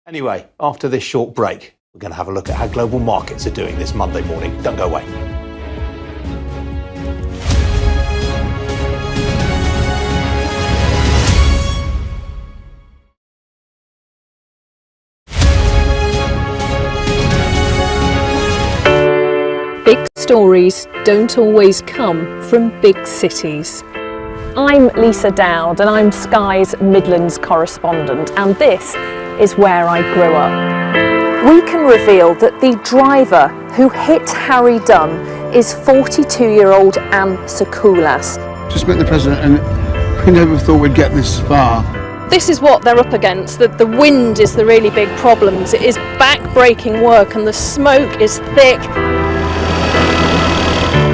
Anyway, after this short break, we're going to have a look at how global markets are doing this Monday morning. Don't go away. Big stories don't always come from big cities. I'm Lisa Dowd and I'm Sky's Midlands correspondent, and this is where I grew up. We can reveal that the driver who hit Harry Dunn is 42-year-old Anne Sakoulas. Just met the president and we never thought we'd get this far. This is what they're up against. The wind is the really big problems. It is back-breaking work and the smoke is thick.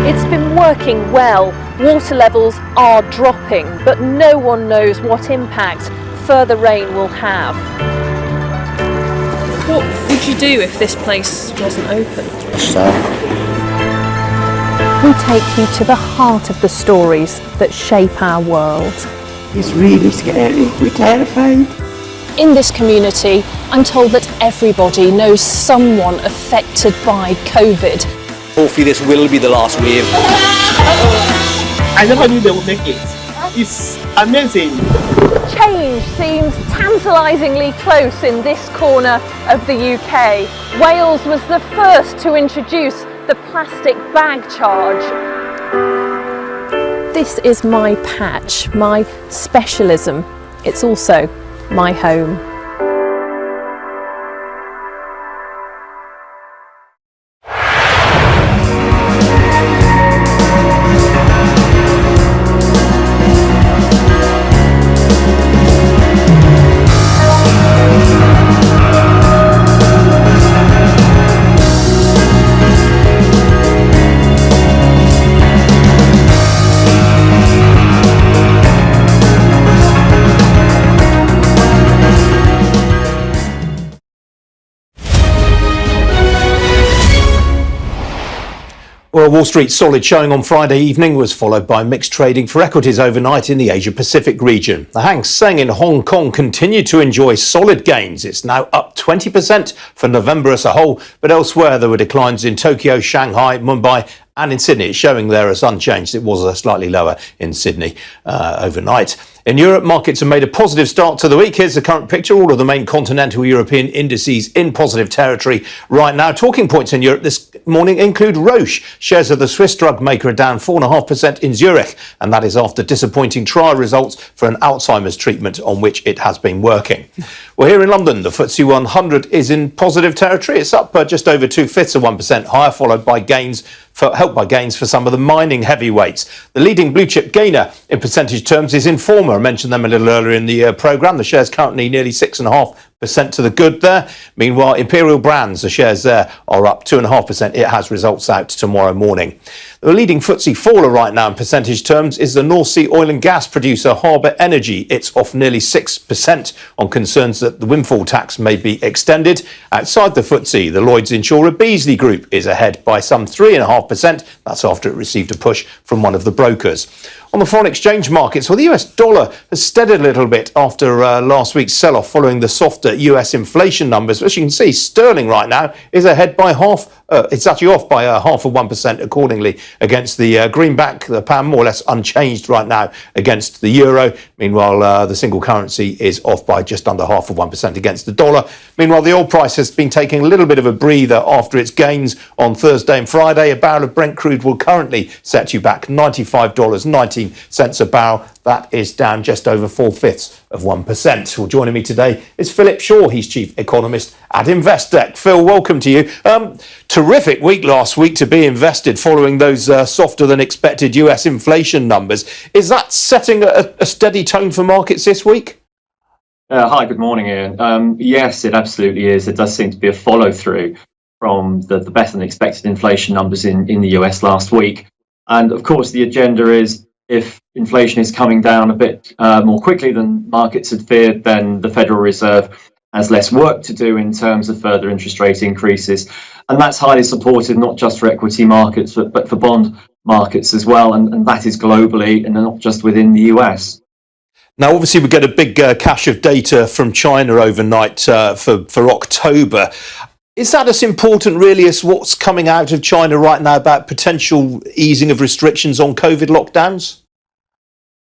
It's been working well. Water levels are dropping, but no one knows what impact further rain will have. What would you do if this place wasn't open? We take you to the heart of the stories that shape our world. It's really scary. We're terrified. In this community, I'm told that everybody knows someone affected by COVID. Hopefully this will be the last wave. I never knew they would make it. It's amazing. Change seems tantalisingly close in this corner of the UK. Wales was the first to introduce the plastic bag charge. This is my patch, my specialism. It's also my home. Well, Wall Street's solid showing on Friday evening was followed by mixed trading for equities overnight in the Asia-Pacific region. The Hang Seng in Hong Kong continued to enjoy solid gains. It's now up 20% for November as a whole, but elsewhere there were declines in Tokyo, Shanghai, Mumbai and in Sydney. It's showing there as unchanged. It was slightly lower in Sydney overnight. In Europe, markets have made a positive start to the week. Here's the current picture. All of the main continental European indices in positive territory right now. Talking points in Europe this morning include Roche. Shares of the Swiss drug maker are down 4.5% in Zurich, and that is after disappointing trial results for an Alzheimer's treatment on which it has been working. Well, here in London, the FTSE 100 is in positive territory. It's up just over 0.2% higher, followed by gains helped by gains for some of the mining heavyweights. The leading blue chip gainer in percentage terms is Informa. I mentioned them a little earlier in the programme. The share's currently nearly 6.5% to the good there. Meanwhile, Imperial Brands, the shares there are up 2.5%. It has results out tomorrow morning. The leading FTSE faller right now in percentage terms is the North Sea oil and gas producer Harbour Energy. It's off nearly 6% on concerns that the windfall tax may be extended. Outside the FTSE, the Lloyds insurer Beazley Group is ahead by some 3.5%. That's after it received a push from one of the brokers. On the foreign exchange markets, well, the US dollar has steadied a little bit after last week's sell-off following the softer US inflation numbers. As you can see, sterling right now is ahead by it's actually off by 0.5% accordingly against the greenback. The pound more or less unchanged right now against the euro. Meanwhile, the single currency is off by just under 0.5% against the dollar. Meanwhile, the oil price has been taking a little bit of a breather after its gains on Thursday and Friday. A barrel of Brent crude will currently set you back $95.19 a barrel. That is down just over 0.4%. Well, joining me today is Philip Shaw. He's Chief Economist at Investec. Phil, welcome to you. Terrific week last week to be invested following those softer than expected US inflation numbers. Is that setting a steady tone for markets this week? Hi, good morning, Ian. Yes, it absolutely is. It does seem to be a follow-through from the better than expected inflation numbers in the US last week. And of course, the agenda is if inflation is coming down a bit more quickly than markets had feared, then the Federal Reserve has less work to do in terms of further interest rate increases. And that's highly supportive, not just for equity markets, but for bond markets as well. And that is globally and not just within the US. Now, obviously, we get a big cache of data from China overnight for October. Is that as important, really, as what's coming out of China right now about potential easing of restrictions on COVID lockdowns?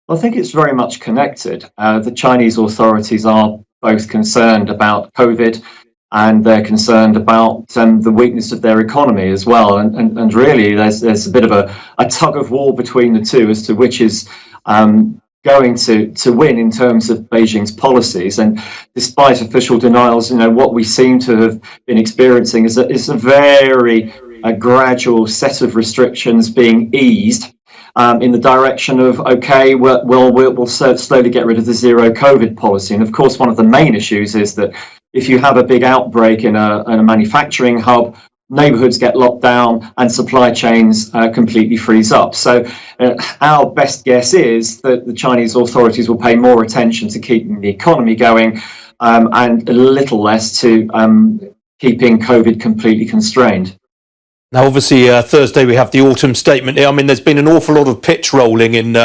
I think it's very much connected. The Chinese authorities are both concerned about COVID and they're concerned about the weakness of their economy as well. And really, there's a bit of a tug of war between the two as to which is going to win in terms of Beijing's policies. And despite official denials, what we seem to have been experiencing is a very gradual set of restrictions being eased in the direction of, okay, we'll slowly get rid of the zero COVID policy. And of course, one of the main issues is that if you have a big outbreak in a manufacturing hub, neighborhoods get locked down and supply chains completely freeze up. So our best guess is that the Chinese authorities will pay more attention to keeping the economy going and a little less to keeping COVID completely constrained. Now, obviously, Thursday we have the autumn statement. I mean, there's been an awful lot of pitch rolling in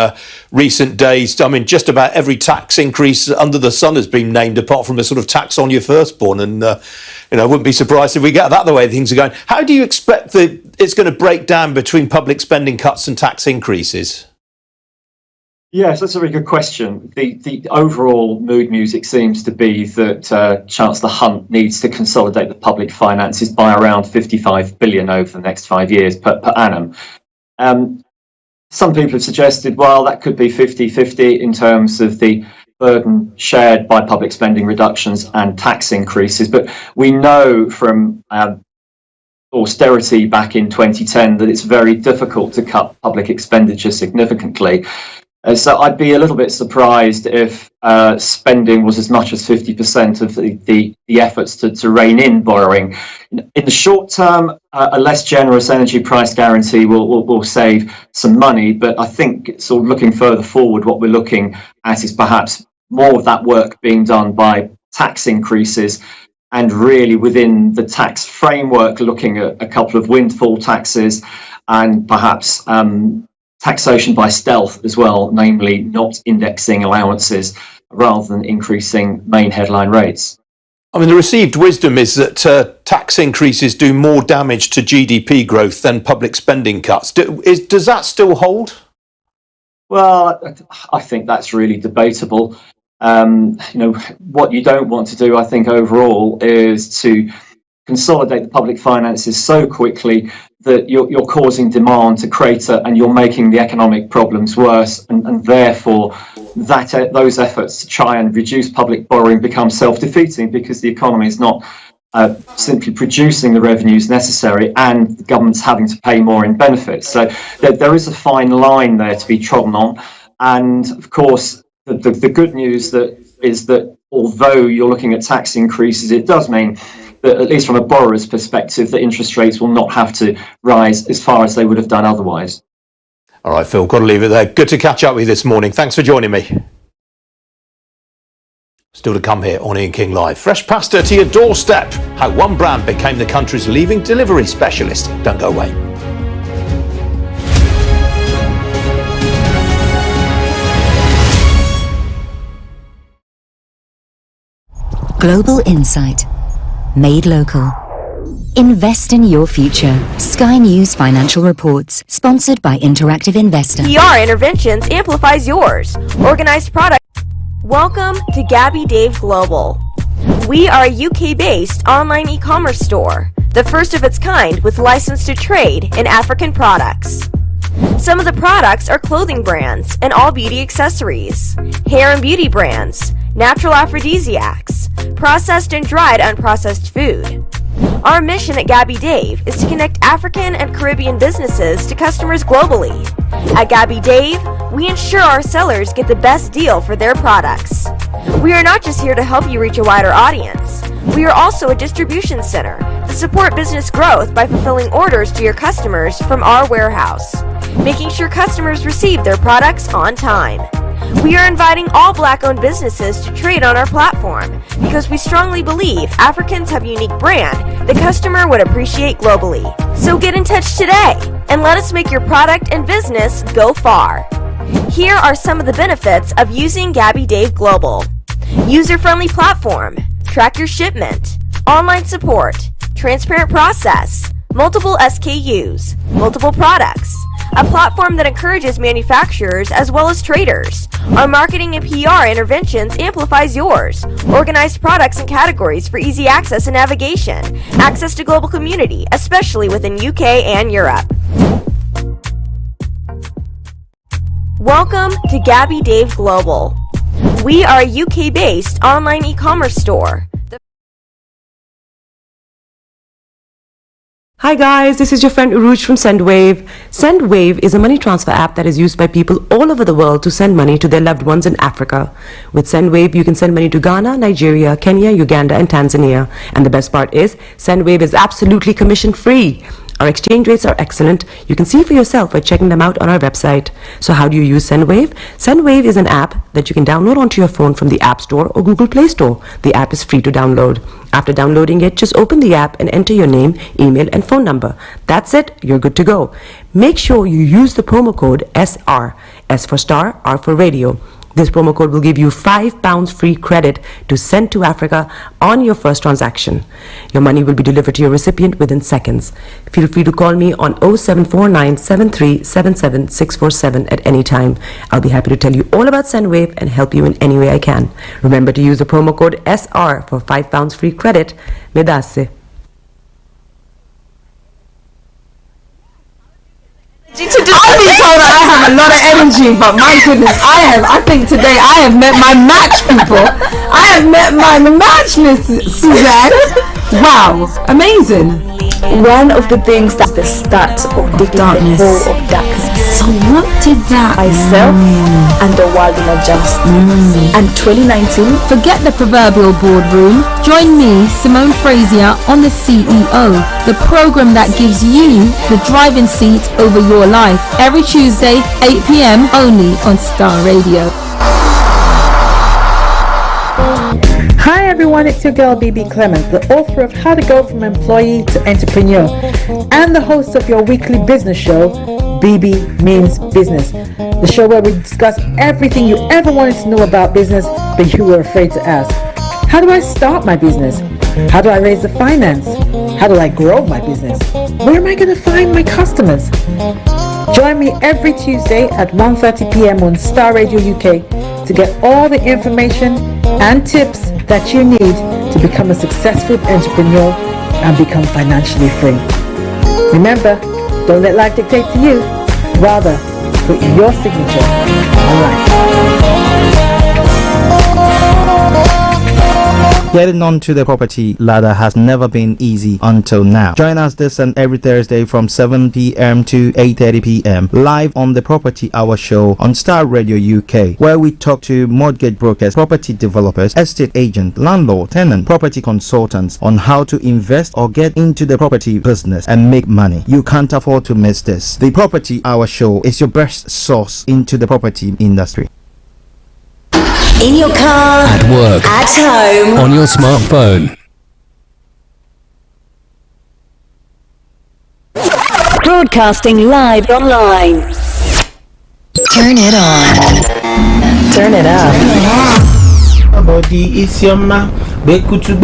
recent days. I mean, just about every tax increase under the sun has been named, apart from a sort of tax on your firstborn. And, I wouldn't be surprised if we get that the way things are going. How do you expect that it's going to break down between public spending cuts and tax increases? Yes, that's a very good question. The overall mood music seems to be that Chancellor Hunt needs to consolidate the public finances by around 55 billion over the next 5 years per annum. Some people have suggested, well, that could be 50-50 in terms of the burden shared by public spending reductions and tax increases. But we know from austerity back in 2010 that it's very difficult to cut public expenditure significantly. So I'd be a little bit surprised if spending was as much as 50% of the efforts to rein in borrowing. In the short term, a less generous energy price guarantee will save some money, but I think sort of looking further forward, what we're looking at is perhaps more of that work being done by tax increases and really within the tax framework, looking at a couple of windfall taxes and perhaps taxation by stealth as well, namely not indexing allowances rather than increasing main headline rates. I mean, the received wisdom is that tax increases do more damage to GDP growth than public spending cuts. Does that still hold? Well, I think that's really debatable. What you don't want to do, I think, overall, is to consolidate the public finances so quickly that you're causing demand to crater and you're making the economic problems worse, and therefore those efforts to try and reduce public borrowing become self-defeating because the economy is not simply producing the revenues necessary and the government's having to pay more in benefits. So there is a fine line there to be trodden on. And of course, the good news is that although you're looking at tax increases, it does mean that, at least from a borrower's perspective, that interest rates will not have to rise as far as they would have done otherwise. All right, Phil, got to leave it there. Good to catch up with you this morning. Thanks for joining me. Still to come here on Ian King Live. Fresh pasta to your doorstep. How one brand became the country's leading delivery specialist. Don't go away. Global insight. Made local. Invest in your future. Sky News Financial Reports. Sponsored by Interactive Investor. PR Interventions amplifies yours. Organized product. Welcome to Gabby Dave Global. We are a UK-based online e-commerce store, the first of its kind with license to trade in African products. Some of the products are clothing brands and all beauty accessories, hair and beauty brands, natural aphrodisiacs, processed and dried unprocessed food. Our mission at Gabby Dave is to connect African and Caribbean businesses to customers globally. At Gabby Dave, we ensure our sellers get the best deal for their products. We are not just here to help you reach a wider audience. We are also a distribution center to support business growth by fulfilling orders to your customers from our warehouse, making sure customers receive their products on time. We are inviting all Black-owned businesses to trade on our platform because we strongly believe Africans have a unique brand the customer would appreciate globally. So get in touch today and let us make your product and business go far. Here are some of the benefits of using Gabby Dave Global. User-friendly platform, track your shipment, online support, transparent process, multiple SKUs, multiple products, a platform that encourages manufacturers as well as traders. Our marketing and PR interventions amplifies yours. Organized products and categories for easy access and navigation. Access to global community, especially within UK and Europe. Welcome to Gabby Dave Global. We are a UK-based online e-commerce store. Hi guys, this is your friend Uruj from SendWave. SendWave is a money transfer app that is used by people all over the world to send money to their loved ones in Africa. With SendWave, you can send money to Ghana, Nigeria, Kenya, Uganda, and Tanzania. And the best part is, SendWave is absolutely commission-free. Our exchange rates are excellent. You can see for yourself by checking them out on our website. So how do you use SendWave? SendWave is an app that you can download onto your phone from the App Store or Google Play Store. The app is free to download. After downloading it, just open the app and enter your name, email, and phone number. That's it. You're good to go. Make sure you use the promo code SR. S for Star, R for Radio. This promo code will give you £5 free credit to send to Africa on your first transaction. Your money will be delivered to your recipient within seconds. Feel free to call me on 0749 7377 647 at any time. I'll be happy to tell you all about SendWave and help you in any way I can. Remember to use the promo code SR for £5 free credit. Medasse. I've been told that I have a lot of energy, but my goodness, I think today I have met my match, people. I have met my match, Miss Suzanne. Wow, amazing. One of the things that's the start of the darkness. Of darkness. So what did that myself and the world in adjust. And 2019, forget the proverbial boardroom. Join me, Simone Frazier, on the CEO, the program that gives you the driving seat over your life. Every Tuesday, 8 p.m. only on Starr Radio. Hi everyone, it's your girl BB Clement, the author of How to Go From Employee to Entrepreneur and the host of your weekly business show, BB Means Business, the show where we discuss everything you ever wanted to know about business but you were afraid to ask. How do I start my business? How do I raise the finance? How do I grow my business? Where am I going to find my customers? Join me every Tuesday at 1:30 p.m. on Starr Radio UK to get all the information and tips that you need to become a successful entrepreneur and become financially free. Remember, don't let life dictate to you. Rather, put your signature on life. Getting onto the property ladder has never been easy until now. Join us this and every Thursday from 7 p.m. to 8:30 p.m. live on the Property Hour show on Starr Radio UK, where we talk to mortgage brokers, property developers, estate agents, landlord, tenant, property consultants on how to invest or get into the property business and make money. You can't afford to miss this. The Property Hour show is your best source into the property industry. In your car, at work, at home, on your smartphone. Broadcasting live online. Turn it on. Turn it up. Body is your man. Bekutu,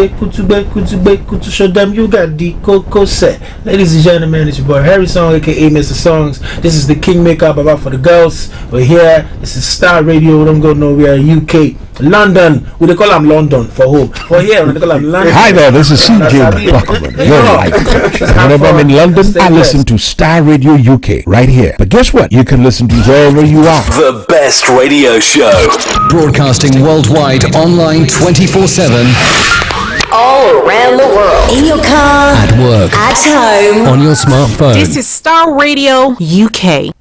show them you got the cocoa set. Ladies and gentlemen, it's your boy Harry Song, aka Mr. Songs. This is the Kingmaker Baba for the girls. We're here. This is Starr Radio. We don't go nowhere. UK, London. We call them London for home. For here, we call them London. Hi there, this is CJ Buckman. You're right. Whenever I'm in London, I listen to Starr Radio UK right here. But guess what? You can listen to wherever you are. The best radio show. Broadcasting worldwide, online 24/7. All around the world. In your car, at work, at home, on your smartphone. This is Starr Radio UK.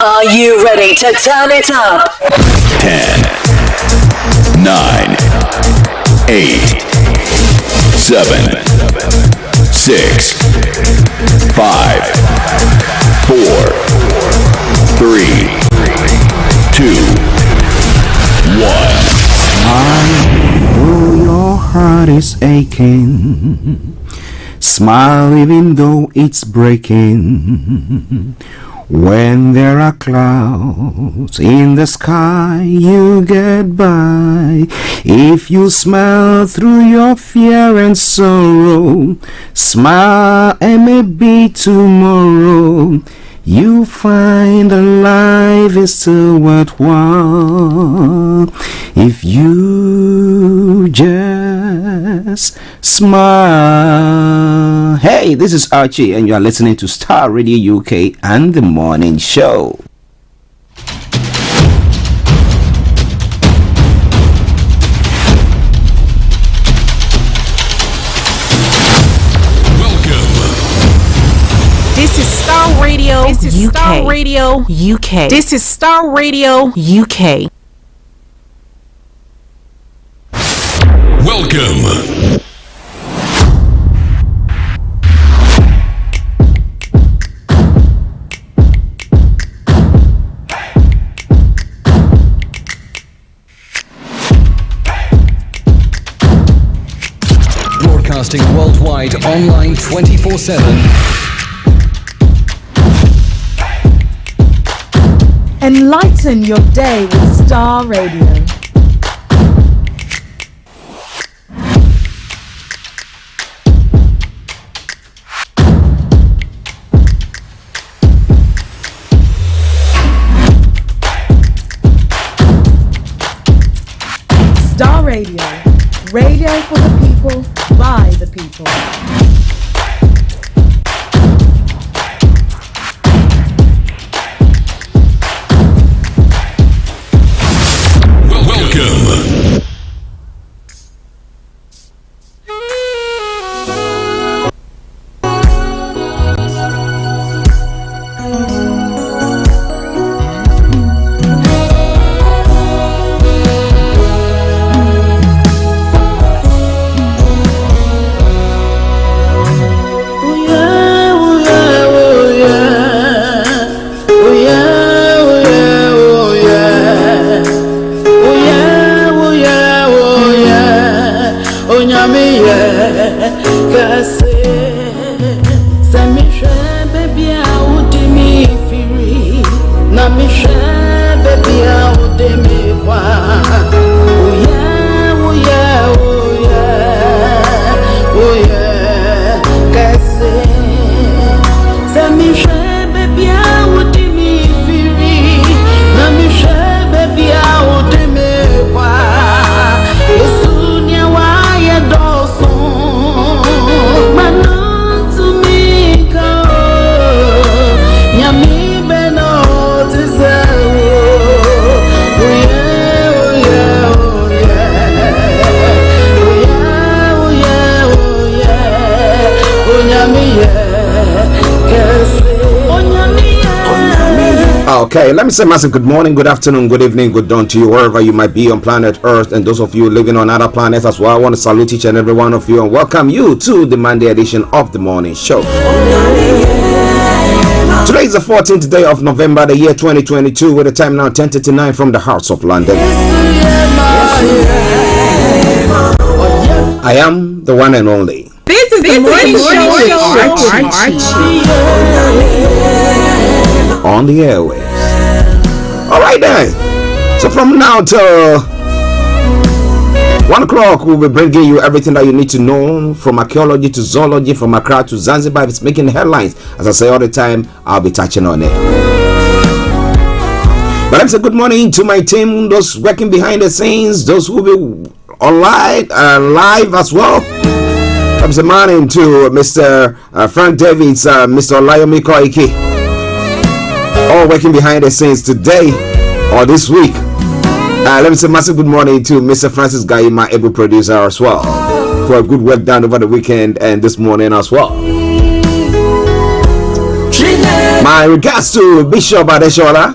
Are you ready to turn it up? 10, 9, 8, 7, 6, 5, 4, 3, 2, 1. I know your heart is aching. Smile even though it's breaking. When there are clouds in the sky, you get by. If you smile through your fear and sorrow, smile and maybe tomorrow you find that life is still worthwhile if you just smile. Hey, this is Archie and you are listening to Starr Radio UK and the Morning Show. This is Starr Radio. This is UK. Starr Radio UK. This is Starr Radio UK. Welcome. Broadcasting worldwide, online 24/7. Enlighten your day with Starr Radio. Starr Radio. Radio for the people, by the people. Welcome. Okay, let me say massive good morning, good afternoon, good evening, good dawn to you wherever you might be on planet Earth, and those of you living on other planets as well. I want to salute each and every one of you and welcome you to the Monday edition of the Morning Show. Today is the 14th day of November, the year 2022, with the time now 10:39 from the hearts of London. I am the one and only. This is the Morning Show. On the airwaves. Alright then. So from now till 1 o'clock, we'll be bringing you everything that you need to know, from archaeology to zoology, from Accra to Zanzibar. If it's making headlines, as I say all the time, I'll be touching on it. But I'm saying good morning to my team, those working behind the scenes, those who will be online, live as well. I'm saying morning to Mr. Frank Davids, Mr. Olayomi Koiki, all working behind the scenes today or this week. Let me say massive good morning to Mr. Francis Guy, my able producer as well, for a good work done over the weekend and this morning as well. My regards to Bishop Adeshola.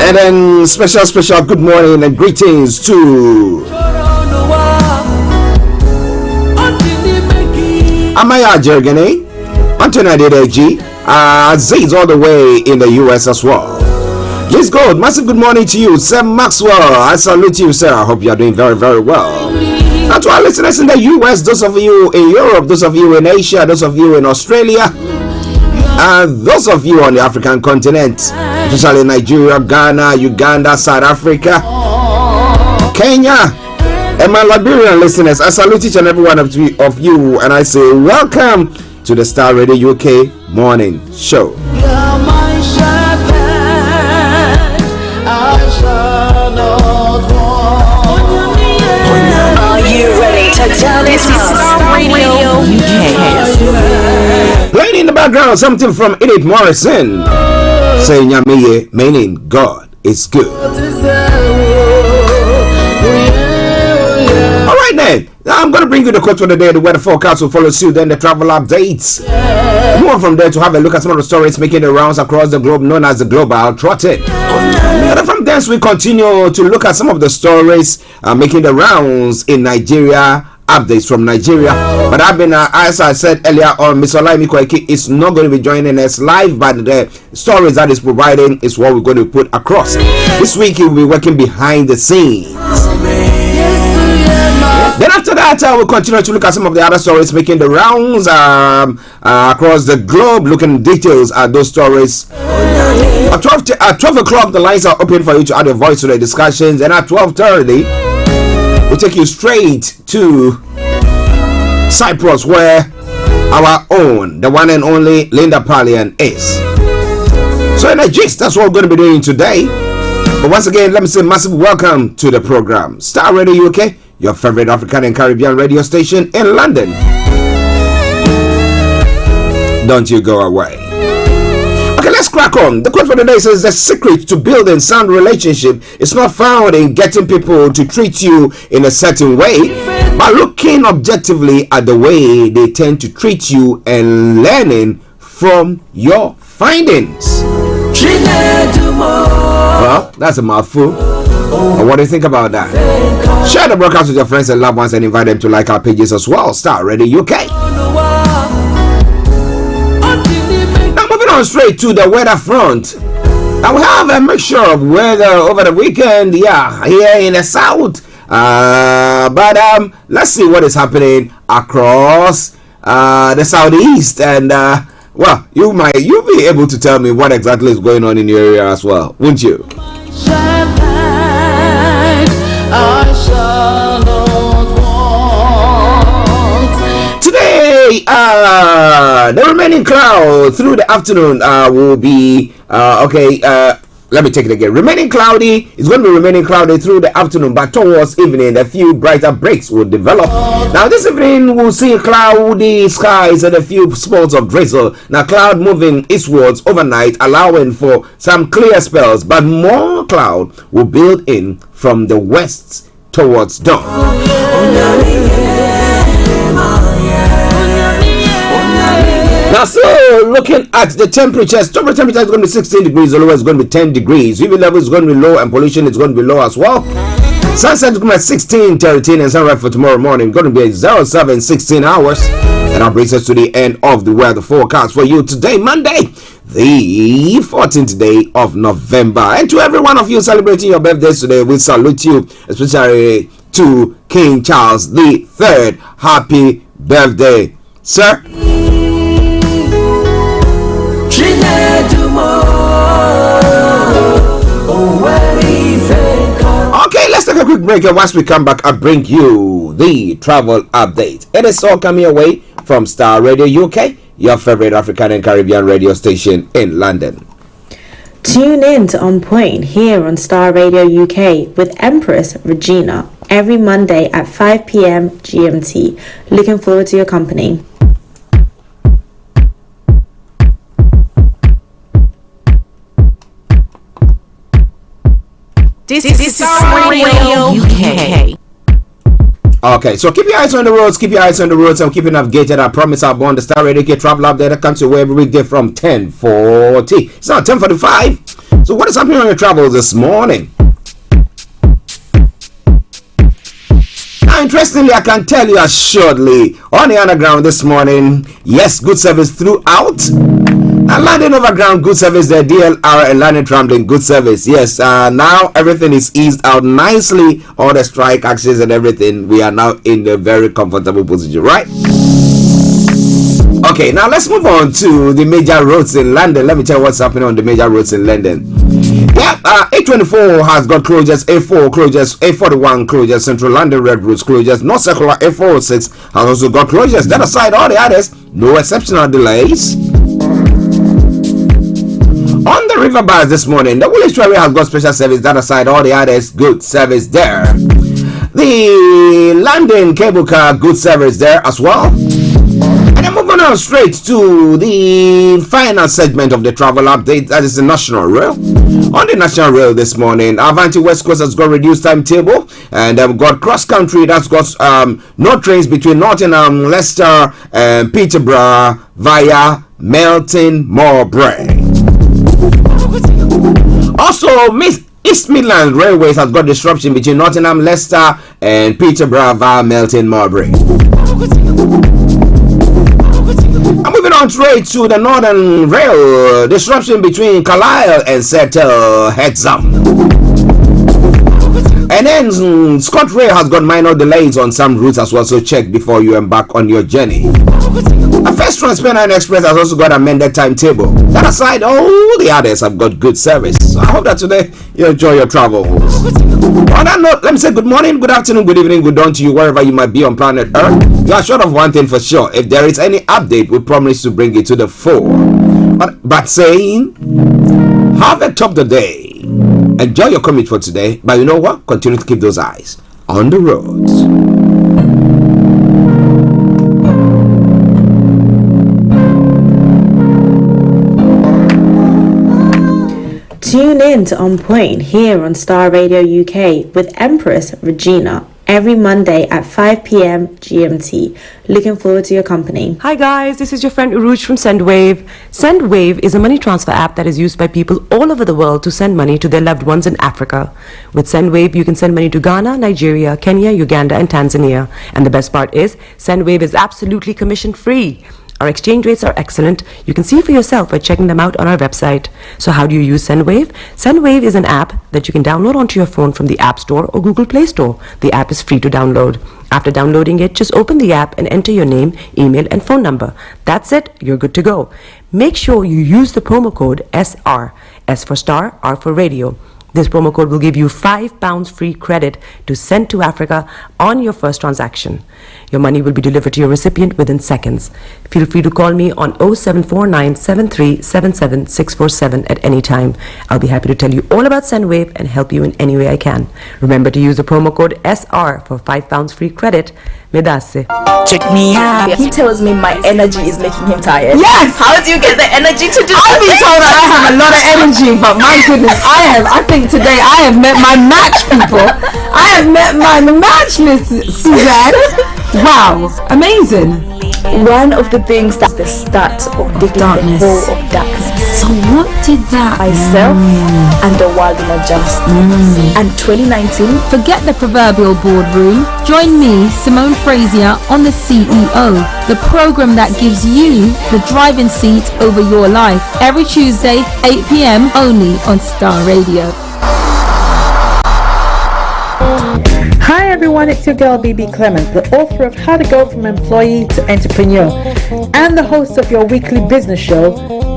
And then special good morning and greetings to Amaya Jergene, Anthony Adedeji, Aziz all the way in the US as well. Let's go. Massive good morning to you, Sam Maxwell. I salute you, sir. I hope you are doing very, very well. And to our listeners in the US, those of you in Europe, those of you in Asia, those of you in Australia, And those of you on the African continent, especially Nigeria, Ghana, Uganda, South Africa, Kenya, and my Liberian listeners, I salute each and every one of you, and I say welcome to the Star Radio UK Morning Show. Are you ready to turn it up? Starr Radio UK. Playing in the background, something from Edith Morrison saying Yamiye, meaning God is good. Alright then, I'm going to bring you the quote for the day. The weather forecast will follow suit, then the travel updates. Move on from there to have a look at some of the stories making the rounds across the globe, known as the Global Trotted. And from there, we continue to look at some of the stories making the rounds in Nigeria. Updates from Nigeria, but I've been as I said earlier on, Mr. Olaimi Kweki is not going to be joining us live, but the stories that is providing is what we're going to put across. This week he will be working behind the scenes. Then after that, we'll continue to look at some of the other stories making the rounds across the globe, looking at details at those stories. At 12 o'clock, the lines are open for you to add your voice to the discussions, and at 12:30. We'll take you straight to Cyprus, where our own, the one and only Linda Pallien is. So in a gist, that's what we're going to be doing today. But once again, let me say massive welcome to the program. Star Radio UK, your favorite African and Caribbean radio station in London. Don't you go away. Okay, let's crack on. The quote for the day says, the secret to building sound relationship is not found in getting people to treat you in a certain way, but looking objectively at the way they tend to treat you and learning from your findings. Well, that's a mouthful. But what do you think about that? Share the broadcast with your friends and loved ones and invite them to like our pages as well. Star Radio UK. Straight to the weather front. Now we have a mixture of weather over the weekend, here in the south. But let's see what is happening across the southeast, and well, you'll be able to tell me what exactly is going on in your area as well, won't you? Today, the remaining cloud through the afternoon will be let me take it again. Remaining cloudy. It's going to be remaining cloudy through the afternoon, but towards evening, a few brighter breaks will develop. Now, this evening, we'll see cloudy skies and a few spots of drizzle. Now, cloud moving eastwards overnight, allowing for some clear spells, but more cloud will build in from the west towards dawn. Now, so looking at the temperatures, top temperature is going to be 16 degrees, the lower is going to be 10 degrees. UV level is going to be low and pollution is going to be low as well. Sunset is going to be at 16:13 and sunrise for tomorrow morning going to be at 07:16 hours. And that brings us to the end of the weather forecast for you today, Monday, the 14th day of November. And to every one of you celebrating your birthdays today, we salute you, especially to King Charles III. Happy birthday, sir. Okay, let's take a quick break, and once we come back, I'll bring you the travel update. It is all coming away from Star Radio UK, your favorite African and Caribbean radio station in London. Tune in to On Point here on Star Radio UK with Empress Regina every Monday at 5 p.m. GMT. Looking forward to your company. This is Starr Radio UK. Okay, so keep your eyes on the roads, I'm keeping navigated. I promise I'll be on the Star Radio UK travel update that comes your way every weekday from 10:40. It's now 10:45. So what is happening on your travels this morning? Now, interestingly, I can tell you assuredly, on the underground this morning, yes, good service throughout. And landing overground, good service there, DLR and landing trambling, good service. Yes, now everything is eased out nicely. All the strike actions and everything, we are now in a very comfortable position, right? Okay, now let's move on to the major roads in London. Let me tell you what's happening on the major roads in London. Yeah, A24 has got closures, A4 closures, A41 closures, Central London Red Roads closures, North Circular A406 has also got closures. That aside, all the others, no exceptional delays. On the river bars this morning, the Woolwich Railway has got special service. That aside, all the others, good service there. The London cable car, good service there as well. And then moving on straight to the final segment of the travel update, that is the National Rail. On the National Rail this morning, Avanti West Coast has got reduced timetable, and we've got cross country that's got no trains between Nottingham, Leicester, and Peterborough via Melton Mowbray. Also, East Midland Railways has got disruption between Nottingham, Leicester, and Peterborough via Melton Mowbray. I'm moving on straight to the Northern Rail. Disruption between Carlisle and Settle Hexham. And then ScotRail has got minor delays on some routes as well, so check before you embark on your journey. A First Transpennine Express has also got amended timetable. That aside, all the others have got good service. So I hope that today you enjoy your travels. On that note, let me say good morning, good afternoon, good evening, good dawn to you wherever you might be on planet Earth. You are sure of one thing for sure. If there is any update, we promise to bring it to the fore. But saying, have a top of the day. Enjoy your commute for today. But you know what? Continue to keep those eyes on the roads. Tune in to On Point here on Starr Radio UK with Empress Regina every Monday at 5 p.m. GMT. Looking forward to your company. Hi guys, this is your friend Uruj from SendWave. SendWave is a money transfer app that is used by people all over the world to send money to their loved ones in Africa. With SendWave, you can send money to Ghana, Nigeria, Kenya, Uganda, and Tanzania. And the best part is, SendWave is absolutely commission free. Our exchange rates are excellent. You can see for yourself by checking them out on our website. So how do you use SendWave? SendWave is an app that you can download onto your phone from the App Store or Google Play Store. The app is free to download. After downloading it, just open the app and enter your name, email, and phone number. That's it. You're good to go. Make sure you use the promo code SR. S for Star, R for Radio. This promo code will give you £5 free credit to send to Africa on your first transaction. Your money will be delivered to your recipient within seconds. Feel free to call me on 0749 7377 647 at any time. I'll be happy to tell you all about SendWave and help you in any way I can. Remember to use the promo code SR for £5 free credit. Medasse. Check me out. He tells me my energy is making him tired. Yes! How do you get the energy to do I've been told that I have a lot of energy, but my goodness, I think today I have met my match, people. I have met my match, Miss Suzanne. Wow, amazing. One of the things that's the start of the darkness. The hole of darkness. So what did that Myself and the world will adjust. And 2019. Forget the proverbial boardroom. Join me, Simone Frazier, on the CEO, the program that gives you the driving seat over your life. Every Tuesday, 8 p.m. only on Starr Radio. Hi everyone, it's your girl BB Clement, the author of How to Go from Employee to Entrepreneur and the host of your weekly business show,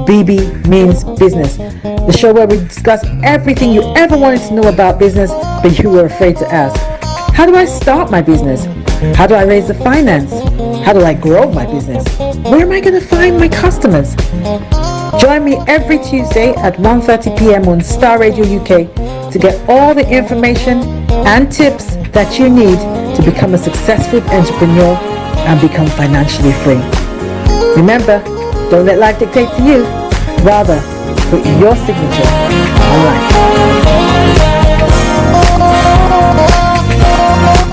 BB Means Business, the show where we discuss everything you ever wanted to know about business but you were afraid to ask. How do I start my business? How do I raise the finance? How do I grow my business? Where am I going to find my customers? Join me every Tuesday at 1:30 p.m. on Starr Radio UK to get all the information and tips that you need to become a successful entrepreneur and become financially free. Remember, don't let life dictate to you. Rather, put your signature on life.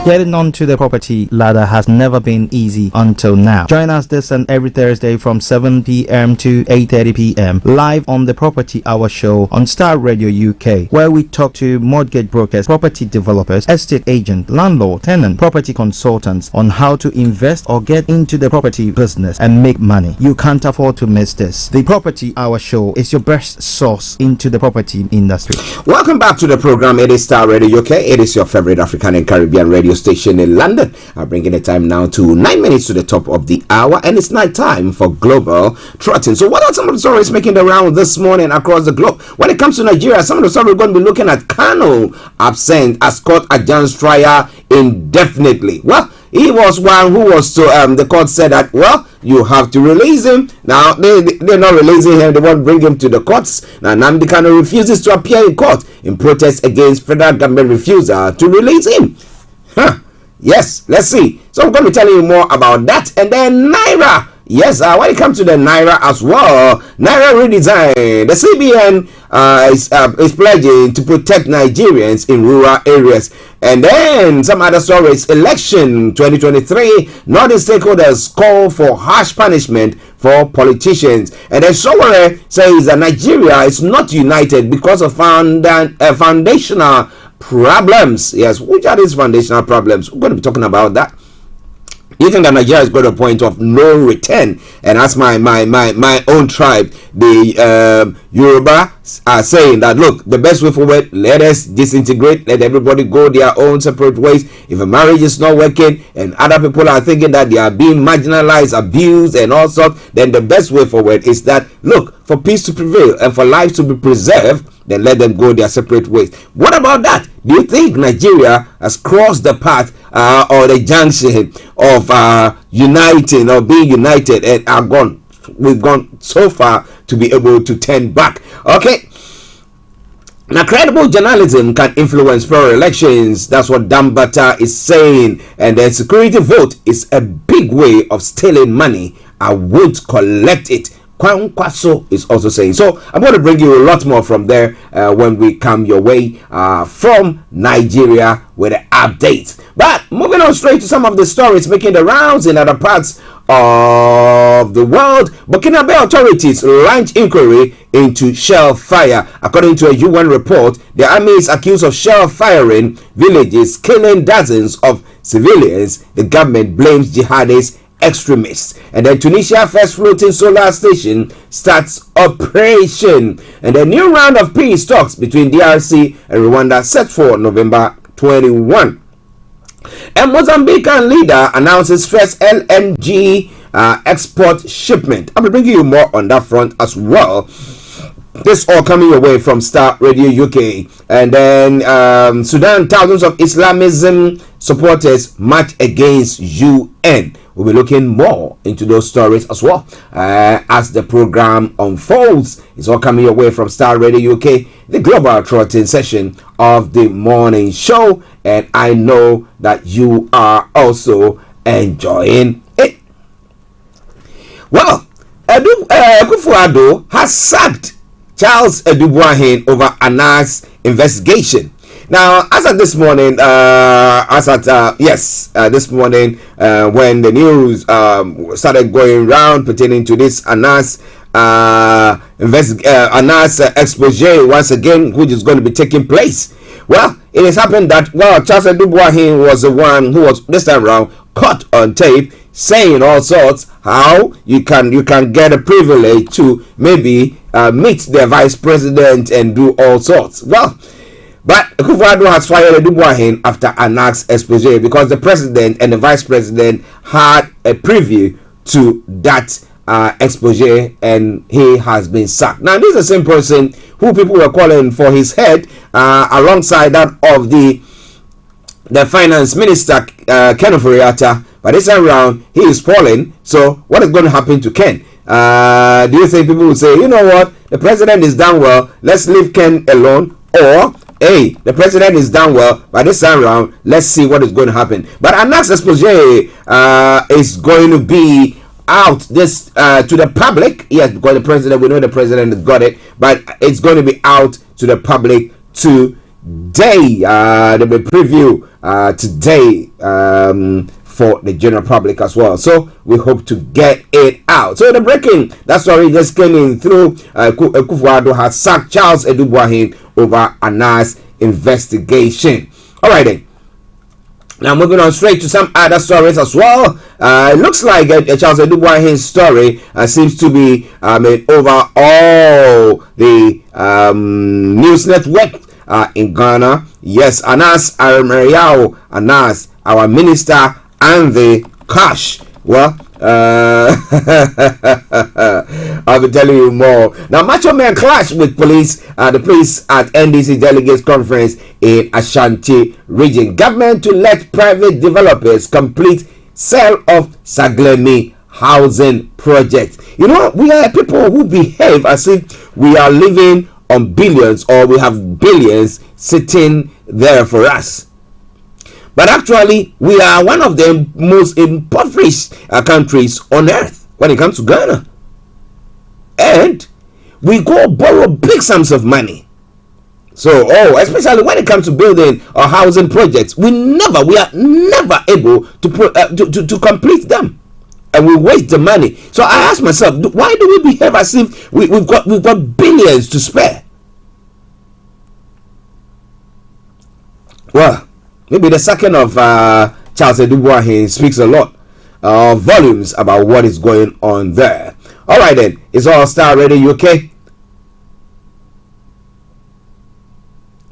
Getting onto the property ladder has never been easy until now. Join us this and every Thursday from 7 p.m. to 8:30 p.m. live on the Property Hour show on Starr Radio UK, where we talk to mortgage brokers, property developers, estate agents, landlord, tenant, property consultants on how to invest or get into the property business and make money. You can't afford to miss this. The Property Hour show is your best source into the property industry. Welcome back to the program. It is Starr Radio UK. It is your favorite African and Caribbean radio station in London. Bringing the time now to 9 minutes to the top of the hour, and it's night time for Global Trotting. So what are some of the stories making the round this morning across the globe? When it comes to Nigeria, some of the stories we're going to be looking at: Kano absent as court adjourns trial indefinitely. Well, he was one who was to the court said that, well, you have to release him. Now they're not releasing him, they won't bring him to the courts. Now Nnamdi Kanu refuses to appear in court in protest against federal government refusal to release him. Yes, let's see. So I'm going to be telling you more about that. And then Naira. Yes, when it comes to the Naira as well, Naira redesign. The CBN is pledging to protect Nigerians in rural areas. And then some other stories. Election 2023. Northern stakeholders call for harsh punishment for politicians. And then Sowore says that Nigeria is not united because of foundational problems. Yes, which are these foundational problems? We're going to be talking about that. You think that Nigeria is got a point of no return, and as my own tribe, the Yoruba, are saying that, look, the best way forward, let us disintegrate, let everybody go their own separate ways. If a marriage is not working and other people are thinking that they are being marginalized, abused and all sorts, then the best way forward is that, look, for peace to prevail and for life to be preserved, then let them go their separate ways. What about that? Do you think Nigeria has crossed the path or the junction of uniting or being united and are gone? We've gone so far to be able to turn back. Okay. Now, credible journalism can influence federal elections. That's what Dambata is saying. And the security vote is a big way of stealing money. I won't collect it. Kwankwaso is also saying. So I'm going to bring you a lot more from there when we come your way from Nigeria with the updates. But moving on straight to some of the stories making the rounds in other parts of the world. Burkina Faso authorities launch inquiry into shell fire. According to a UN report, the army is accused of shell firing villages, killing dozens of civilians. The government blames jihadists extremists. And then Tunisia first floating solar station starts operation. And the new round of peace talks between DRC and Rwanda set for November 21. And Mozambican leader announces first LNG export shipment. I'll be bringing you more on that front as well. This all coming your way from Starr Radio UK. And then Sudan, thousands of Islamism supporters march against UN. We'll be looking more into those stories as well as the program unfolds. It's all coming your way from Starr Radio UK, the Global Trotting session of the morning show. And I know that you are also enjoying it. Well, Akufo-Addo has sacked Charles Edubuahin over Anak's investigation. Now, as at this morning, this morning, when the news started going around pertaining to this Anak's expose once again, which is going to be taking place. Well, it has happened that Charles Edubuahin was the one who was this time around caught on tape saying all sorts how you can get a privilege to maybe meet the vice president and do all sorts. Well, but Akufo-Addo has fired Edubuahin after Anak's expose because the president and the vice president had a preview to that expose and he has been sacked. Now, this is the same person who people were calling for his head alongside that of the finance minister, Ken Ofori-Atta. But this time around, he is falling. So what is going to happen to Ken? Do you think people will say, you know what, the president is done well, let's leave Ken alone? Or, hey, the president is done well, but this time around, let's see what is going to happen. But Anak's expose is going to be out this to the public. Yes, because the president, we know the president has got it, but it's going to be out to the public today. There will be preview today for the general public as well. So we hope to get it out. So the breaking, that story just came in through Akufo-Addo has sacked Charles Edubuahin over Anak's investigation. All right then. Now moving on straight to some other stories as well. It looks like Charles Edubuahin's story seems to be over all the news network in Ghana. Yes, Anas Aramariao, Anas, our minister, and the cash. Well, I'll be telling you more. Now, Macho Man clash with police, the police at NDC delegates conference in Ashanti region. Government to let private developers complete sale of Saglemi housing project. You know, we are people who behave as if we are living on billions or we have billions sitting there for us. But actually, we are one of the most impoverished countries on earth when it comes to Ghana. And we go borrow big sums of money. So, especially when it comes to building or housing projects, we are never able to complete them. And we waste the money. So I ask myself, why do we behave as if we've got billions to spare? Well, maybe the second of Charles Edubuahin speaks a lot of volumes about what is going on there. All right, then. It's all Star Radio UK.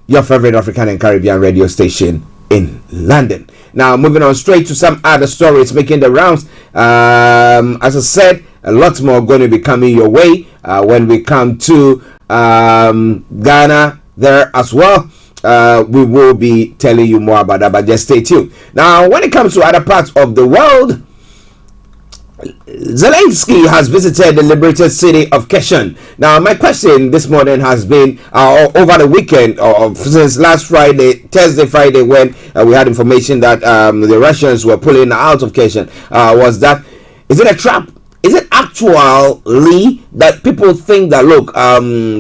Your favorite African and Caribbean radio station in London. Now, moving on straight to some other stories making the rounds. As I said, a lot more going to be coming your way when we come to Ghana there as well. We will be telling you more about that, but just stay tuned. Now, when it comes to other parts of the world, Zelensky has visited the liberated city of Kherson. Now, my question this morning has been over the weekend, or since last Friday, Friday, when we had information that the Russians were pulling out of Kherson, was that, is it a trap? Is it actually that people think that, look,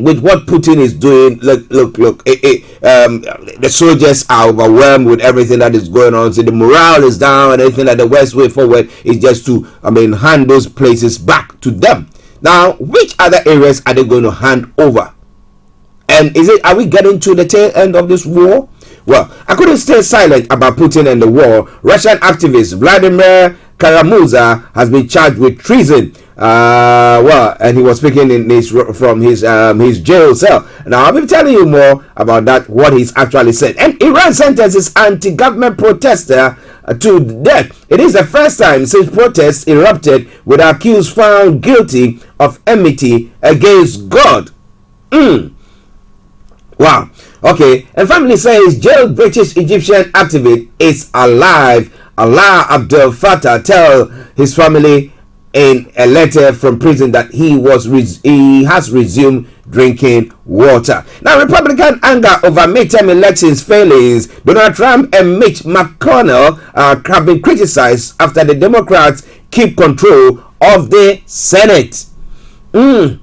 with what Putin is doing, look, the soldiers are overwhelmed with everything that is going on, so the morale is down, and everything that the West way forward is just to, hand those places back to them. Now, which other areas are they going to hand over? And are we getting to the tail end of this war? Well, I couldn't stay silent about Putin and the war. Russian activist Vladimir Kara-Murza has been charged with treason. And he was speaking from his jail cell. Now, I'll be telling you more about that, what he's actually said. And Iran sentences anti-government protester to death. It is the first time since protests erupted with accused found guilty of enmity against God. Wow. Okay. And family says jailed British Egyptian activist is alive. Allah Abdel Fattah tell his family in a letter from prison that he has resumed drinking water. Now, Republican anger over midterm elections failings. Donald Trump and Mitch McConnell have been criticized after the Democrats keep control of the Senate. So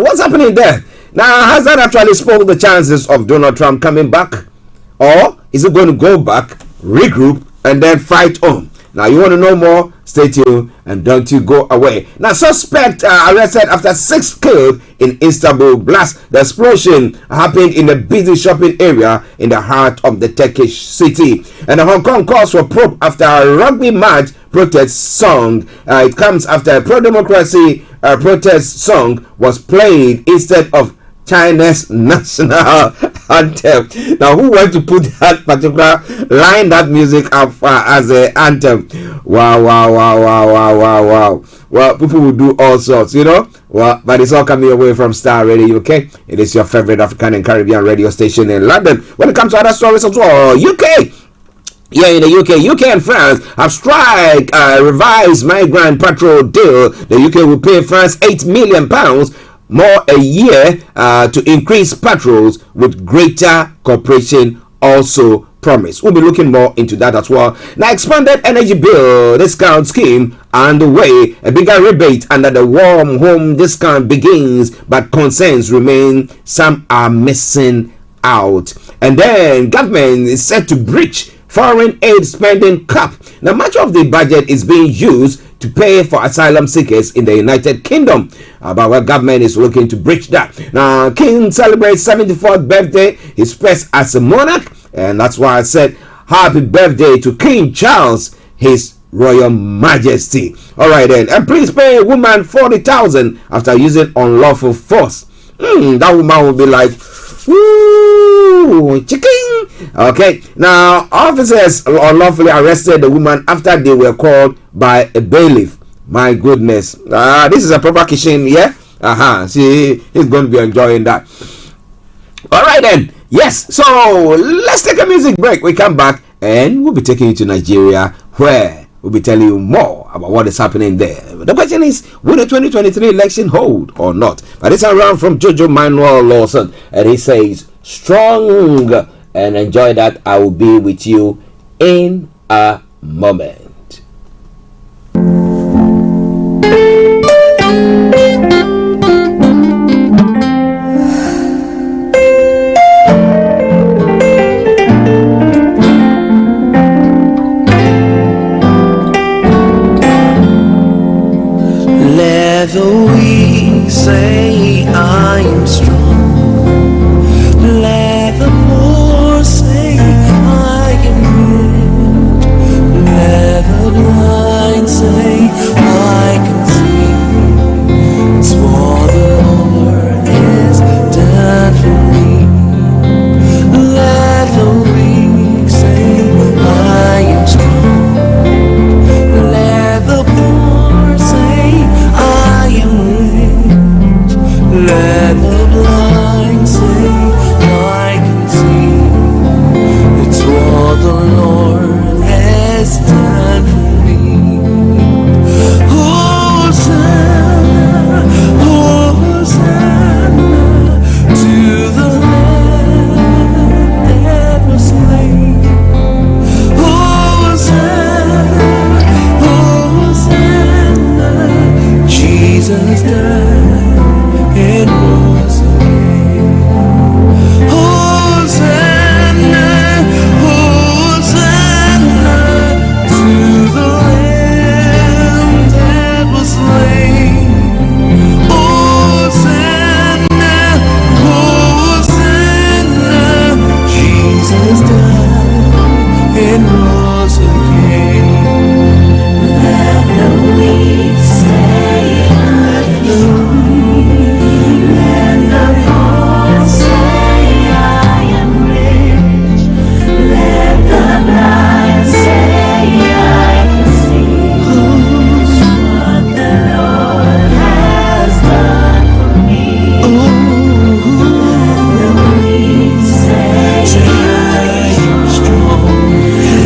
what's happening there? Now, has that actually spoiled the chances of Donald Trump coming back? Or is he going to go back, regroup, and then fight on? Now, you want to know more? Stay tuned and don't you go away. Now, suspect arrested after 6 killed in Istanbul blast. The explosion happened in a busy shopping area in the heart of the Turkish city. And the Hong Kong calls for probe after a rugby match protest song. It comes after a pro-democracy protest song was played instead of China's national anthem. Now, who went to put that particular line, that music up as an anthem? Wow. Well, people will do all sorts, Well, but it's all coming away from Star Radio UK. It is your favorite African and Caribbean radio station in London. When it comes to other stories as well, UK. Yeah, in the UK and France have struck a revised migrant patrol deal. The UK will pay France £8 million more a year to increase patrols, with greater cooperation also promised. We'll be looking more into that as well. Now, expanded energy bill discount scheme underway. A bigger rebate under the warm home discount begins, but concerns remain. Some are missing out. And then government is set to breach foreign aid spending cap. Now, much of the budget is being used to pay for asylum seekers in the United Kingdom. But our government is looking to breach that. Now, King celebrates 74th birthday, his first as a monarch, and that's why I said happy birthday to King Charles, his Royal Majesty. All right then, and please pay a woman 40,000 after using unlawful force. That woman will be like, woo. Okay, now officers unlawfully arrested the woman after they were called by a bailiff. My goodness, this is a proper kitchen, yeah. See, he's going to be enjoying that. All right then, yes. So let's take a music break. We come back and we'll be taking you to Nigeria, where we'll be telling you more about what is happening there. The question is, will the 2023 election hold or not? But it's around from Jojo Manuel Lawson, and he says, strong, and enjoy that. I will be with you in a moment. Let the weak say I am strong. Let the poor say I am rich. Let the blind say I can see. It's what the Lord has done for me. Let the weak say I am strong. Let the poor say I am rich. Let the blind say I can see. It's what the Lord has done for me. Hosanna, Hosanna to the Lamb that was slain. Hosanna, Hosanna, Jesus died and rose again. Hosanna, Hosanna to the Lamb that was slain. Hosanna, Hosanna, Jesus died and rose again. Let the weak say let the poor say I am rich. Let the blind say I can see. It's what the Lord has done for me. Let the weak say I am strong.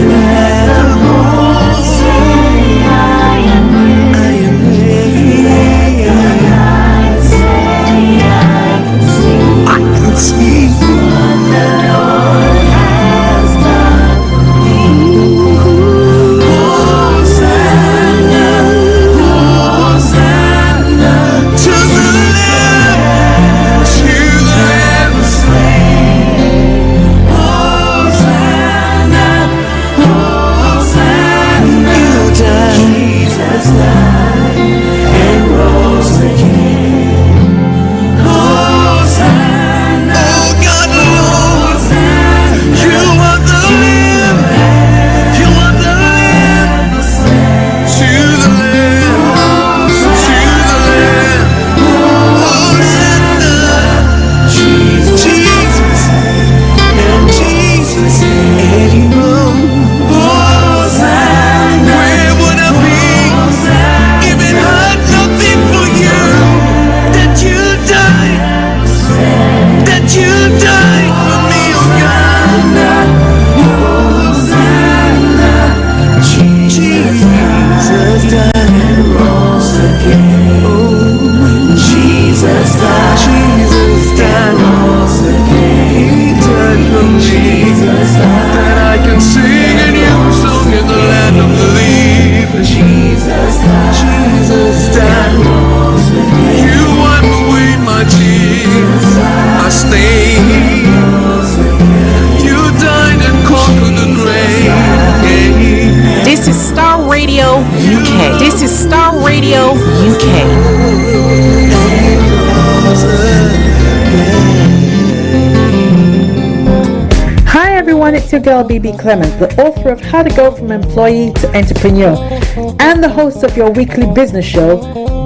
Let the poor say I am rich. Let the blind say I can see. What the Lord has done for me. Hosanna, Hosanna to the Lamb, slain. Hosanna, Hosanna, Jesus died and rose again. Hosanna, oh God, Hosanna, you are the Lamb, you are the Lamb, to the Lamb, to the Lamb. Hosanna, Jesus, and Jesus, and He rose. Hosanna, where would I be if it had not been for you? That you died for me, oh God. Hosanna, Jesus died and rose again. Oh, Jesus died and rose again. He died for me, that I can sing a new song in the land of the living. Jesus died and rose again. You wipe away my tears, my stain. You died and conquered the grave. This is Starr Radio UK. This is Starr Radio UK. Hi everyone, it's your girl BB Clement, the author of How to Go From Employee to Entrepreneur and the host of your weekly business show,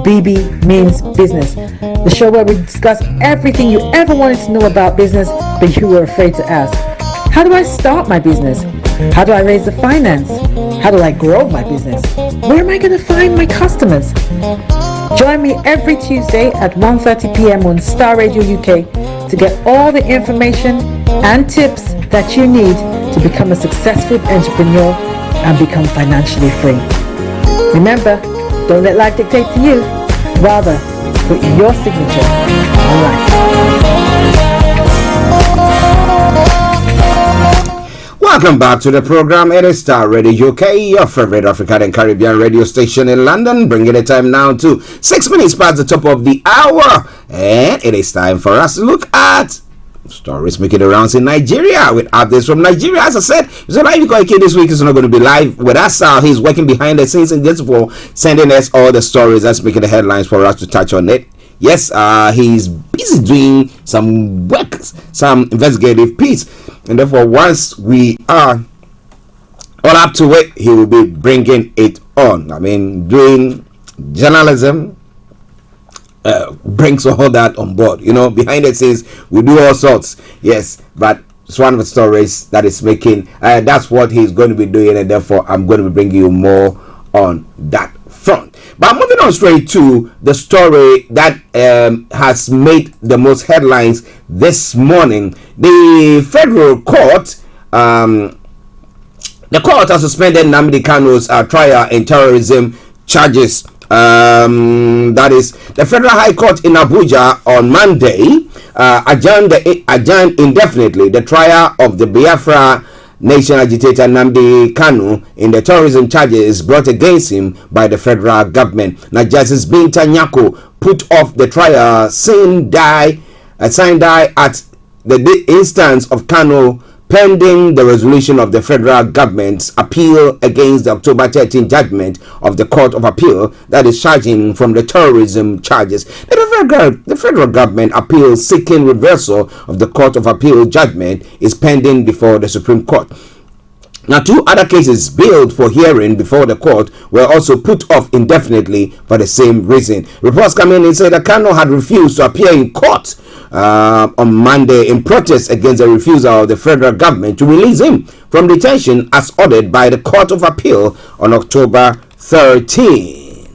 BB Means Business, the show where we discuss everything you ever wanted to know about business but you were afraid to ask. How do I start my business? How do I raise the finance? How do I grow my business? Where am I going to find my customers? Join me every Tuesday at 1:30 p.m. on Star Radio UK to get all the information and tips that you need to become a successful entrepreneur and become financially free. Remember, don't let life dictate to you. Rather, put your signature on life. Welcome back to the program. It is Star Radio UK, your favorite African and Caribbean radio station in London, bringing the time now to 6 minutes past the top of the hour. And it is time for us to look at stories making the rounds in Nigeria with updates from Nigeria. As I said, so live because this week is not going to be live with us. He's working behind the scenes and just for sending us all the stories that's making the headlines for us to touch on it. Yes, he's busy doing some work, some investigative piece, and therefore once we are all up to it, he will be bringing it on. I mean, doing journalism brings all that on board. You know, behind the scenes, we do all sorts. Yes, but it's one of the stories that is making, that's what he's going to be doing, and therefore I'm going to be bringing you more on that front. But moving on straight to the story that has made the most headlines this morning. The federal court, the court has suspended Nnamdi Kanu's trial in terrorism charges. That is, the Federal High Court in Abuja on Monday adjourned indefinitely the trial of the Biafra Nation agitator Nnamdi Kanu in the terrorism charges brought against him by the federal government. Now, Justice Binta Nyako put off the trial, saying die at the instance of Kanu, pending the resolution of the federal government's appeal against the October 13 judgment of the Court of Appeal that is charging from the terrorism charges. The federal government appeal seeking reversal of the Court of Appeal judgment is pending before the Supreme Court. Now, 2 other cases billed for hearing before the court were also put off indefinitely for the same reason. Reports coming in say that Kanu had refused to appear in court on Monday in protest against the refusal of the federal government to release him from detention as ordered by the Court of Appeal on October 13.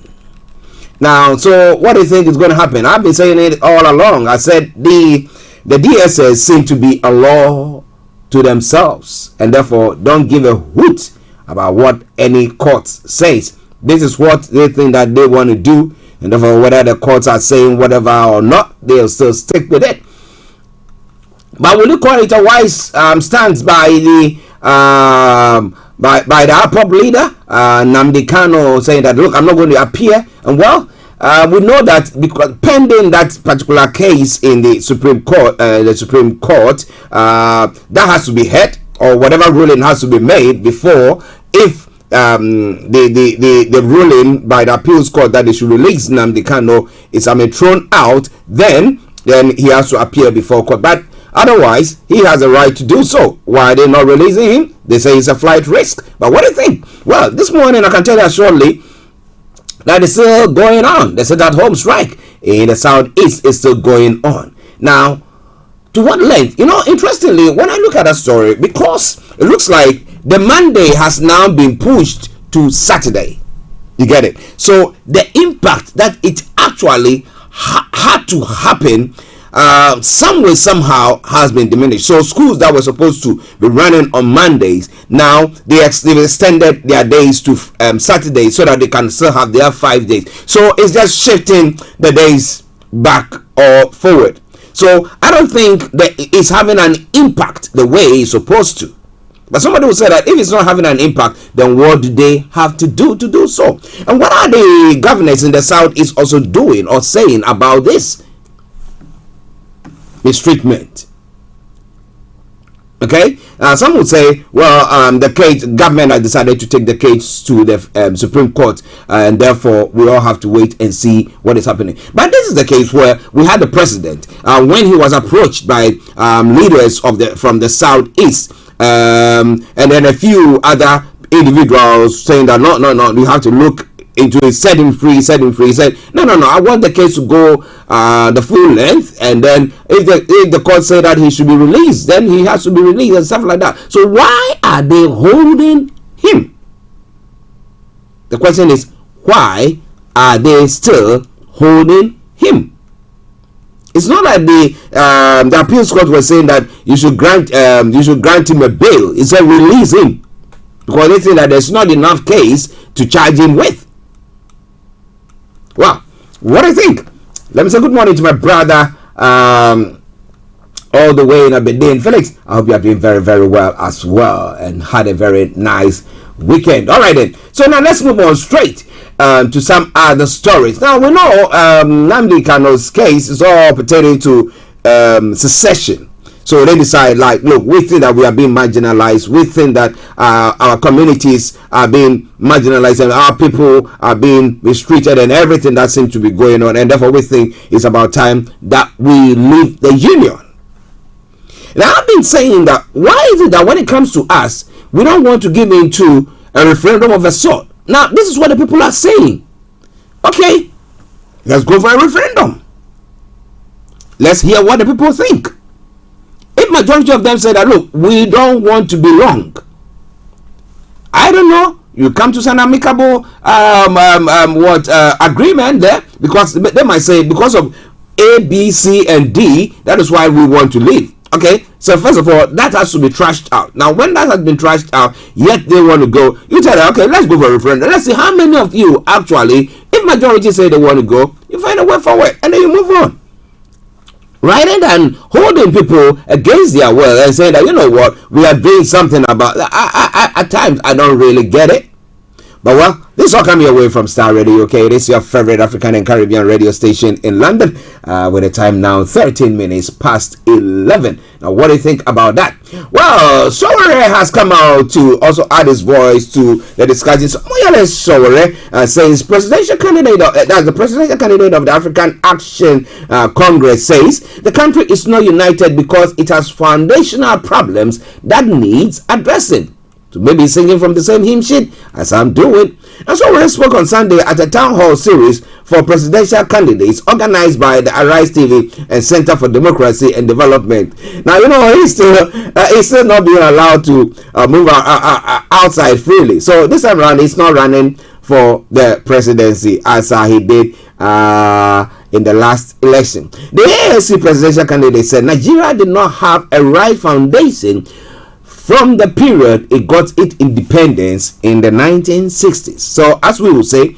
Now, so what do you think is going to happen? I've been saying it all along. I said the DSS seem to be a law to themselves, and therefore don't give a hoot about what any court says. This is what they think that they want to do, and therefore whether the courts are saying whatever or not, they'll still stick with it. But will you call it a wise stance by the APOB leader, Nnamdi Kanu, saying that, look, I'm not going to appear? And well, we know that because pending that particular case in the Supreme Court, that has to be heard, or whatever ruling has to be made before, if the ruling by the appeals court that they should release Nnamdi Kanu is thrown out, then he has to appear before court. But otherwise, he has a right to do so. Why are they not releasing him? They say it's a flight risk. But what do you think? Well, this morning I can tell you shortly that is still going on. They said that home strike in the southeast is still going on. Now, to what length? You know, interestingly, when I look at that story, because it looks like the Monday has now been pushed to Saturday. You get it? So the impact that it actually had to happen some way somehow has been diminished. So schools that were supposed to be running on Mondays, now they've extended their days to Saturday so that they can still have their 5 days. So it's just shifting the days back or forward. So I don't think that it's having an impact the way it's supposed to. But somebody will say that if it's not having an impact, then what do they have to do so? And what are the governors in the South is also doing or saying about this mistreatment? Okay, some would say, well, the government has decided to take the case to the Supreme Court, and therefore we all have to wait and see what is happening. But this is the case where we had the president when he was approached by leaders from the Southeast, and then a few other individuals saying that no, you have to look into a set him free. He said, no, I want the case to go the full length, and then if the court say that he should be released, then he has to be released and stuff like that. So why are they holding him? The question is, why are they still holding him? It's not like the appeals court was saying that you should grant him a bail. It said release him, because they think that there's not enough case to charge him with. Well, what do you think? Let me say good morning to my brother all the way in Aberdeen, Felix. I hope you are doing very, very well as well and had a very nice weekend. All right then. So now let's move on straight to some other stories. Now we know Nnamdi Kanu's case is all pertaining to secession. So they decide, like, look, we think that we are being marginalized. We think that our communities are being marginalized and our people are being mistreated and everything that seems to be going on. And therefore we think it's about time that we leave the union. Now I've been saying that, why is it that when it comes to us, we don't want to give in to a referendum of a sort? Now this is what the people are saying. Okay, let's go for a referendum. Let's hear what the people think. If majority of them say that, look, we don't want to belong, I don't know, you come to some amicable agreement there, because they might say because of A, B, C, and D, that is why we want to leave. Okay, so first of all, that has to be trashed out. Now, when that has been trashed out, yet they want to go, you tell them, okay, let's go for a referendum. Let's see how many of you actually, if majority say they want to go, you find a way forward, and then you move on. Rather than holding people against their will and saying that, you know what, we are doing something about that. At times, I don't really get it. But well, this all coming away from Starr Radio UK. It is your favorite African and Caribbean radio station in London, with the time now 13 minutes past 11. Now, what do you think about that? Well, Sowore has come out to also add his voice to the discussion. So, Sowore says presidential candidate, that's the presidential candidate of the African Action Congress, says the country is not united because it has foundational problems that needs addressing. So maybe singing from the same hymn sheet as I'm doing. And so we spoke on Sunday at a town hall series for presidential candidates organized by the Arise TV and Center for Democracy and Development. Now, you know, he's still not being allowed to move outside freely. So this time around, he's not running for the presidency as he did in the last election. The ANC presidential candidate said Nigeria did not have a right foundation from the period it got its independence in the 1960s. So, as we will say, it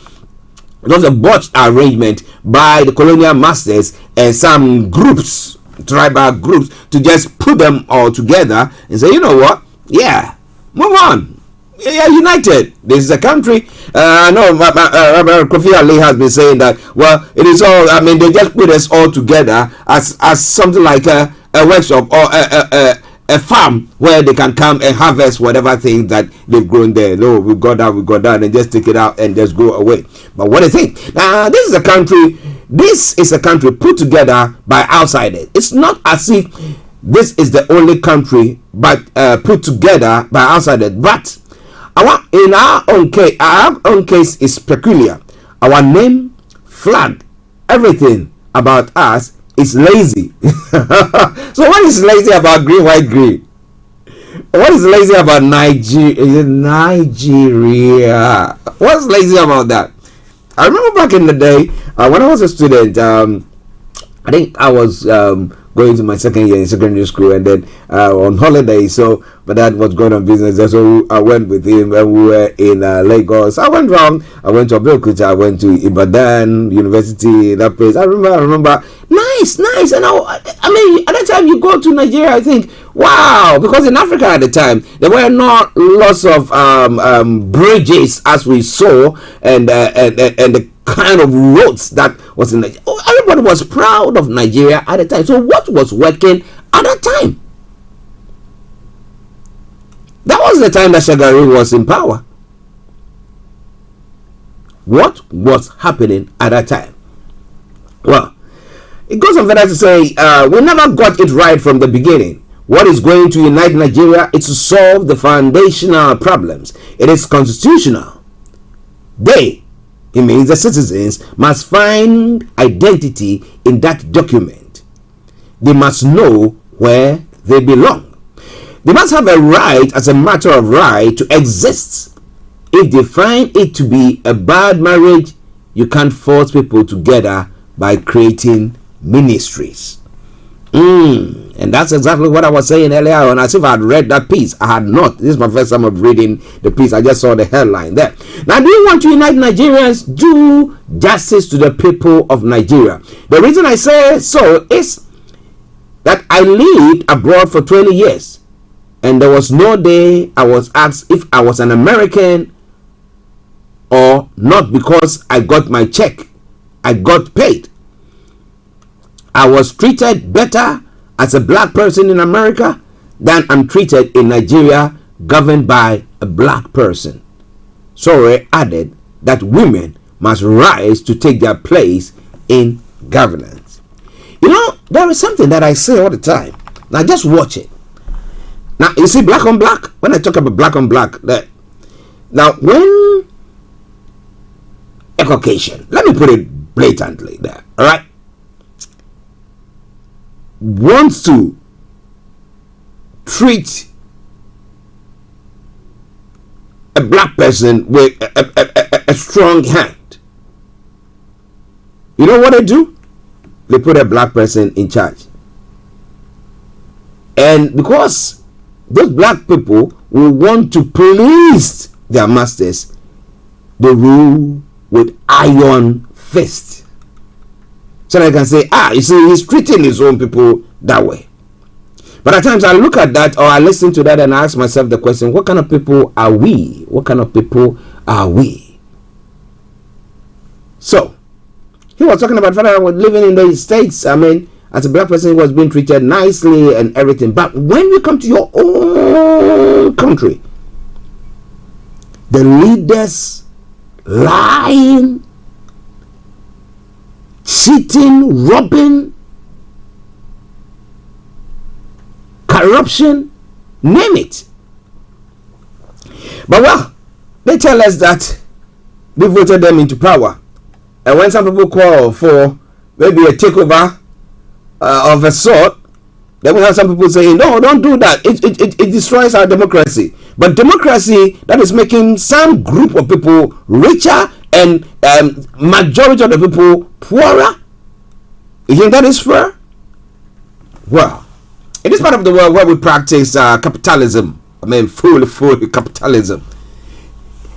was a botched arrangement by the colonial masters and some groups, tribal groups, to just put them all together and say, you know what? Yeah, move on. Yeah, united. This is a country. I know Kofi Ali has been saying that, well, it is all, I mean, they just put us all together as something like a workshop or a farm where they can come and harvest whatever thing that they've grown there. No, we got that, and just take it out and just go away. But what do you think? Now, this is a country put together by outsiders. It's not as if this is the only country but put together by outsiders. But in our own case is peculiar. Our name, flag, everything about us is lazy. So what is lazy about green, white, green? What is lazy about Nigeria? What's lazy about that? I remember back in the day when I was a student, I think I was going to my second year in secondary school, and then on holiday. So my dad was going on business, so I went with him, and we were in Lagos. I went round. I went to Abeokuta. I went to Ibadan University, that place. I remember. Nice. And I mean, at that time you go to Nigeria, I think, wow, because in Africa at the time there were not lots of bridges as we saw, and the kind of roads that was in Nigeria. Everybody was proud of Nigeria at the time. So what was working at that time? That was the time that Shagari was in power. What was happening at that time? Well, it goes on further to say, we never got it right from the beginning. What is going to unite Nigeria is to solve the foundational problems. It is constitutional. They It means the citizens must find identity in that document. They must know where they belong. They must have a right, as a matter of right, to exist. If they find it to be a bad marriage, you can't force people together by creating ministries. And that's exactly what I was saying earlier on, as if I had read that piece. I had not. This is my first time of reading the piece. I just saw the headline there. Now, do you want to unite Nigerians? Do justice to the people of Nigeria. The reason I say so is that I lived abroad for 20 years. And there was no day I was asked if I was an American or not, because I got my check. I got paid. I was treated better as a black person in America than I'm treated in Nigeria, governed by a black person. Sorry added that women must rise to take their place in governance. You know, there is something that I say all the time. Now just watch it. Now you see, black on black. When I talk about black on black, that now when a Caucasian, let me put it blatantly there, all right, wants to treat a black person with a strong hand, you know what they do? They put a black person in charge. And because those black people will want to please their masters, they rule with iron fist. So I can say, you see, he's treating his own people that way. But at times I look at that, or I listen to that, and I ask myself the question, what kind of people are we? What kind of people are we? So, he was talking about father was living in the States. I mean, as a black person, he was being treated nicely and everything. But when you come to your own country, the leaders lying, cheating, robbing, corruption, name it. But well, they tell us that they voted them into power. And when some people call for maybe a takeover of a sort, then we have some people saying, no, don't do that. It destroys our democracy. But democracy that is making some group of people richer and majority of the people poorer, you think that is fair? Well, in this part of the world where we practice capitalism, I mean full capitalism,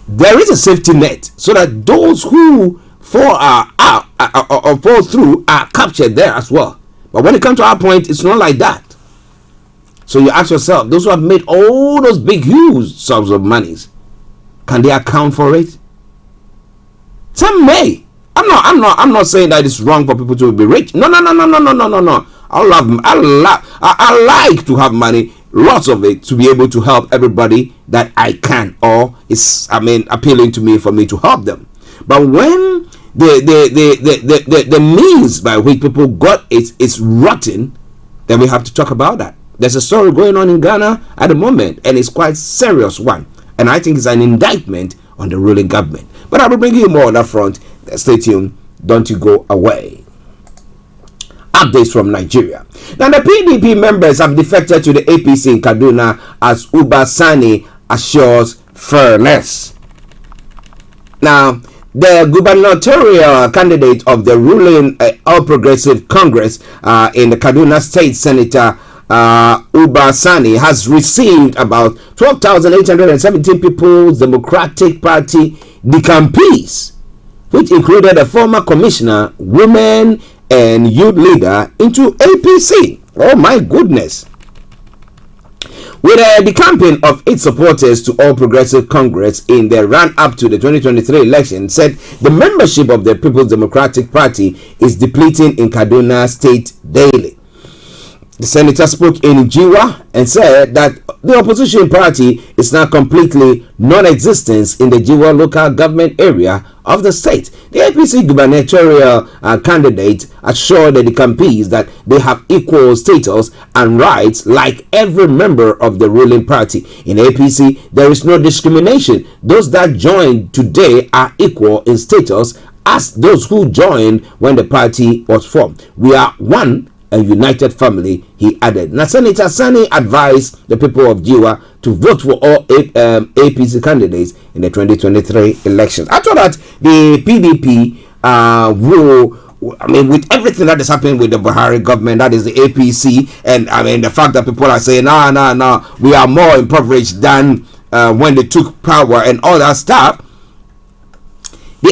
there is a safety net so that those who fall through are captured there as well. But when it comes to our point, it's not like that. So you ask yourself, those who have made all those big huge sums of monies, can they account for it? Some may. I'm not saying that it's wrong for people to be rich. No. I like to have money, lots of it, to be able to help everybody that I can, or it's appealing to me for me to help them. But when the means by which people got it is rotten, then we have to talk about that. There's a story going on in Ghana at the moment, and it's quite serious one, and I think it's an indictment on the ruling government. But I will bring you more on that front. Stay tuned, don't you go away. Updates from Nigeria. Now, the PDP members have defected to the APC in Kaduna as Uba Sani assures fairness. Now, the gubernatorial candidate of the ruling All Progressive Congress in the Kaduna State, Senator Uba Sani, has received about 12,817 People's Democratic Party decampees, which included a former commissioner, women and youth leader, into APC. Oh my goodness. With the campaign of its supporters to All Progressive Congress in the run-up to the 2023 election, said the membership of the People's Democratic Party is depleting in Kaduna State daily. The senator spoke in Jiwa and said that the opposition party is now completely non-existent in the Jiwa local government area of the state. The APC gubernatorial candidate assured the campees that they have equal status and rights like every member of the ruling party. In APC, there is no discrimination. Those that joined today are equal in status as those who joined when the party was formed. We are one, a united family, he added. Now, Senator Sani advised the people of Jiwa to vote for all APC candidates in the 2023 elections. I thought that the PDP with everything that is happening with the Buhari government, that is the APC, and the fact that people are saying, no, we are more impoverished than when they took power and all that stuff, the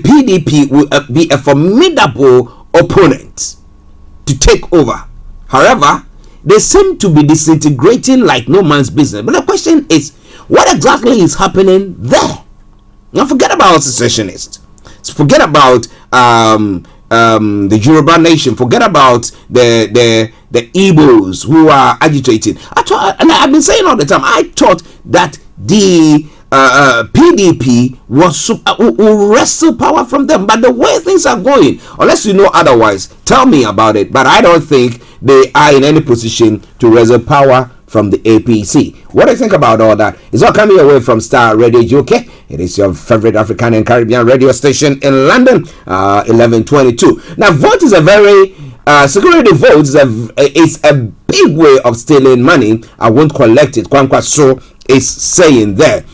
PDP will be a formidable opponent to take over. However, they seem to be disintegrating like no man's business. But the question is, what exactly is happening there? Now, forget about secessionists. Forget about the Yoruba nation. Forget about the Igbos who are agitating. And I've been saying all the time, I thought that the PDP will wrestle power from them, but the way things are going, unless you know otherwise, tell me about it. But I don't think they are in any position to wrestle power from the APC. What do you think about all that? It's all coming away from Starr Radio UK. It is your favorite African and Caribbean radio station in London, 1122. Now, vote is a very security vote is a big way of stealing money. I won't collect it. Kwankwaso is saying there.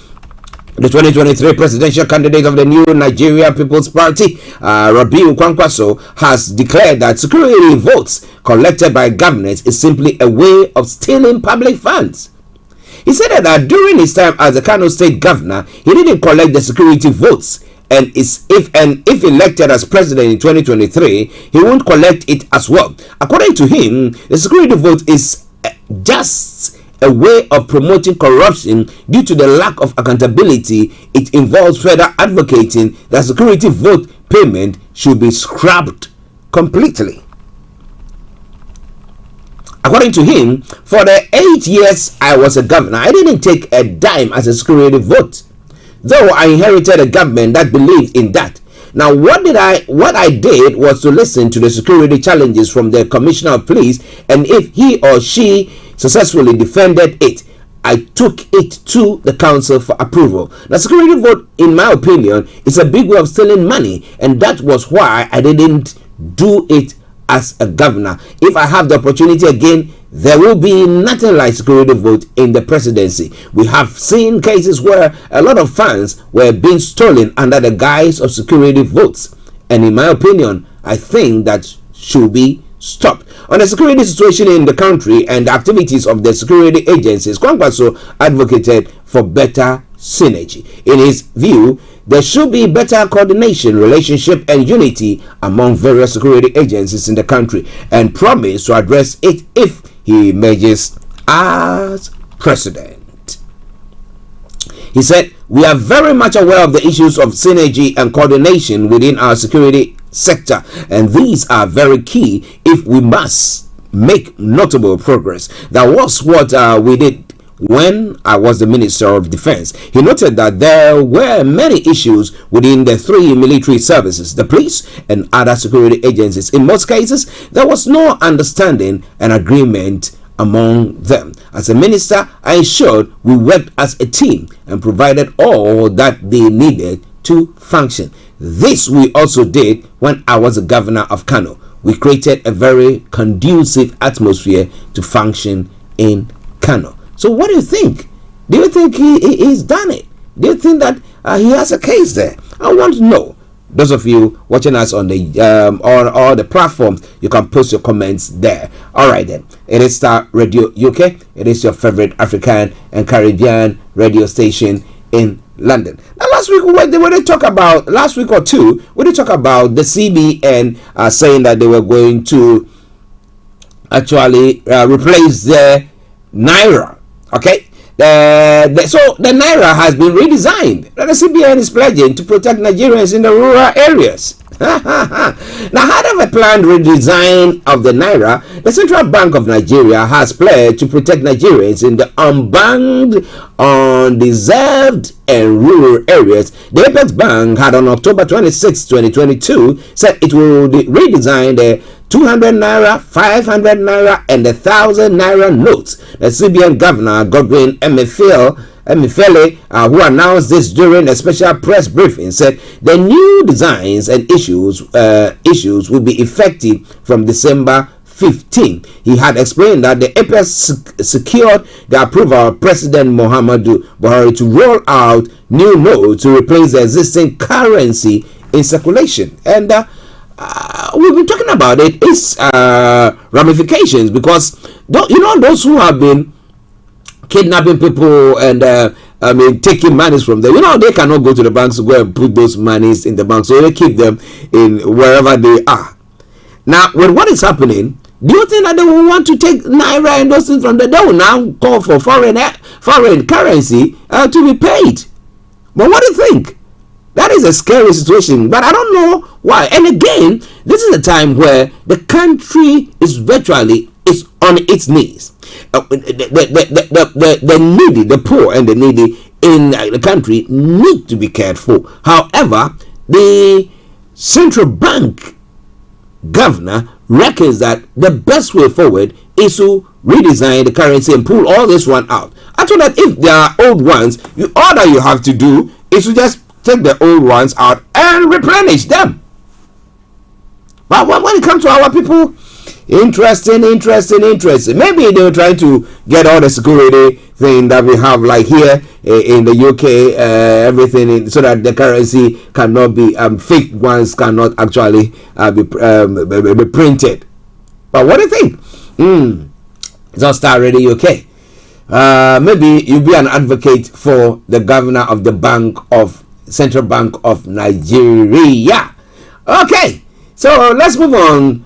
The 2023 presidential candidate of the new Nigeria People's Party, Rabiu Kwankwaso, has declared that security votes collected by government is simply a way of stealing public funds. He said that during his time as the Kano State Governor, he didn't collect the security votes, and if elected as president in 2023, he won't collect it as well. According to him, the security vote is just a way of promoting corruption due to the lack of accountability. It involves further advocating that security vote payment should be scrapped completely. According to him, for the 8 years I was a governor, I didn't take a dime as a security vote, though I inherited a government that believed in that. Now, what I did was to listen to the security challenges from the Commissioner of Police, and if he or she successfully defended it, I took it to the council for approval. The security vote, in my opinion, is a big way of stealing money, and that was why I didn't do it as a governor. If I have the opportunity again, there will be nothing like security vote in the presidency. We have seen cases where a lot of funds were being stolen under the guise of security votes, and in my opinion, I think that should be stopped. On the security situation in the country and the activities of the security agencies, Kwankwaso advocated for better synergy. In his view, there should be better coordination, relationship, and unity among various security agencies in the country, and promised to address it if he emerges as president. He said, "We are very much aware of the issues of synergy and coordination within our security sector, and these are very key if we must make notable progress." That was what we did when I was the Minister of Defense. He noted that there were many issues within the three military services, the police and other security agencies. In most cases, there was no understanding and agreement among them. As a minister, I ensured we worked as a team and provided all that they needed to function. This we also did when I was the governor of Kano. We created a very conducive atmosphere to function in Kano. So what do you think? Do you think he's done it? Do you think that he has a case there? I want to know. Those of you watching us on the on all the platforms, you can post your comments there. All right then. It is Starr Radio UK. It is your favorite African and Caribbean radio station in London. Now, last week last week or two, we did talk about the CBN saying that they were going to actually replace the Naira. Okay, so the Naira has been redesigned. The CBN is pledging to protect Nigerians in the rural areas. Now, ahead of a planned redesign of the Naira, the Central Bank of Nigeria has pledged to protect Nigerians in the unbanked, undeserved, and rural areas. The Apex Bank had on October 26, 2022, said it will redesign the 200 naira, 500 naira, and 1,000 naira notes. The CBN Governor Godwin Emefiele, who announced this during a special press briefing, said the new designs and issues will be effective from December 15. He had explained that the APS secured the approval of President Muhammadu Buhari to roll out new notes to replace the existing currency in circulation. And we've been talking about its ramifications, because those who have been kidnapping people and taking monies from them, they cannot go to the banks to go and put those monies in the bank, so they keep them in wherever they are. Now, with what is happening, do you think that they will want to take Naira and those things from them? They will now call for foreign currency to be paid. But what do you think? That is a scary situation, but I don't know why. And again, this is a time where the country is virtually on its knees. The needy, the poor and the needy in the country need to be cared for. However, the central bank governor reckons that the best way forward is to redesign the currency and pull all this one out. I thought that if there are old ones, all that you have to do is to just take the old ones out and replenish them. But when it comes to our people, interesting. Maybe they were trying to get all the security thing that we have, like here in the UK, everything so that the currency cannot be fake ones cannot actually be printed. But what do you think? It's not Starr Radio UK. Maybe you'll be an advocate for the governor of the Central Bank of Nigeria. Okay, so let's move on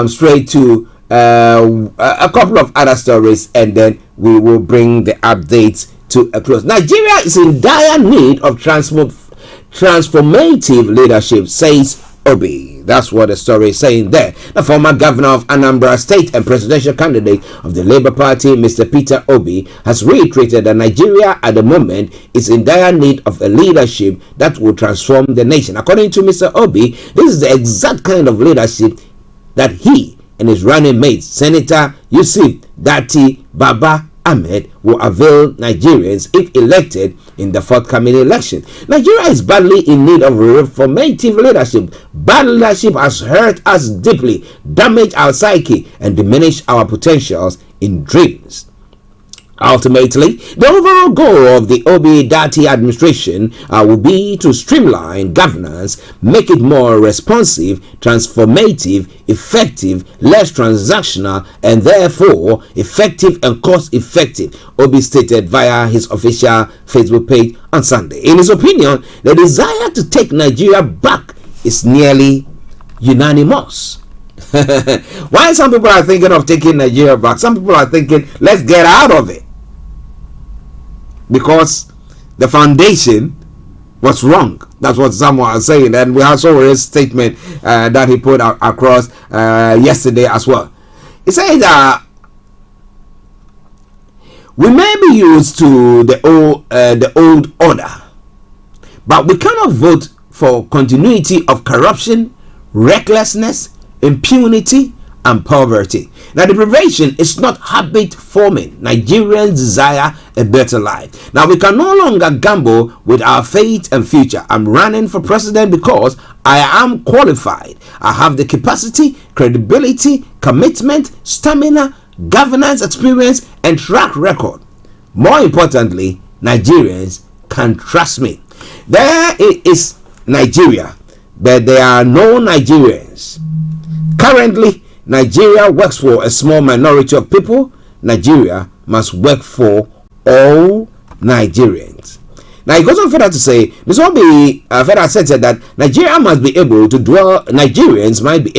straight to a couple of other stories, and then we will bring the updates to a close. Nigeria is in dire need of transformative leadership, says Obi. That's what the story is saying there. The former governor of Anambra State and presidential candidate of the Labour Party, Mr. Peter Obi, has reiterated that Nigeria at the moment is in dire need of a leadership that will transform the nation. According to Mr. Obi, this is the exact kind of leadership that he and his running mate, Senator Yusuf Dati Baba Ahmed, will avail Nigerians if elected in the forthcoming election. Nigeria is badly in need of reformative leadership. Bad leadership has hurt us deeply, damaged our psyche, and diminished our potentials in dreams. Ultimately, the overall goal of the Obi Dati administration will be to streamline governance, make it more responsive, transformative, effective, less transactional, and therefore effective and cost-effective, Obi stated via his official Facebook page on Sunday. In his opinion, the desire to take Nigeria back is nearly unanimous. While some people are thinking of taking Nigeria back, some people are thinking, let's get out of it, because the foundation was wrong. That's what someone is saying, and we have saw his statement that he put across yesterday as well. He said that we may be used to the old order, but we cannot vote for continuity of corruption, recklessness, impunity, and poverty. Now, deprivation is not habit forming. Nigerians desire a better life. Now, we can no longer gamble with our fate and future. I'm running for president because I am qualified. I have the capacity, credibility, commitment, stamina, governance experience, and track record. More importantly, Nigerians can trust me. There is Nigeria, but there are no Nigerians. Currently, Nigeria works for a small minority of people. Nigeria must work for all Nigerians. Now, he goes on further to say, Ms. Obi further said that Nigerians might be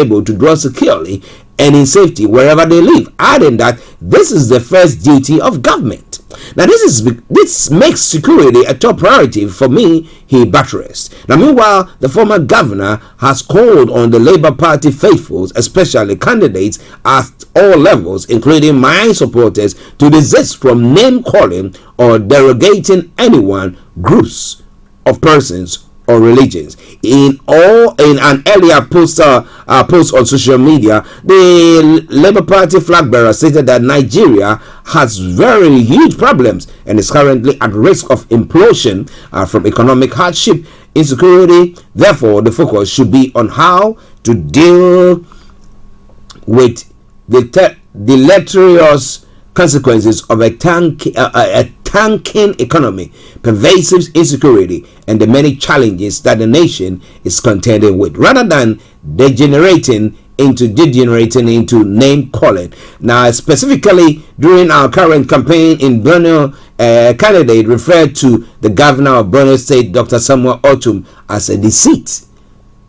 able to dwell securely and in safety wherever they live, adding that this is the first duty of government. Now this makes security a top priority for me, he buttressed. Now meanwhile, the former governor has called on the Labour Party faithfuls, especially candidates at all levels, including my supporters, to desist from name calling or derogating anyone, groups of persons or religions. In an earlier post on social media, the Labour Party flag bearer stated that Nigeria has very huge problems and is currently at risk of implosion from economic hardship, insecurity. Therefore, the focus should be on how to deal with the deleterious consequences of a tanking economy, pervasive insecurity, and the many challenges that the nation is contending with, rather than degenerating into name calling. Now, specifically during our current campaign in Borno, a candidate referred to the governor of Borno State, Dr. Samuel Ortom, as a deceit.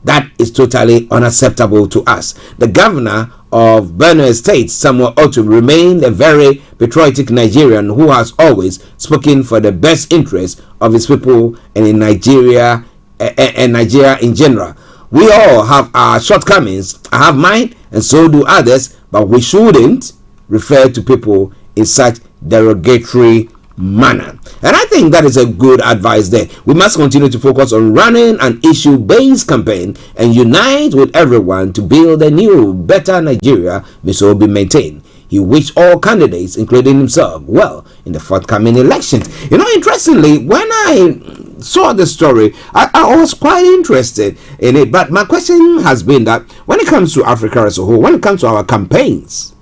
That is totally unacceptable to us. The governor of Borno State, Samuel Ortom, remained a very patriotic Nigerian who has always spoken for the best interests of his people and in Nigeria and Nigeria in general. We all have our shortcomings. I have mine, and so do others, but we shouldn't refer to people in such derogatory manner. And I think that is a good advice there. We must continue to focus on running an issue-based campaign and unite with everyone to build a new, better Nigeria may so be maintained. He wished all candidates, including himself, well in the forthcoming elections. You know, interestingly, when I saw the story, I was quite interested in it. But my question has been that when it comes to Africa as a whole, when it comes to our campaigns,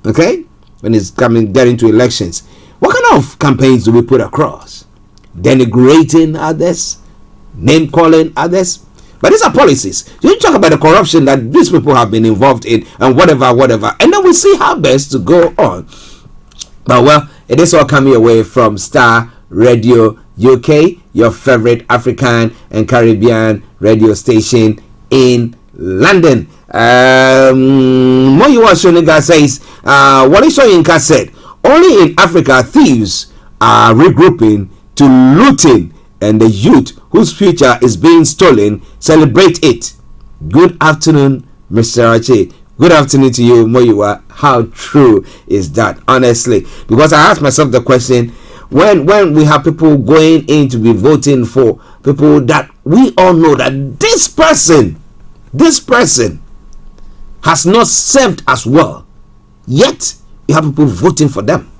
okay, when it's getting to elections, what kind of campaigns do we put across? Denigrating others, name calling others. But these are policies. You talk about the corruption that these people have been involved in and whatever, and then we see how best to go on. But well, it is all coming away from Starr Radio UK, your favorite African and Caribbean radio station in London. Moyiwa Shoniga says, Wale Soyinka said, only in Africa thieves are regrouping to looting, and the youth whose future is being stolen celebrate it. Good afternoon, Mr. Archie. Good afternoon to you, Moyiwa. How true is that, honestly? Because I asked myself the question, when we have people going in to be voting for people that we all know that this person has not served as well, yet you have people voting for them.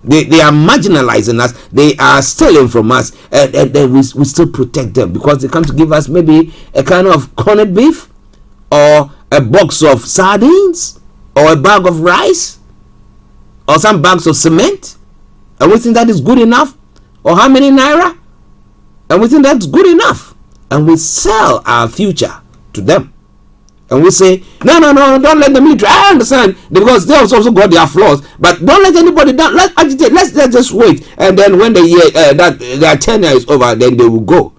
They are marginalizing us. They are stealing from us, and then we still protect them because they come to give us maybe a kind of corned beef, or a box of sardines, or a bag of rice, or some bags of cement, and we think that is good enough, or how many naira, and we think that's good enough, and we sell our future to them. And we say, no, don't let the military. I understand, because they also got their flaws, but don't let anybody down. Let's agitate. Let's just wait, and then when the year that their tenure is over, then they will go.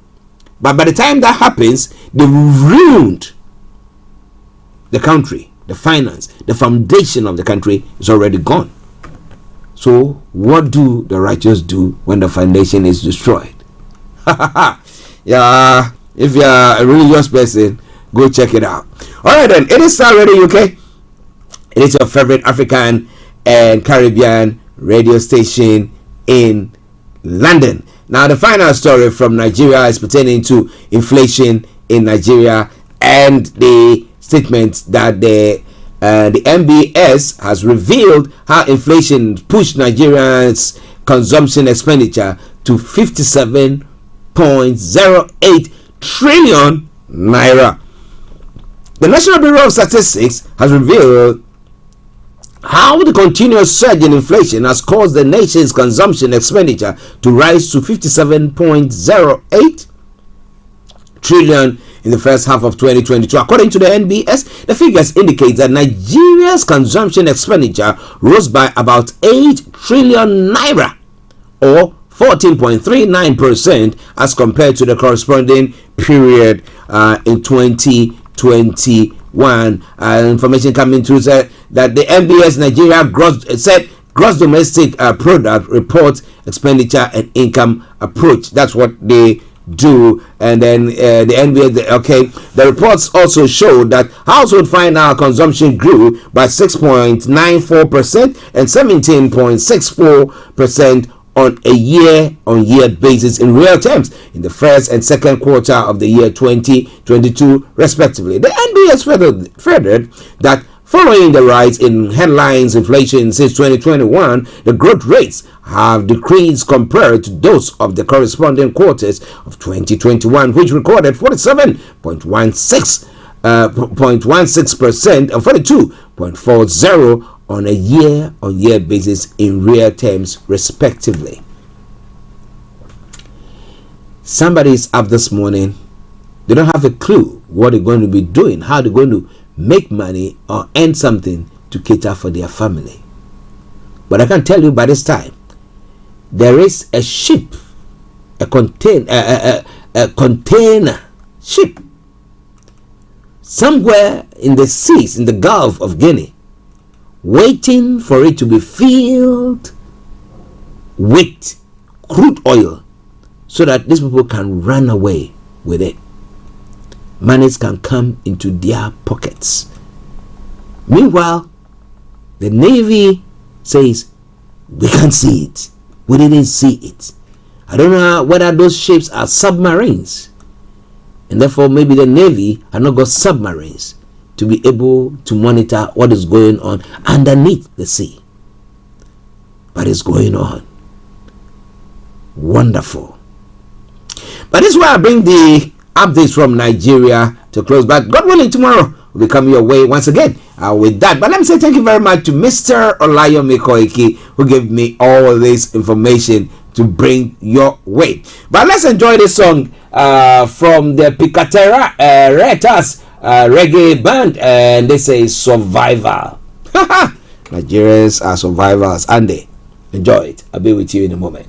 But by the time that happens, they ruined the country, the finance, the foundation of the country is already gone. So what do the righteous do when the foundation is destroyed? Yeah, if you are a religious person, go check it out. Alright then, it is Starr Radio UK. It is your favorite African and Caribbean radio station in London. Now, the final story from Nigeria is pertaining to inflation in Nigeria and the statement that the MBS has revealed how inflation pushed Nigerians' consumption expenditure to 57.08 trillion naira. The National Bureau of Statistics has revealed how the continuous surge in inflation has caused the nation's consumption expenditure to rise to 57.08 trillion in the first half of 2022. According to the NBS, the figures indicate that Nigeria's consumption expenditure rose by about 8 trillion naira, or 14.39%, as compared to the corresponding period in 2021. 2021. Information coming through said that the MBS Nigeria gross domestic product report expenditure and income approach. That's what they do. And then the NBS, the reports also showed that household final consumption grew by 6.94% and 17.64% on a year-on-year basis in real terms in the first and second quarter of the year 2022 respectively. The NBS furthered that following the rise in headlines inflation since 2021, the growth rates have decreased compared to those of the corresponding quarters of 2021, which recorded 47.16% and 42.40 on a year-on-year basis in real terms, respectively. Somebody is up this morning. They don't have a clue what they're going to be doing, how they're going to make money or earn something to cater for their family. But I can tell you by this time, there is a ship, a container ship, somewhere in the seas, in the Gulf of Guinea, waiting for it to be filled with crude oil so that these people can run away with it. Monies can come into their pockets. Meanwhile, the Navy says, we can't see it. We didn't see it. I don't know whether those ships are submarines. And therefore, maybe the Navy have not got submarines to be able to monitor what is going on underneath the sea. But it's going on. Wonderful. But this is why I bring the updates from Nigeria to close. But God willing, tomorrow will be coming your way once again with that. But let me say thank you very much to Mr. Olayomi Koiki, who gave me all this information to bring your way. But let's enjoy this song from the Picatera Retas reggae band, and they say Survivor. Nigerians are survivors, and they enjoy it. I'll be with you in a moment.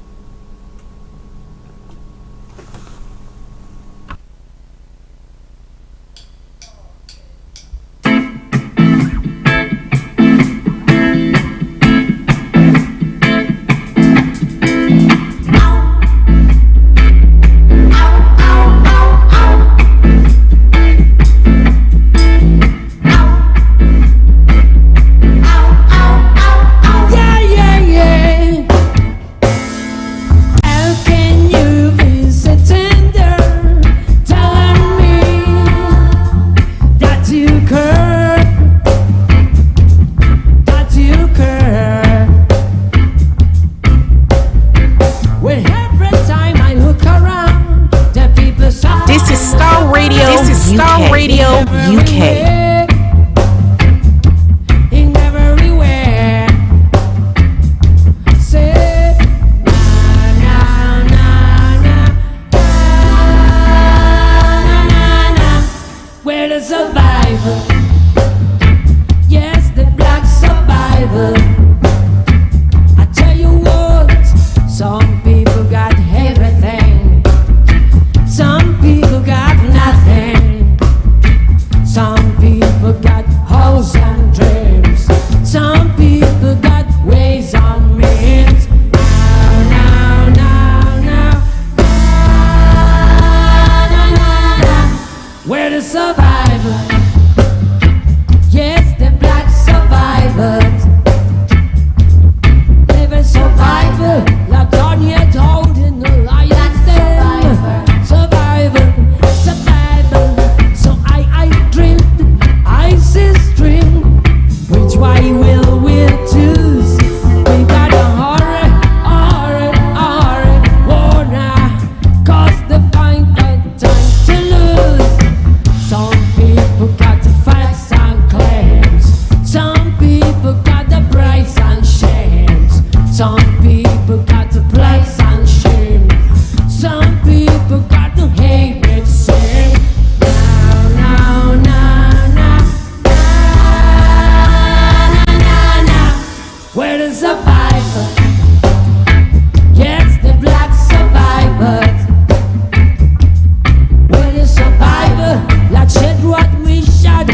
Like shed what we shed,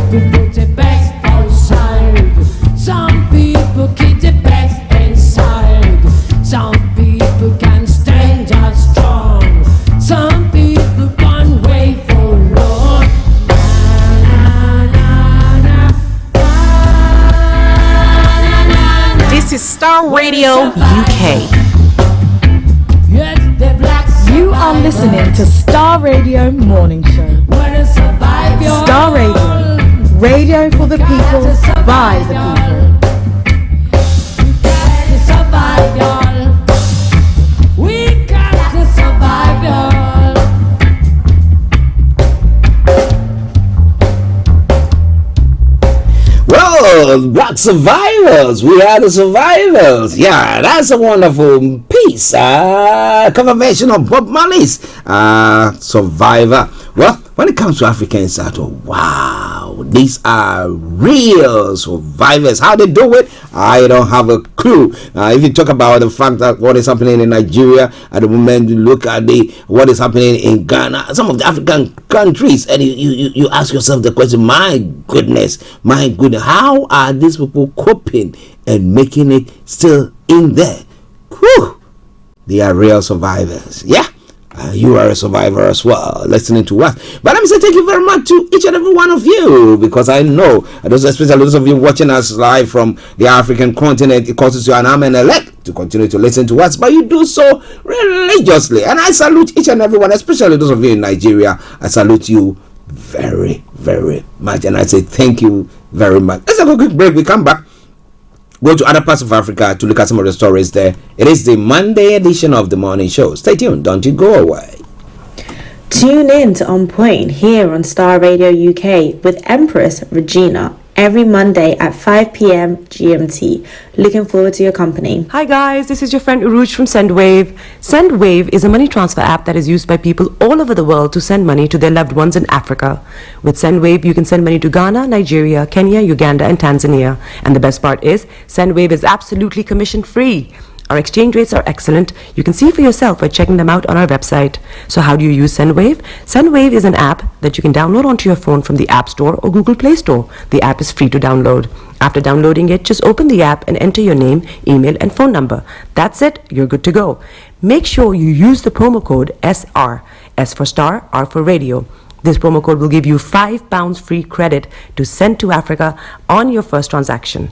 people put the best outside. Some people keep the best inside. Some people can stand up strong. Some people can't wait for long. This is Starr Radio UK. You are listening to Starr Radio Morning Show. Starr Radio. Radio for the people, by the people. We got to survive, y'all. Well, black survivors. We are the survivors. Yeah, that's a wonderful piece. Confirmation of Bob Marley's Survivor. Well, when it comes to Africans, wow, these are real survivors. How they do it, I don't have a clue. If you talk about the fact that what is happening in Nigeria at the moment, you look at what is happening in Ghana, some of the African countries, and you ask yourself the question, my goodness, how are these people coping and making it still in there? Whew, they are real survivors. Yeah. You are a survivor as well, listening to us. But let me say thank you very much to each and every one of you, because I know, especially those of you watching us live from the African continent, it causes you an arm and a leg to continue to listen to us, but you do so religiously. And I salute each and every one, especially those of you in Nigeria. I salute you very, very much. And I say thank you very much. Let's have a quick break. We come back. Go to other parts of Africa to look at some of the stories there. It is the Monday edition of the morning show. Stay tuned. Don't you go away. Tune in to On Point here on Starr Radio UK with Empress Regina every Monday at 5 p.m. GMT. Looking forward to your company. Hi guys, this is your friend Uruj from SendWave. SendWave is a money transfer app that is used by people all over the world to send money to their loved ones in Africa. With SendWave, you can send money to Ghana, Nigeria, Kenya, Uganda, and Tanzania. And the best part is, SendWave is absolutely commission free. Our exchange rates are excellent. You can see for yourself by checking them out on our website. So how do you use SendWave? SendWave is an app that you can download onto your phone from the App Store or Google Play Store. The app is free to download. After downloading it, just open the app and enter your name, email, and phone number. That's it. You're good to go. Make sure you use the promo code SR. S for Star, R for Radio. This promo code will give you £5 free credit to send to Africa on your first transaction.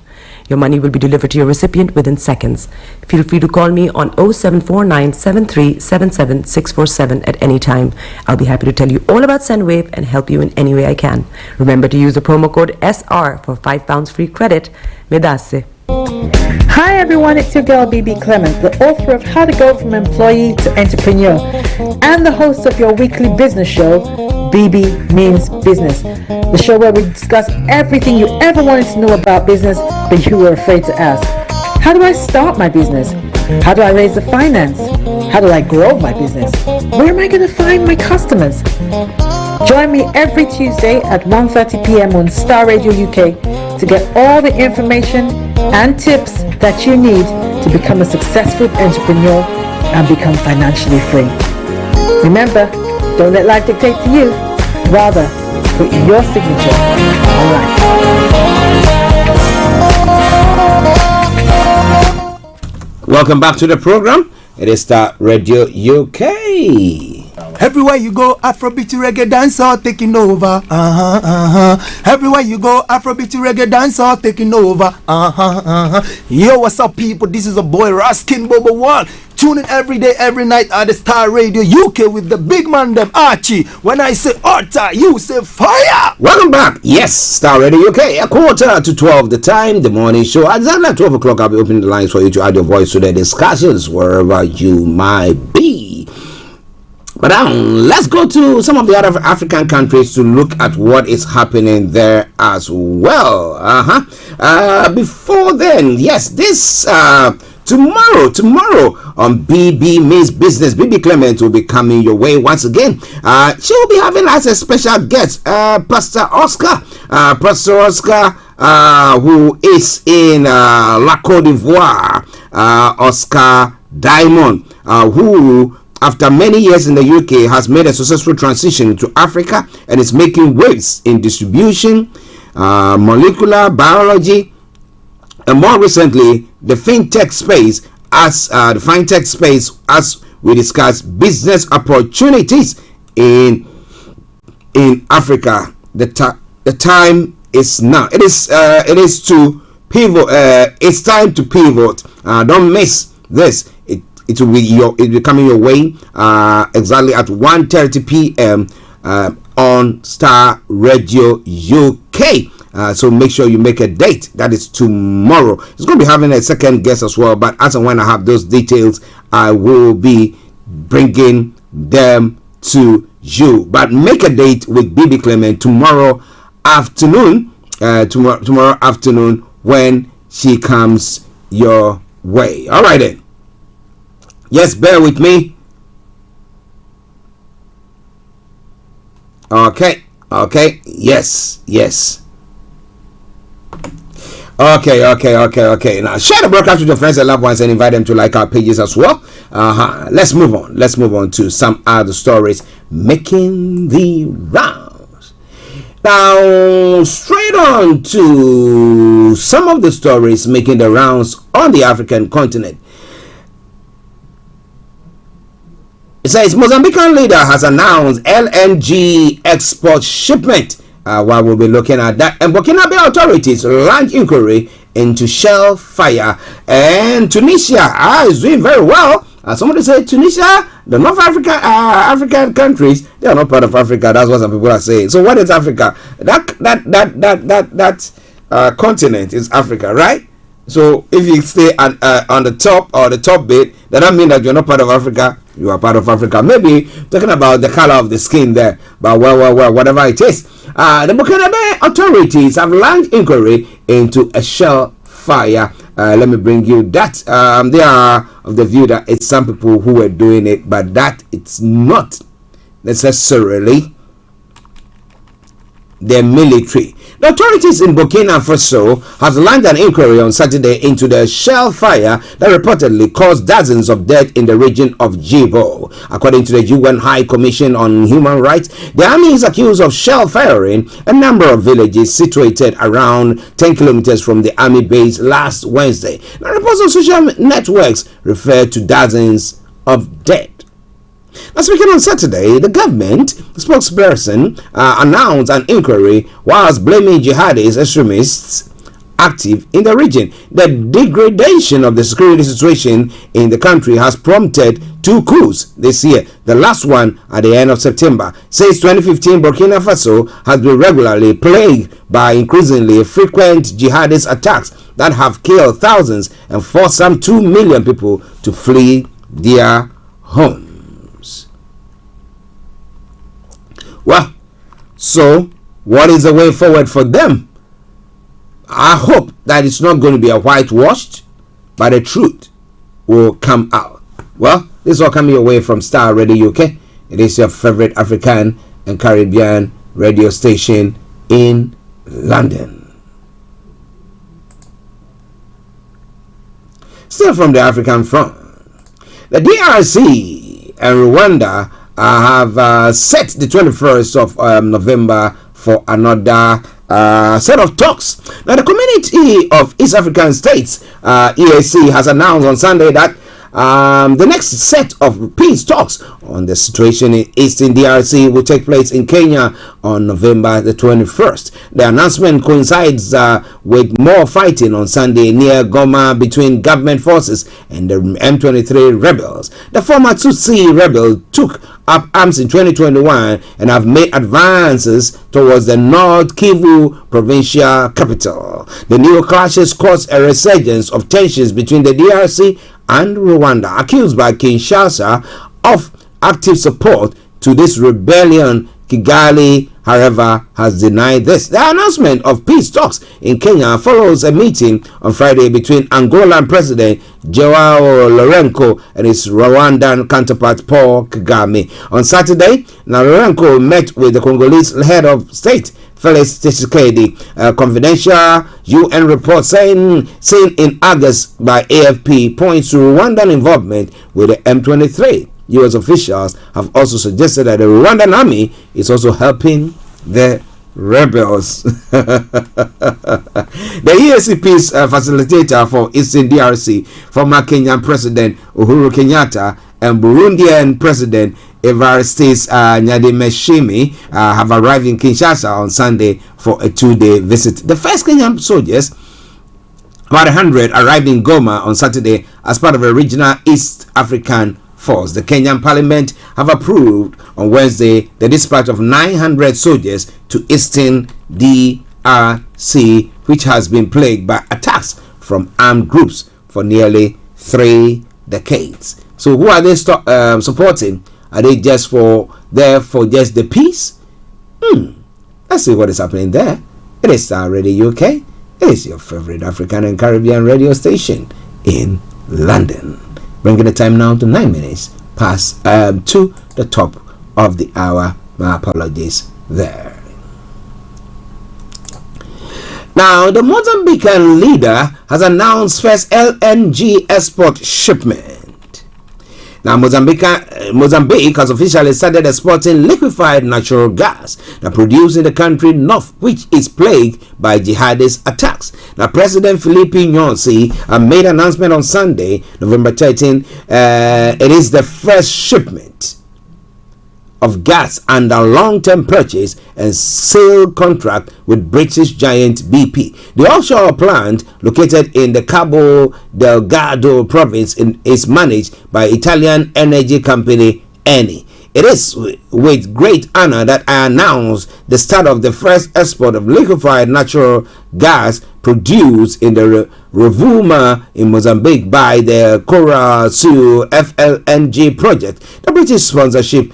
Your money will be delivered to your recipient within seconds. Feel free to call me on 0749 7377 647 at any time. I'll be happy to tell you all about SendWave and help you in any way I can. Remember to use the promo code SR for £5 free credit. Medasse. Hi everyone, it's your girl BB Clement, the author of How to Go From Employee to Entrepreneur and the host of your weekly business show, BB Means Business, the show where we discuss everything you ever wanted to know about business but you were afraid to ask. How do I start my business? How do I raise the finance? How do I grow my business? Where am I going to find my customers? Join me every Tuesday at 1:30 p.m. on Starr Radio UK to get all the information and tips that you need to become a successful entrepreneur and become financially free. Remember, don't let life dictate to you. Rather, put your signature on life. Welcome back to the program. It is Starr Radio UK. Everywhere you go, Afrobeat reggae dancer taking over. Everywhere you go, Afrobeat reggae dancer taking over. Yo, what's up, people? This is a boy Raskin Bobo One. Tune in every day, every night at the Starr Radio UK with the big man, them Archie. When I say Orta, you say fire. Welcome back. Yes, Starr Radio UK. 11:45 the time, the morning show. At 12 o'clock, I'll be opening the lines for you to add your voice to the discussions wherever you might be. But let's go to some of the other African countries to look at what is happening there as well. Before then, yes, this tomorrow on BB Means Business, BB Clement will be coming your way once again. She will be having as a special guest Pastor Oscar, who is in La Côte d'Ivoire, Oscar Diamond, who after many years in the UK has made a successful transition to Africa and is making waves in distribution, molecular biology, and more recently, the fintech space as we discuss business opportunities in Africa. The time is now. It is to pivot. It's time to pivot. Don't miss this. It will be coming your way exactly at 1:30 p.m. On Star Radio UK. So make sure you make a date. That is tomorrow. It's going to be having a second guest as well. But as and when I have those details, I will be bringing them to you. But make a date with BB Clement tomorrow afternoon. Tomorrow afternoon when she comes your way. All right then. Yes, bear with me. Okay. Yes. Okay. Now share the broadcast with your friends and loved ones and invite them to like our pages as well. Let's move on to some other stories making the rounds. Now, straight on to some of the stories making the rounds on the African continent. It says Mozambican leader has announced LNG export shipment. While we'll be looking at that, and Burkina Faso authorities launch inquiry into shell fire, and Tunisia is doing very well. Somebody said Tunisia, the North African countries, they are not part of Africa. That's what some people are saying. So what is Africa? That continent is Africa, right? So if you stay on the top or the top bit, that doesn't mean that you're not part of Africa. You are part of Africa. Maybe talking about the color of the skin there, but well, whatever it is. The Burkina Faso authorities have launched inquiry into a shell fire. Let me bring you that. They are of the view that it's some people who were doing it, but that it's not necessarily the military. The authorities in Burkina Faso has launched an inquiry on Saturday into the shell fire that reportedly caused dozens of deaths in the region of Djibo. According to the UN High Commission on Human Rights, the army is accused of shell firing a number of villages situated around 10 kilometers from the army base last Wednesday. Now, reports on social networks refer to dozens of dead. Now, speaking on Saturday, the government spokesperson announced an inquiry whilst blaming jihadist extremists active in the region. The degradation of the security situation in the country has prompted 2 coups this year, the last one at the end of September. Since 2015, Burkina Faso has been regularly plagued by increasingly frequent jihadist attacks that have killed thousands and forced some 2 million people to flee their homes. Well, so what is the way forward for them? I hope that it's not going to be a whitewashed, but the truth will come out. Well, this is all coming away from Star Radio UK. It is your favorite African and Caribbean radio station in London. Still from the African front, the DRC and Rwanda have set the 21st of November for another set of talks. Now, the Community of East African States, EAC, has announced on Sunday that the next set of peace talks on the situation in Eastern DRC will take place in Kenya on November the 21st. The announcement coincides with more fighting on Sunday near Goma between government forces and the M23 rebels. The former Tutsi rebel took up arms in 2021 and have made advances towards the North Kivu provincial capital. The new clashes caused a resurgence of tensions between the DRC and Rwanda, accused by Kinshasa of active support to this rebellion. Kigali, however, has denied this. The announcement of peace talks in Kenya follows a meeting on Friday between Angolan President Joao Lourenco and his Rwandan counterpart Paul Kagame. On Saturday, Lourenco met with the Congolese head of state Felix Tshisekedi. A confidential UN report seen in August by AFP points to Rwandan involvement with the M23. US officials have also suggested that the Rwandan army is also helping the rebels. The EAC peace facilitator for Eastern DRC, former Kenyan President Uhuru Kenyatta, and Burundian President Evariste Nyadimeshimi have arrived in Kinshasa on Sunday for a 2-day visit. The first Kenyan soldiers, about 100, arrived in Goma on Saturday as part of a regional East African force. The Kenyan Parliament have approved on Wednesday the dispatch of 900 soldiers to Eastern DRC, which has been plagued by attacks from armed groups for nearly 3 decades. So who are they supporting? Are they just there for just the peace? Let's see what is happening there. It is Starr Radio UK. It is your favorite African and Caribbean radio station in London. Bringing the time now to 9 minutes past to the top of the hour. My apologies there. Now, the Mozambican leader has announced first LNG export shipment. Now, Mozambique has officially started exporting liquefied natural gas that produced in the country north, which is plagued by jihadist attacks. Now, President Filipe Nyusi made an announcement on Sunday, November 13. It is the first shipment of gas under long-term purchase and sale contract with British giant BP. The offshore plant, located in the Cabo Delgado province, is managed by Italian energy company Eni. It is with great honor that I announce the start of the first export of liquefied natural gas produced in the Rovuma in Mozambique by the Coral Sul FLNG project. The British sponsorship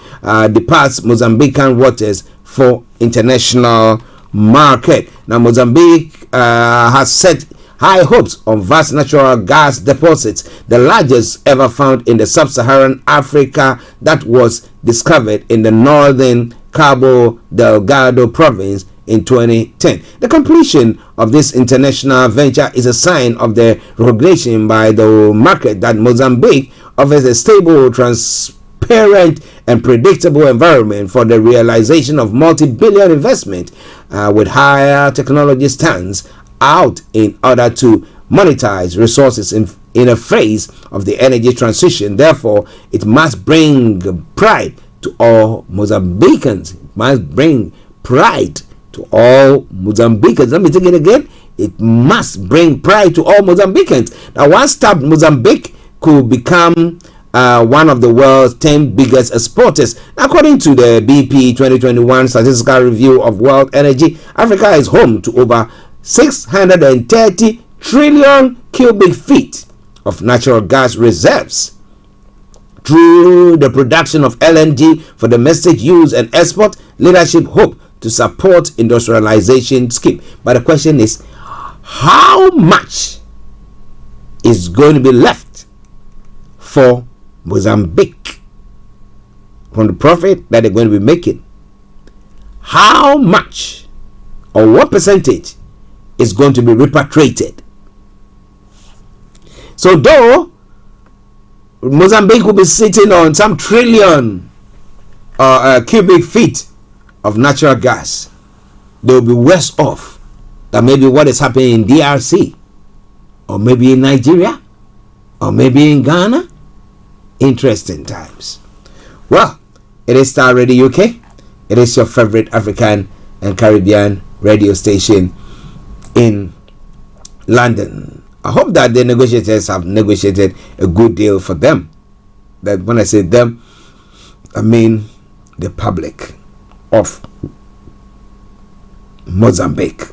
departs Mozambican waters for international market. Now, Mozambique has set high hopes on vast natural gas deposits, the largest ever found in the sub-Saharan Africa, that was discovered in the northern Cabo Delgado province in 2010. The completion of this international venture is a sign of the recognition by the market that Mozambique offers a stable, transparent and predictable environment for the realization of multi-billion investment with higher technology stands out in order to monetize resources in a phase of the energy transition. Therefore, it must bring pride to all Mozambicans. It must bring pride to all Mozambicans. Let me take it again. It must bring pride to all Mozambicans. Now, once tapped, Mozambique could become one of the world's 10 biggest exporters. According to the BP 2021 Statistical Review of World Energy, Africa is home to over 630 trillion cubic feet of natural gas reserves. Through the production of LNG for domestic use and export, leadership hope to support industrialization scheme. But the question is, how much is going to be left for Mozambique from the profit that they're going to be making? How much or what percentage is going to be repatriated? So though Mozambique will be sitting on some trillion cubic feet of natural gas, they will be worse off than maybe what is happening in DRC, or maybe in Nigeria, or maybe in Ghana. Interesting times. Well, it is Starr Radio UK. It is your favorite African and Caribbean radio station in London. I hope that the negotiators have negotiated a good deal for them. That when I say them, I mean the public of Mozambique.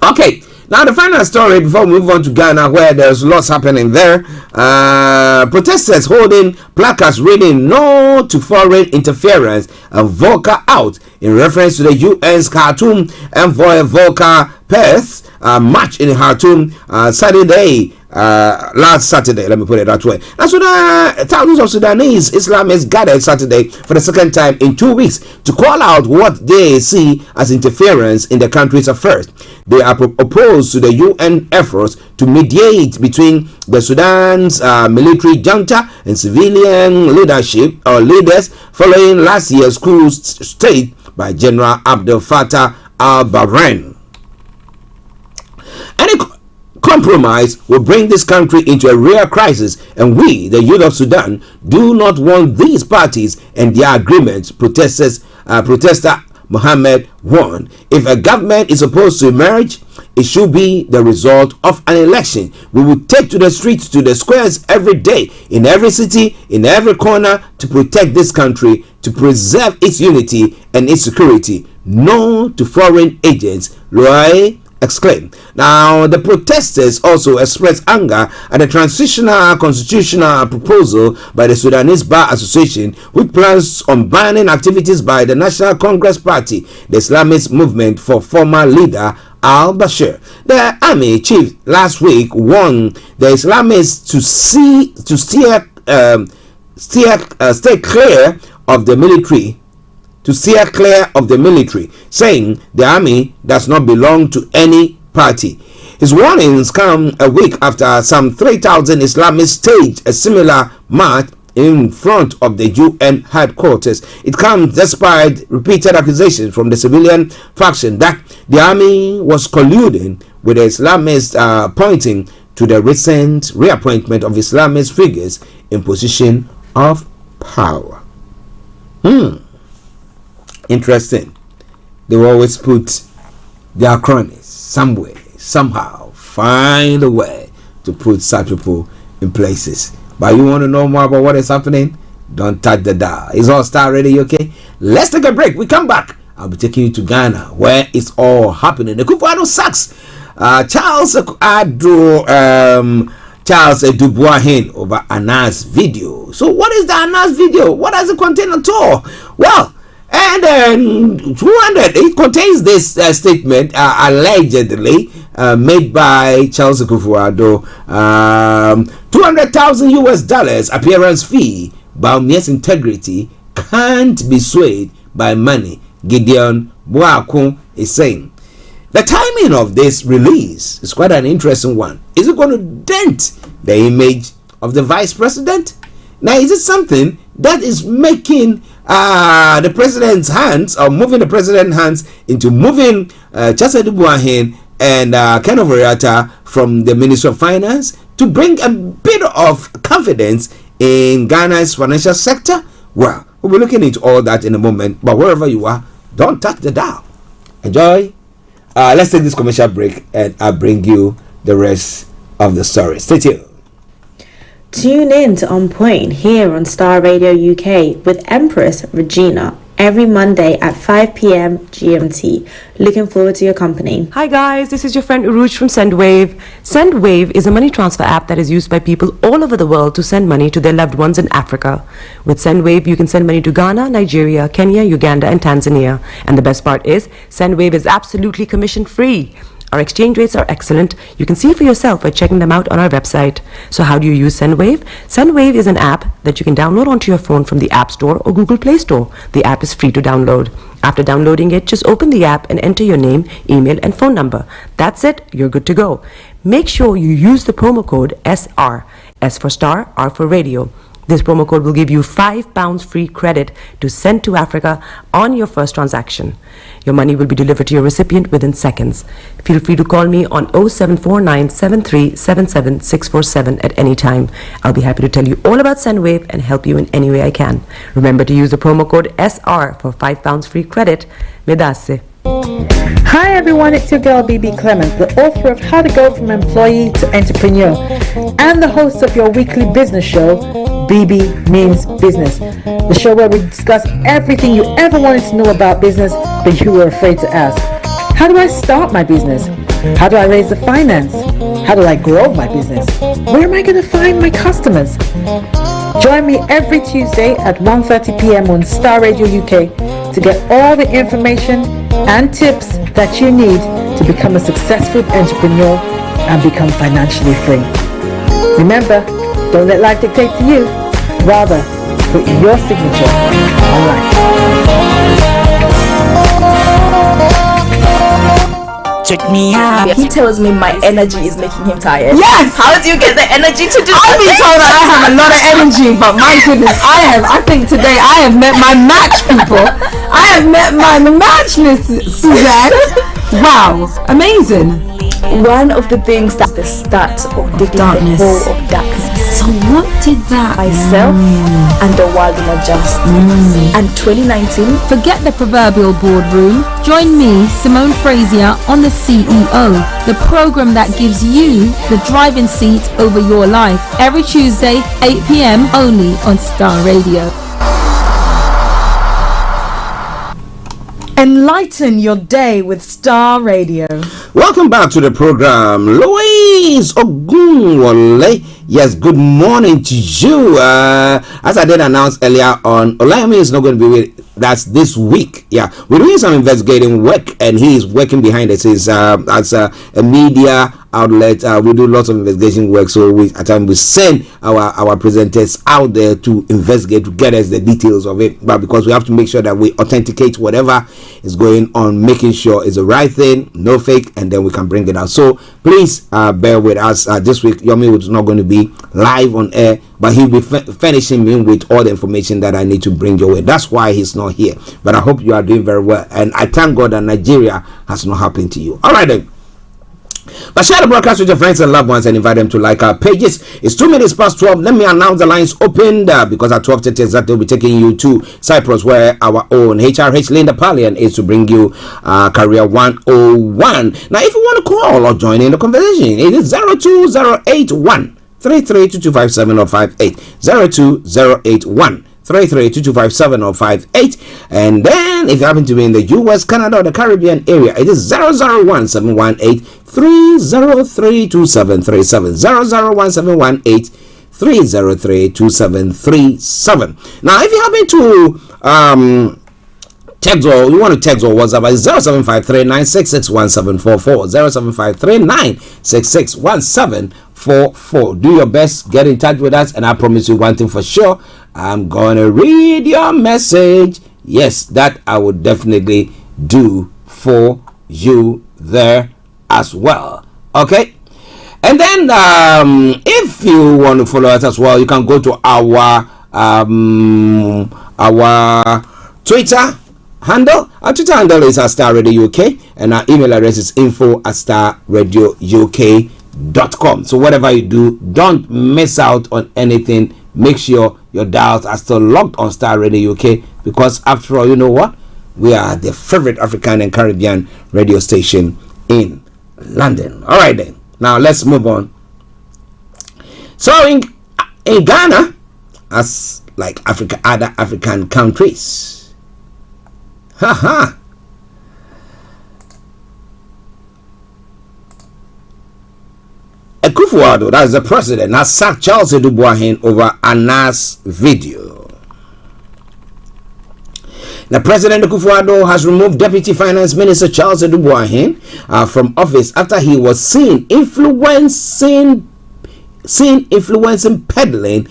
Okay, now the final story before we move on to Ghana, where there's lots happening there. Protesters holding placards reading "No to Foreign Interference" and Volker out in reference to the UN's Khartoum envoy Volker Perth, march in Khartoum last Saturday, let me put it that way. Now, thousands of Sudanese Islamists gathered Saturday for the second time in 2 weeks to call out what they see as interference in the country's affairs. They are opposed to the UN efforts to mediate between the Sudan's military junta and civilian leadership or leaders following last year's coup state by General Abdel Fattah al-Burhan. Any compromise will bring this country into a real crisis, and we, the youth of Sudan, do not want these parties and their agreements, protester Mohammed warned. If a government is supposed to emerge, it should be the result of an election. We will take to the streets, to the squares every day, in every city, in every corner, to protect this country, to preserve its unity and its security. No to foreign agents, Roy exclaimed. Now, the protesters also expressed anger at the transitional constitutional proposal by the Sudanese Bar Association, which plans on banning activities by the National Congress Party, the Islamist movement for former leader al-Bashir. The army chief last week warned the Islamists to stay clear of the military. Saying the army does not belong to any party. His warnings come a week after some 3,000 Islamists staged a similar march in front of the UN headquarters. It comes despite repeated accusations from the civilian faction that the army was colluding with the Islamists, pointing to the recent reappointment of Islamist figures in position of power. Interesting. They will always put their cronies somewhere, somehow, find a way to put such people in places. But you want to know more about what is happening? Don't touch the dial. It's all Starr Radio, okay? Let's take a break. We come back. I'll be taking you to Ghana, where it's all happening. The Kufuado sucks. Charles Dubois over Anna's video. So what is the Anna's video? What does it contain at all? Well, and it contains this statement allegedly made by Charles Kufuado, $200,000 appearance fee. Baumia's integrity can't be swayed by money, Gideon Boakun is saying. The timing of this release is quite an interesting one. Is it going to dent the image of the vice president? Now, is it something that is making the president's hands, or moving the president's hands into moving Charles Dubois and Ken Overiata from the Ministry of Finance to bring a bit of confidence in Ghana's financial sector? Well, we'll be looking into all that in a moment, but wherever you are, don't touch the dial. Enjoy. Let's take this commercial break and I'll bring you the rest of the story. Stay tuned. Tune in to On Point here on Starr Radio UK with Empress Regina every Monday at 5 p.m. GMT. Looking forward to your company. Hi guys, this is your friend Uruj from SendWave. SendWave is a money transfer app that is used by people all over the world to send money to their loved ones in Africa. With SendWave, you can send money to Ghana, Nigeria, Kenya, Uganda, and Tanzania. And the best part is, SendWave is absolutely commission-free. Our exchange rates are excellent. You can see for yourself by checking them out on our website. So how do you use SendWave? SendWave is an app that you can download onto your phone from the App Store or Google Play Store. The app is free to download. After downloading it, just open the app and enter your name, email, and phone number. That's it. You're good to go. Make sure you use the promo code SR. S for Starr, R for Radio. This promo code will give you £5 free credit to send to Africa on your first transaction. Your money will be delivered to your recipient within seconds. Feel free to call me on 0749 7377 647 at any time. I'll be happy to tell you all about SendWave and help you in any way I can. Remember to use the promo code SR for £5 free credit. Medasse. Hi everyone, it's your girl BB Clement, the author of How to Go From Employee to Entrepreneur and the host of your weekly business show, BB Means Business, the show where we discuss everything you ever wanted to know about business but you were afraid to ask. How do I start my business? How do I raise the finance? How do I grow my business? Where am I going to find my customers? Join me every Tuesday at 1:30 p.m. on Starr Radio UK to get all the information and tips that you need to become a successful entrepreneur and become financially free. Remember, don't let life dictate to you. Rather, put your signature on life. Check me out. He tells me my energy is making him tired. Yes! How do you get the energy to do I've been told that I have a lot of energy, but my goodness, I think today I have met my match people. I have met my match, Miss Suzanne. Wow, amazing. One of the things that's the start of the darkness. The whole of darkness. So what did that Myself and the world in a just. And 2019. Forget the proverbial boardroom. Join me, Simone Frazier, on the CEO, the program that gives you the driving seat over your life. Every Tuesday, 8 p.m. only on Starr Radio. Enlighten your day with Starr Radio. Welcome back to the program, Louise Ogunwole. Yes, good morning to you. As I did announce earlier on, Olayemi is not going to be with us this week. Yeah, we're doing some investigating work, and he is working behind the scenes as a media outlet. We do lots of investigation work, so at times we send our presenters out there to investigate, to get us the details of it. But because we have to make sure that we authenticate whatever is going on, making sure it's the right thing, no fake, and then we can bring it out. So please bear with us. This week, Yomi is not going to be live on air, but he'll be finishing me with all the information that I need to bring your way. That's why he's not here. But I hope you are doing very well, and I thank God that Nigeria has not happened to you. All right then. But share the broadcast with your friends and loved ones and invite them to like our pages. It's 2 minutes past 12. Let me announce the lines opened because at 12:30 exactly we'll be taking you to Cyprus, where our own HRH Linda Pallien is to bring you Career 101. Now, if you want to call or join in the conversation, it is 02081 332257 or 58 02081 332257 or 58. And then if you happen to be in the US, Canada, or the Caribbean area, it is 001-718 3032737 001-718 3032737. Now, if you happen to text, or you want to text or WhatsApp, at 0753-966-1744 0753-966-1744. Do your best, get in touch with us, and I promise you one thing for sure, I'm gonna read your message. Yes, that I would definitely do for you there as well. Okay, and then if you want to follow us as well, you can go to our Twitter handle. Our Twitter handle is Starr Radio UK, and our email address is info@starradiouk.com. So whatever you do, don't miss out on anything. Make sure your dials are still locked on Starr Radio UK, because after all, you know what? We are the favorite African and Caribbean radio station in London. All right then. Now let's move on. So in Ghana, as like other African countries, Akufo-Addo, that is the president, has sacked Charles Edouboahin over Anas video. The President Akufo-Addo has removed Deputy Finance Minister Charles Edouboahin from office after he was seen influencing peddling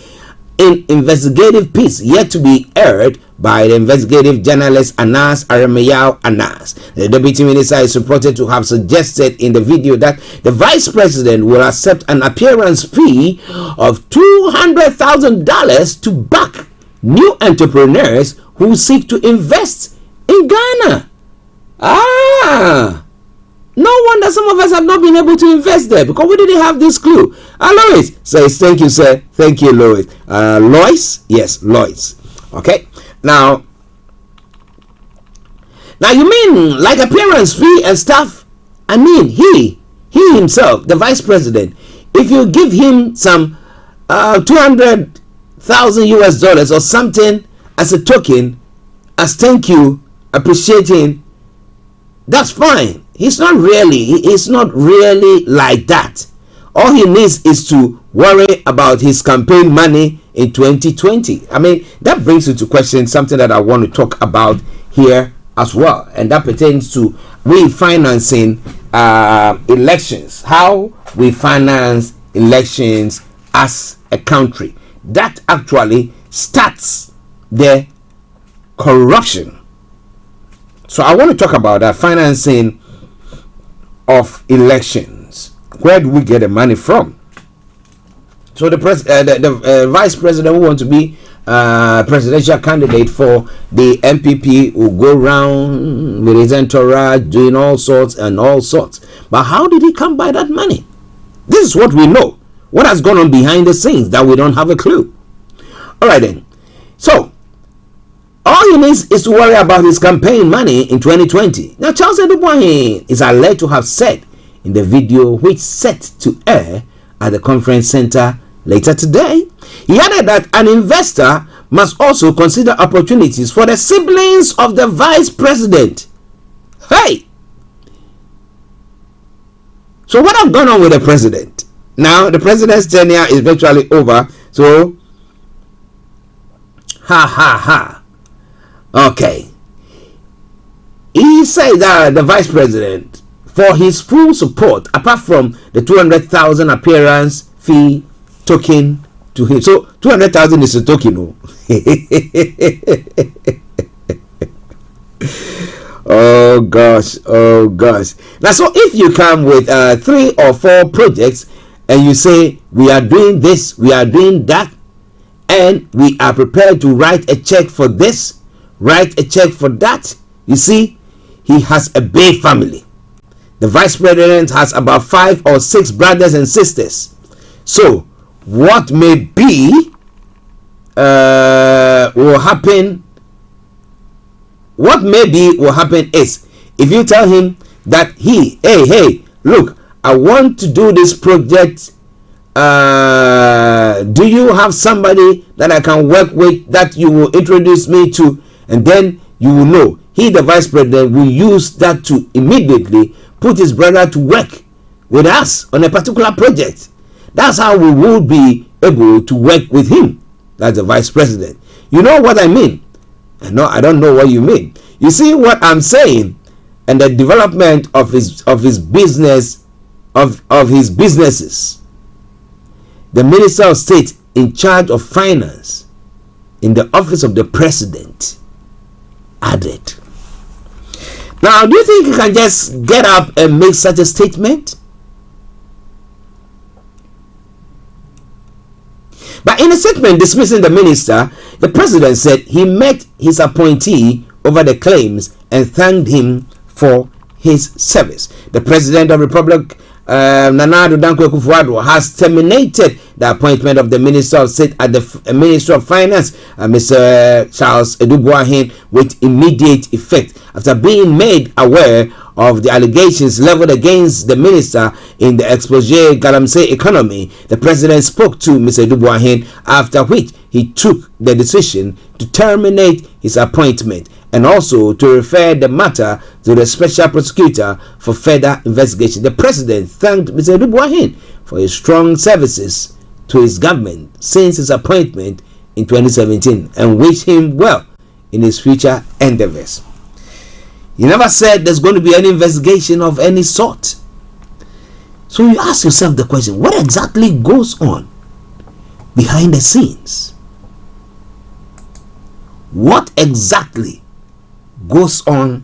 in investigative piece yet to be aired by the investigative journalist Anas Arameyao Anas. The deputy minister is reported to have suggested in the video that the vice president will accept an appearance fee of $200,000 to back new entrepreneurs who seek to invest in Ghana. No wonder some of us have not been able to invest there, because we didn't have this clue. Lois says, thank you, sir. Thank you, Lois. Lois? Yes, Lois. Okay. Now you mean like appearance fee and stuff? I mean, he himself, the vice president, if you give him some $200,000 or something as a token, as thank you, appreciating, that's fine. It's not really like that. All he needs is to worry about his campaign money in 2020. I mean, that brings into question something that I want to talk about here as well, and that pertains to refinancing elections, how we finance elections as a country. That actually starts the corruption. So I want to talk about that financing of elections. Where do we get the money from? So the vice president who wants to be presidential candidate for the MPP will go around with his entourage doing all sorts. But how did he come by that money? This is what we know. What has gone on behind the scenes that we don't have a clue. All right then. So all he needs is to worry about his campaign money in 2020. Now Charles Edouboahin is alleged to have said in the video which set to air at the conference center later today, he added that an investor must also consider opportunities for the siblings of the vice president. Hey! So what have gone on with the president? Now the president's tenure is virtually over. So, okay. He said that the vice president, for his full support, apart from the 200,000 appearance fee token to him. So 200,000 is a token. Oh gosh. Now, so if you come with 3 or 4 projects and you say we are doing this, we are doing that, and we are prepared to write a check for this, write a check for that, you see, he has a big family. The vice president has about 5 or 6 brothers and sisters. So what may be will happen is, if you tell him that hey, look, I want to do this project, do you have somebody that I can work with that you will introduce me to? And then you will know he, the vice president, will use that to immediately put his brother to work with us on a particular project. That's how we will be able to work with him. That's the vice president. You know what I mean? No, I don't know what you mean. You see what I'm saying? And the development of his business, of his businesses. The Minister of State in charge of finance in the office of the president added. Now, do you think you can just get up and make such a statement? But in a statement dismissing the minister, the president said he met his appointee over the claims and thanked him for his service. The president of the Republic, Nana Addo Dankwa Akufo-Addo, has terminated the appointment of the Minister of State at the Ministry of Finance, Mr. Charles Edouboahin, with immediate effect after being made aware of the allegations leveled against the minister in the expose Galamsey economy. The president spoke to Mr. Edouboahin, after which he took the decision to terminate his appointment and also to refer the matter to the special prosecutor for further investigation. The president thanked Mr. Edouboahin for his strong services to his government since his appointment in 2017 and wished him well in his future endeavors. He never said there's going to be any investigation of any sort. So you ask yourself the question, what exactly goes on behind the scenes? What exactly goes on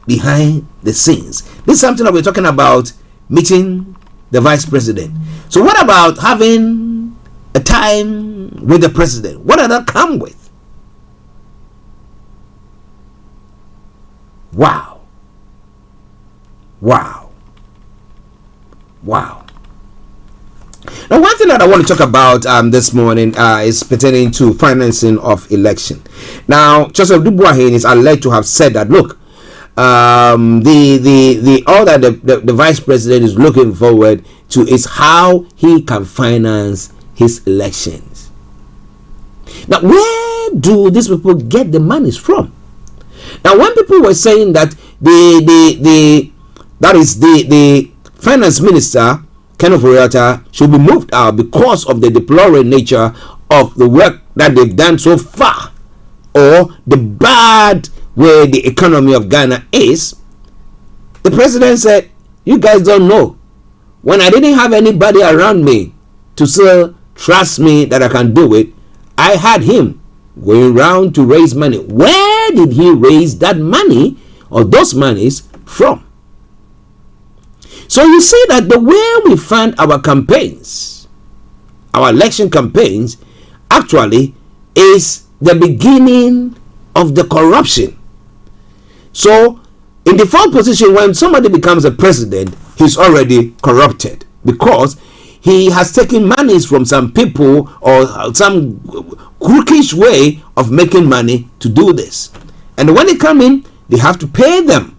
behind the scenes? This is something that we're talking about, meeting the vice president. So what about having a time with the president? What does that come with? Wow. Now, one thing that I want to talk about this morning is pertaining to financing of election. Now, Joseph Edouboahin is alleged to have said that, look, all that the vice president is looking forward to is how he can finance his elections. Now, where do these people get the monies from? Now, when people were saying that the finance minister, Kenneth Oriata, should be moved out because of the deplorable nature of the work that they've done so far, or the bad way the economy of Ghana is, the president said You guys don't know. When I didn't have anybody around me to say, trust me that I can do it, I had him going around to raise money. Where did he raise that money or those monies from? So you see that the way we fund our campaigns, our election campaigns, actually is the beginning of the corruption. So in the fourth position, when somebody becomes a president, he's already corrupted because he has taken monies from some people or some crookish way of making money to do this. And when they come in, they have to pay them.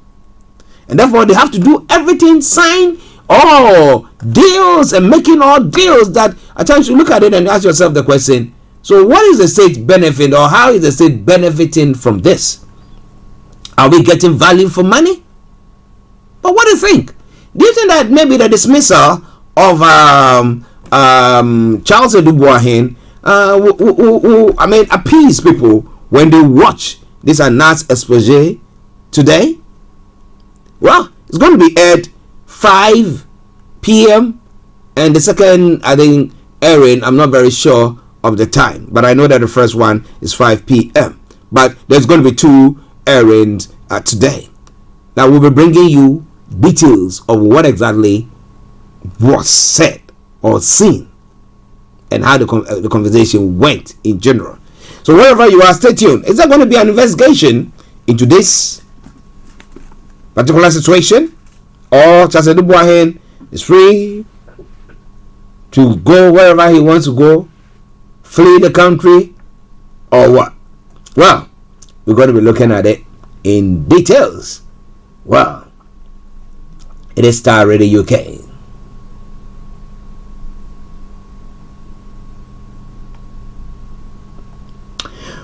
And therefore, they have to do everything, sign all deals and making all deals that at times you look at it and ask yourself the question, so what is the state benefit or how is the state benefiting from this? Are we getting value for money? But what do you think? Do you think that maybe the dismissal of Charles Edubuahin appease people when they watch this announced expose today? Well, it's going to be at 5 p.m. and the second, I think, airing, I'm not very sure of the time, but I know that the first one is 5 p.m. But there's going to be 2 airings today. Now we'll be bringing you details of what exactly was said or seen and how the conversation went in general. So wherever you are, stay tuned. Is there going to be an investigation into this particular situation, or Charles Edubuahin is free to go wherever he wants to go, flee the country, or what? Well, we're going to be looking at it in details. Well, it is Starr Radio UK.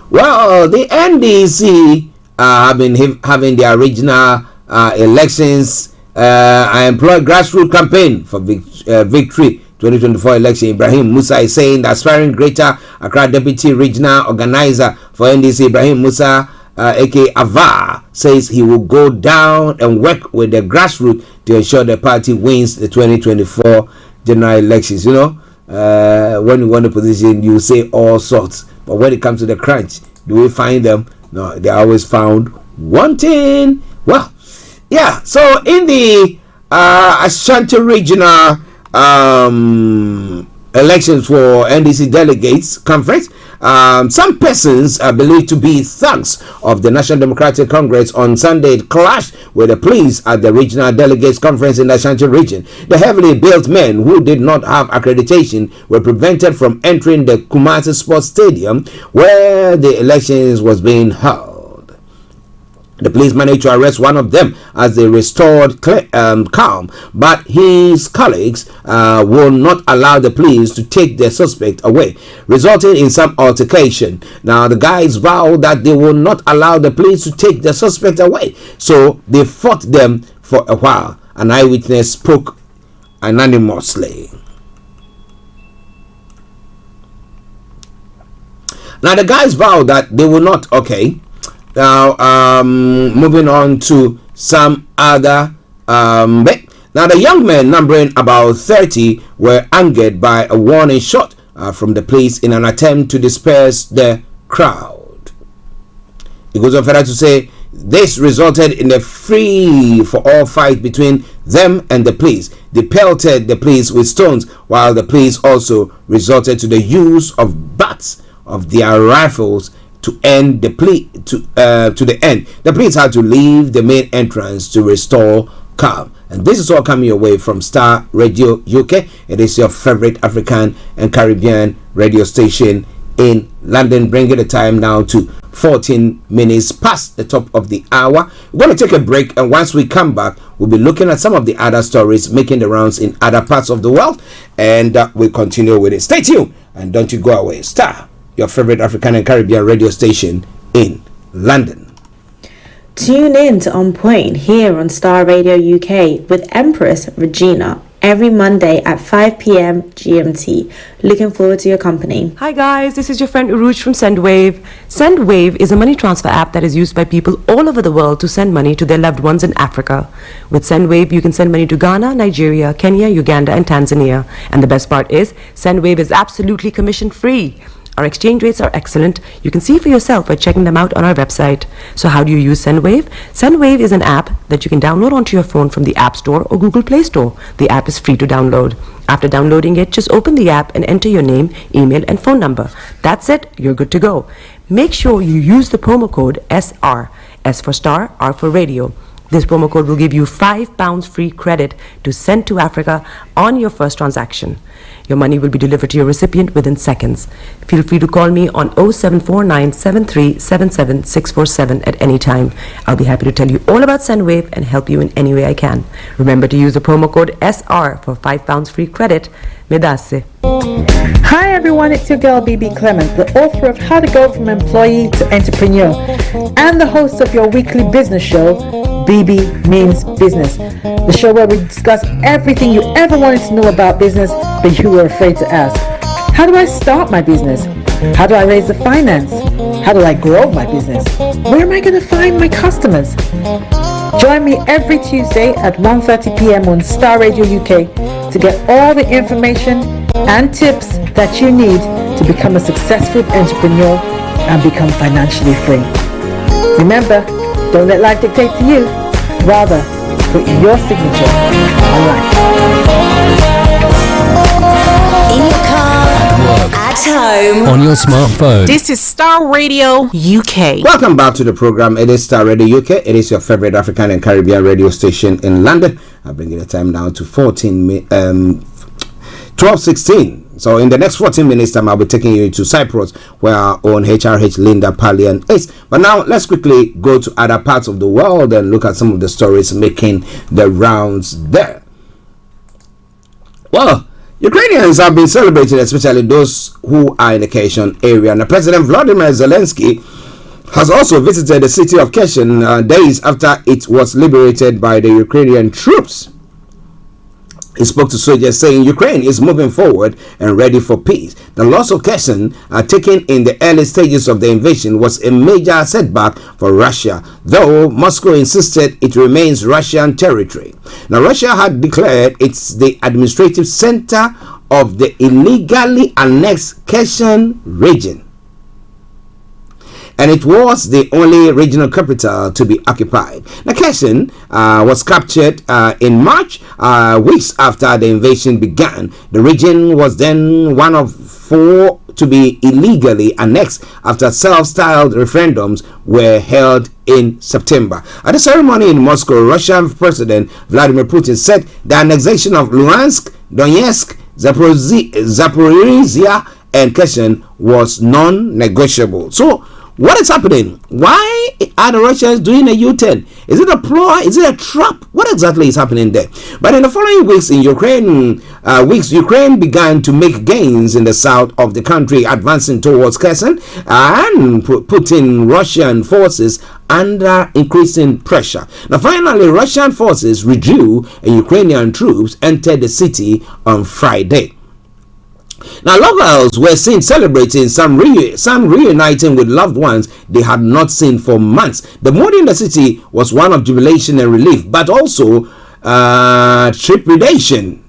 Well, the NDC have been having their regional elections. I employ grassroots campaign for victory 2024 election. Ibrahim Musa is saying that aspiring Greater Accra Deputy Regional Organizer for NDC, Ibrahim Musa, aka Ava, says he will go down and work with the grassroots to ensure the party wins the 2024 general elections. You know, when you want a position, you say all sorts, but when it comes to the crunch, do we find them? No, they're always found wanting. Well, yeah. So in the Ashanti Regional elections for NDC delegates conference, some persons are believed to be thugs of the National Democratic Congress on Sunday clashed with the police at the regional delegates conference in the Ashanti region. The heavily built men who did not have accreditation were prevented from entering the Kumasi Sports Stadium where the elections was being held. The police managed to arrest one of them as they restored calm, but his colleagues will not allow the police to take their suspect away, resulting in some altercation. Now, the guys vowed that they will not allow the police to take the suspect away, so they fought them for a while. An eyewitness spoke anonymously. Now, the guys vowed that they will not, okay. Now, moving on to some other. Now, the young men, numbering about 30, were angered by a warning shot from the police in an attempt to disperse the crowd. It goes on further to say this resulted in a free-for-all fight between them and the police. They pelted the police with stones, while the police also resorted to the use of butts of their rifles to end the to the end. The police had to leave the main entrance to restore calm. And this is all coming your way from Starr Radio UK. It is your favorite African and Caribbean radio station in London, bringing the time now to 14 minutes past the top of the hour. We're going to take a break, and once we come back, we'll be looking at some of the other stories making the rounds in other parts of the world, and we'll continue with it. Stay tuned and don't you go away. Starr, your favorite African and Caribbean radio station in London. Tune in to On Point here on Starr Radio UK with Empress Regina every Monday at 5 p.m. GMT. Looking forward to your company. Hi guys, this is your friend Uruj from SendWave. SendWave is a money transfer app that is used by people all over the world to send money to their loved ones in Africa. With SendWave, you can send money to Ghana, Nigeria, Kenya, Uganda, and Tanzania. And the best part is, SendWave is absolutely commission free. Our exchange rates are excellent. You can see for yourself by checking them out on our website. So how do you use SendWave? SendWave is an app that you can download onto your phone from the App Store or Google Play Store. The app is free to download. After downloading it, just open the app and enter your name, email, and phone number. That's it. You're good to go. Make sure you use the promo code SR. S for Star, R for Radio. This promo code will give you £5 free credit to send to Africa on your first transaction. Your money will be delivered to your recipient within seconds. Feel free to call me on 0749 7377 647 at any time. I'll be happy to tell you all about SendWave and help you in any way I can. Remember to use the promo code SR for £5 free credit. Medasse. Hi everyone, it's your girl BB Clement, the author of How to Go From Employee to Entrepreneur and the host of your weekly business show, BB Means Business, the show where we discuss everything you ever wanted to know about business but you were afraid to ask. How do I start my business? How do I raise the finance? How do I grow my business? Where am I going to find my customers? Join me every Tuesday at 1:30 p.m. on Starr Radio UK to get all the information and tips that you need to become a successful entrepreneur and become financially free. Remember, don't let life dictate to you. Rather, put your signature on life. In your car, at home, on your smartphone. This is Starr Radio UK. Welcome back to the program. It is Starr Radio UK. It is your favorite African and Caribbean radio station in London. I bring the time down to 12:16. So in the next 14 minutes time, I'll be taking you to Cyprus, where our own HRH Linda Pallien is. But now let's quickly go to other parts of the world and look at some of the stories making the rounds there. Well, Ukrainians have been celebrating, especially those who are in the Kherson area. Now, President Volodymyr Zelensky has also visited the city of Kherson days after it was liberated by the Ukrainian troops. He spoke to soldiers saying Ukraine is moving forward and ready for peace. The loss of Kherson, taken in the early stages of the invasion, was a major setback for Russia, though Moscow insisted it remains Russian territory. Now, Russia had declared it's the administrative center of the illegally annexed Kherson region, and it was the only regional capital to be occupied. Now, Kherson was captured in March, weeks after the invasion began. The region was then one of 4 to be illegally annexed after self-styled referendums were held in September. At the ceremony in Moscow, Russian President Vladimir Putin said the annexation of Luhansk, Donetsk, Zaporizhia, and Kherson was non-negotiable. So, what is happening? Why are the Russians doing a U-turn? Is it a ploy? Is it a trap? What exactly is happening there? But in the following weeks, Ukraine began to make gains in the south of the country, advancing towards Kherson and putting Russian forces under increasing pressure. Now, finally, Russian forces withdrew and Ukrainian troops entered the city on Friday. Now, locals were seen celebrating, some reuniting with loved ones they had not seen for months. The mood in the city was one of jubilation and relief, but also trepidation.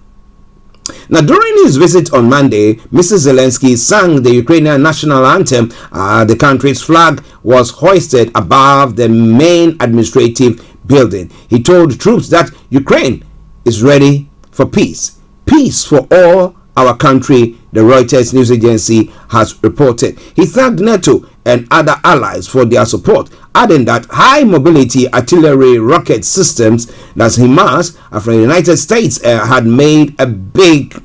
Now, during his visit on Monday, Mr. Zelensky sang the Ukrainian national anthem. The country's flag was hoisted above the main administrative building. He told troops that Ukraine is ready for peace. Peace for all our country, the Reuters news agency has reported. He thanked NATO and other allies for their support, adding that high mobility artillery rocket systems, that's HIMARS, from the United States had made a big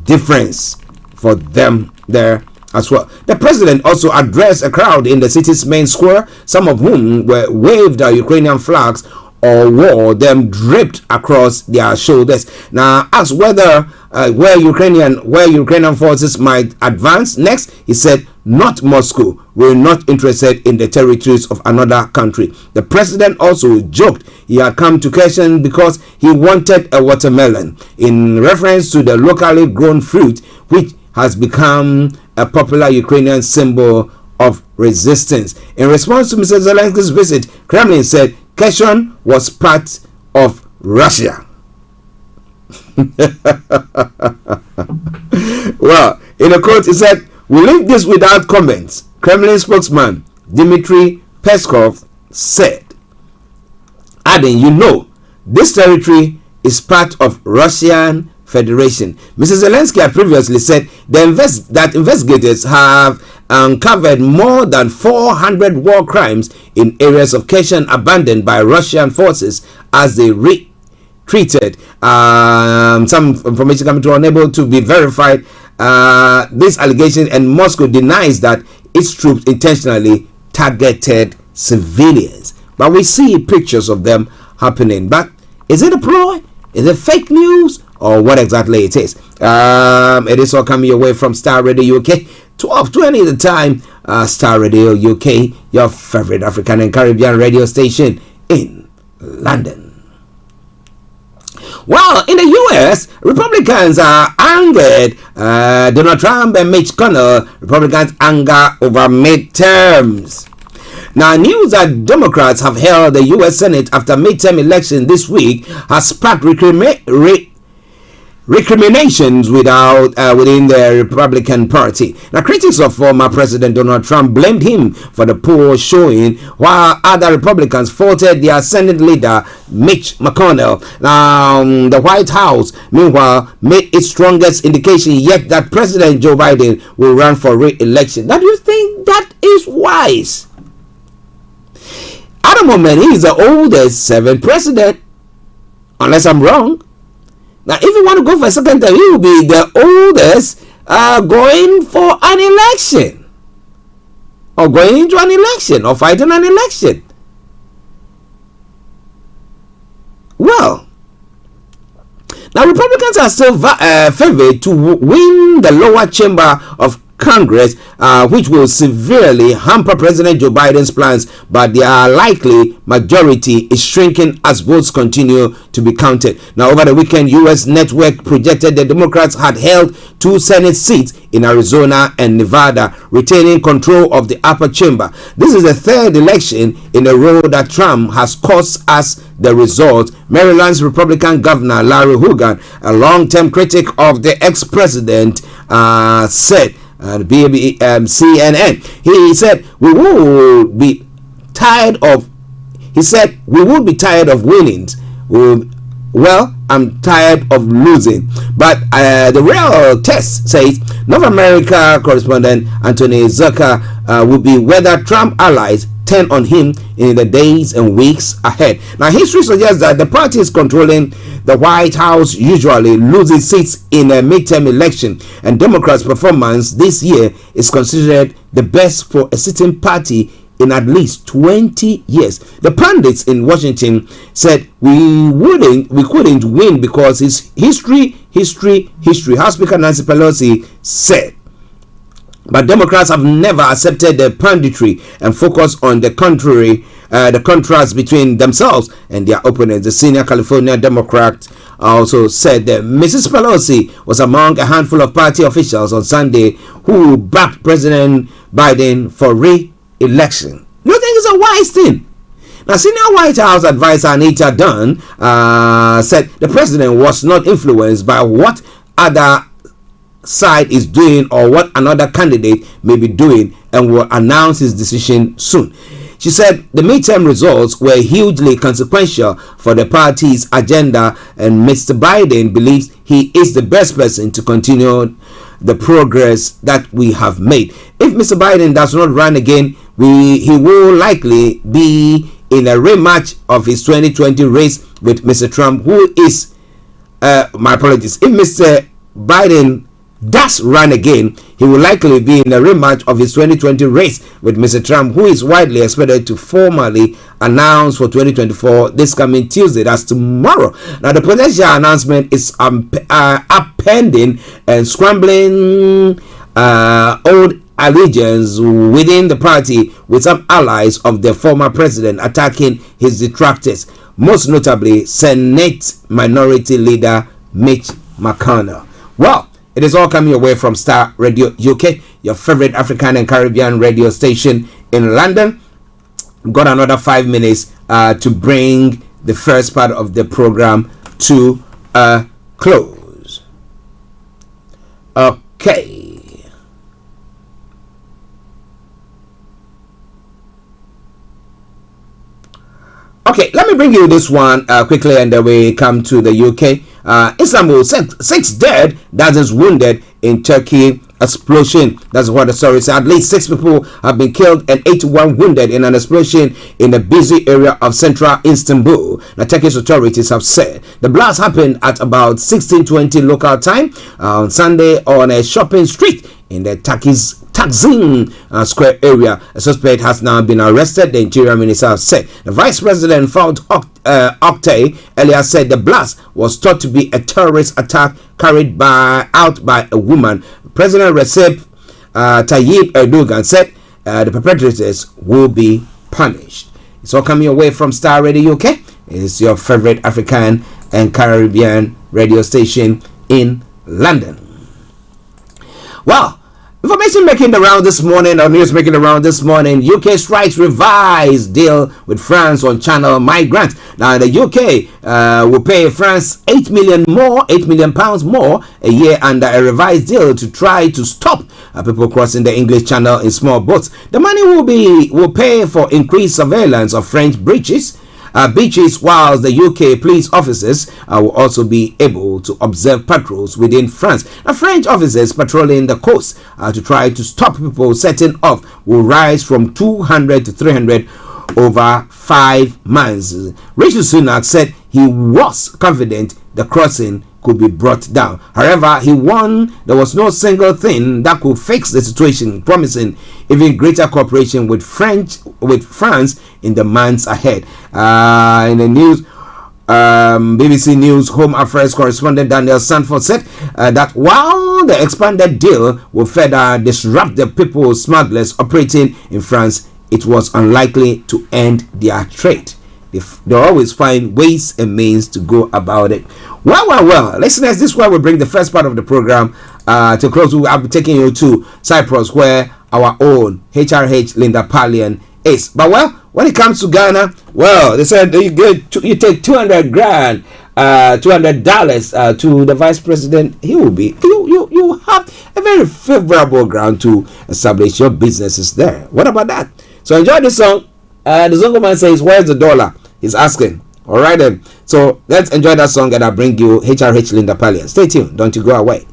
difference for them there as well. The president also addressed a crowd in the city's main square, some of whom waved Ukrainian flags or war them draped across their shoulders. Now, asked whether where Ukrainian forces might advance next, he said, not Moscow. We're not interested in the territories of another country. The president also joked he had come to Kherson because he wanted a watermelon, in reference to the locally grown fruit which has become a popular Ukrainian symbol of resistance. In response to Mr. Zelensky's visit, Kremlin said Kherson was part of Russia. Well, in a quote, he said, "We leave this without comments," Kremlin spokesman Dmitry Peskov said, adding, this territory is part of Russian Federation. Mr. Zelensky had previously said that investigators have uncovered more than 400 war crimes in areas of Kherson abandoned by Russian forces as they retreated. Some information coming to unable to be verified. This allegation, and Moscow denies that its troops intentionally targeted civilians. But we see pictures of them happening. But is it a ploy? Is it fake news? Or what exactly it is? It is all coming your way from Starr Radio UK. 12:20 the time. Starr Radio UK, your favorite African and Caribbean radio station in London. Well, in the US, Republicans are angered. Donald Trump and Mitch McConnell, Republicans anger over midterms. Now, news that Democrats have held the US Senate after midterm election this week has sparked recriminations within the Republican Party. Now, critics of former President Donald Trump blamed him for the poor showing, while other Republicans faulted their Senate leader Mitch McConnell. Now, the White House, meanwhile, made its strongest indication yet that President Joe Biden will run for re-election. Now, do you think that is wise? At the moment, he is the oldest serving president, unless I'm wrong. Now, if you want to go for a second time, he will be the oldest going for an election, or going into an election, or fighting an election. Well, now Republicans are still favored to win the lower chamber of Congress, which will severely hamper President Joe Biden's plans, but their likely majority is shrinking as votes continue to be counted. Now, over the weekend, U.S. network projected the Democrats had held 2 Senate seats in Arizona and Nevada, retaining control of the upper chamber. This is the third election in a row that Trump has caused as the result. Maryland's Republican Governor Larry Hogan, a long-term critic of the ex-president, said, CNN, he said, we would be tired of winning. Well, I'm tired of losing. But the real test, says North America correspondent Anthony Zucker, will be whether Trump allies turn on him in the days and weeks ahead. Now, history suggests that the parties controlling the White House usually loses seats in a midterm election, and Democrats' performance this year is considered the best for a sitting party in at least 20 years. The pundits in Washington said we couldn't win because it's history. House Speaker Nancy Pelosi said. But Democrats have never accepted the punditry and focus on the contrast between themselves and their opponents. The senior California Democrat also said that Mrs. Pelosi was among a handful of party officials on Sunday who backed President Biden for re-election. Do you think it's a wise thing? Now, senior White House advisor Anita Dunn said the president was not influenced by what other side is doing or what another candidate may be doing, and will announce his decision soon. She said the midterm results were hugely consequential for the party's agenda, and Mr. Biden believes he is the best person to continue the progress that we have made. If Mr. Biden does not run again, he will likely be in a rematch of his 2020 race with Mr. Trump, who is my apologies. If Mr. Biden does run again, he will likely be in a rematch of his 2020 race with Mr. Trump, who is widely expected to formally announce for 2024 this coming Tuesday. That's tomorrow. Now, the potential announcement is upending and scrambling old allegiance within the party, with some allies of the former president attacking his detractors, most notably Senate Minority Leader Mitch McConnell. Well, it is all coming away from Starr Radio UK, your favorite African and Caribbean radio station in London. We've got another 5 minutes to bring the first part of the program to a close. Okay. Okay, let me bring you this one quickly, and then we come to the UK. Istanbul, six dead, dozens wounded in Turkey explosion. That's what the story said. At least 6 people have been killed and 81 wounded in an explosion in a busy area of central Istanbul, the Turkish authorities have said. The blast happened at about 16:20 local time on Sunday on a shopping street in the Taksim Square area. A suspect has now been arrested, the Interior Minister has said. The Vice President Fouad Oktay earlier said the blast was thought to be a terrorist attack carried out by a woman. President Recep Tayyip Erdogan said the perpetrators will be punished. It's all coming away from Starr Radio UK. It's your favorite African and Caribbean radio station in London. Well, information making the round this morning, or news making the round this morning, UK strikes revised deal with France on channel migrants. Now, the UK will pay France £8 million pounds more a year under a revised deal to try to stop people crossing the English Channel in small boats. The money will pay for increased surveillance of French beaches, whilst the UK police officers will also be able to observe patrols within France. The French officers patrolling the coast to try to stop people setting off will rise from 200 to 300 over 5 months. Rishi Sunak said he was confident the crossing could be brought down. However, he warned there was no single thing that could fix the situation, promising even greater cooperation with France in the months ahead. In the news, BBC News Home Affairs correspondent Daniel Sanford said that while the expanded deal will further disrupt the people smugglers operating in France, it was unlikely to end their trade. They always find ways and means to go about it. Well, listeners, this is where we bring the first part of the program to close. I'll be taking you to Cyprus, where our own HRH Linda Pallien is. But when it comes to Ghana, they said you take $200 to the vice president. He will be you have a very favorable ground to establish your businesses there. What about that? So enjoy the song. The Zongoman says, "Where's the dollar?" He's asking. All right then. So let's enjoy that song, and I'll bring you HRH Linda Pallien. Stay tuned. Don't you go away.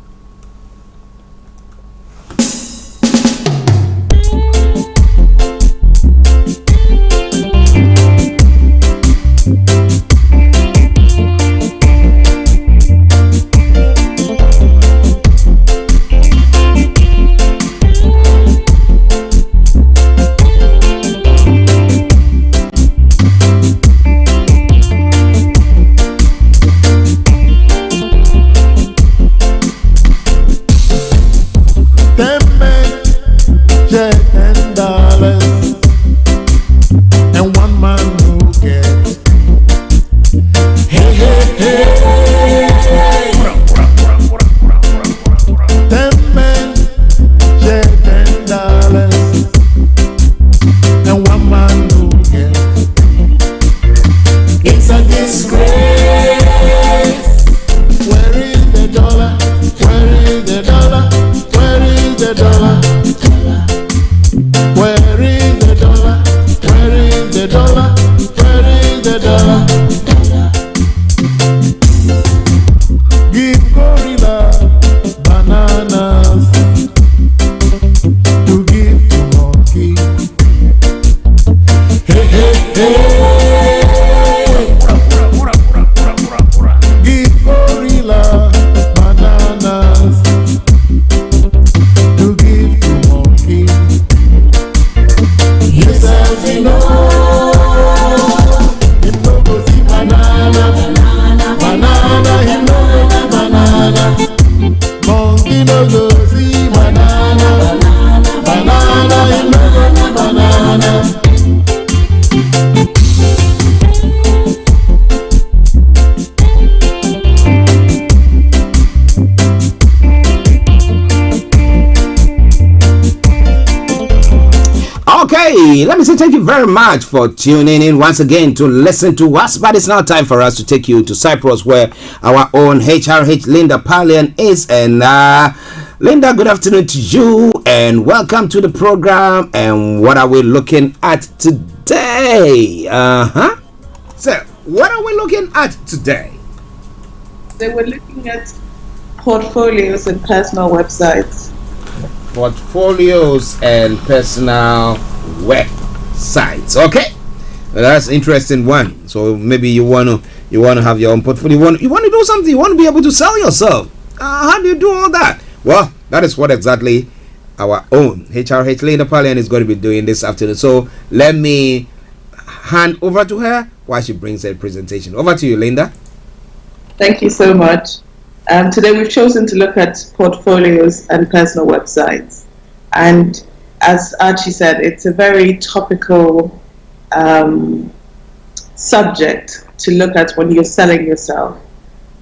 Okay, let me say thank you very much for tuning in once again to listen to us. But it's now time for us to take you to Cyprus, where our own HRH Linda Pallien is. And Linda, good afternoon to you, and welcome to the program. And what are we looking at today? So, what are we looking at today? So we're looking at portfolios and personal websites. Portfolios and personal websites. Okay, well, that's an interesting one. So maybe you want to have your own portfolio. You want to do something. You want to be able to sell yourself. How do you do all that? Well, that is what exactly our own HRH Linda Pallien is going to be doing this afternoon. So let me hand over to her while she brings her presentation. Over to you, Linda. Thank you so much. Today we've chosen to look at portfolios and personal websites. And as Archie said, it's a very topical subject to look at when you're selling yourself.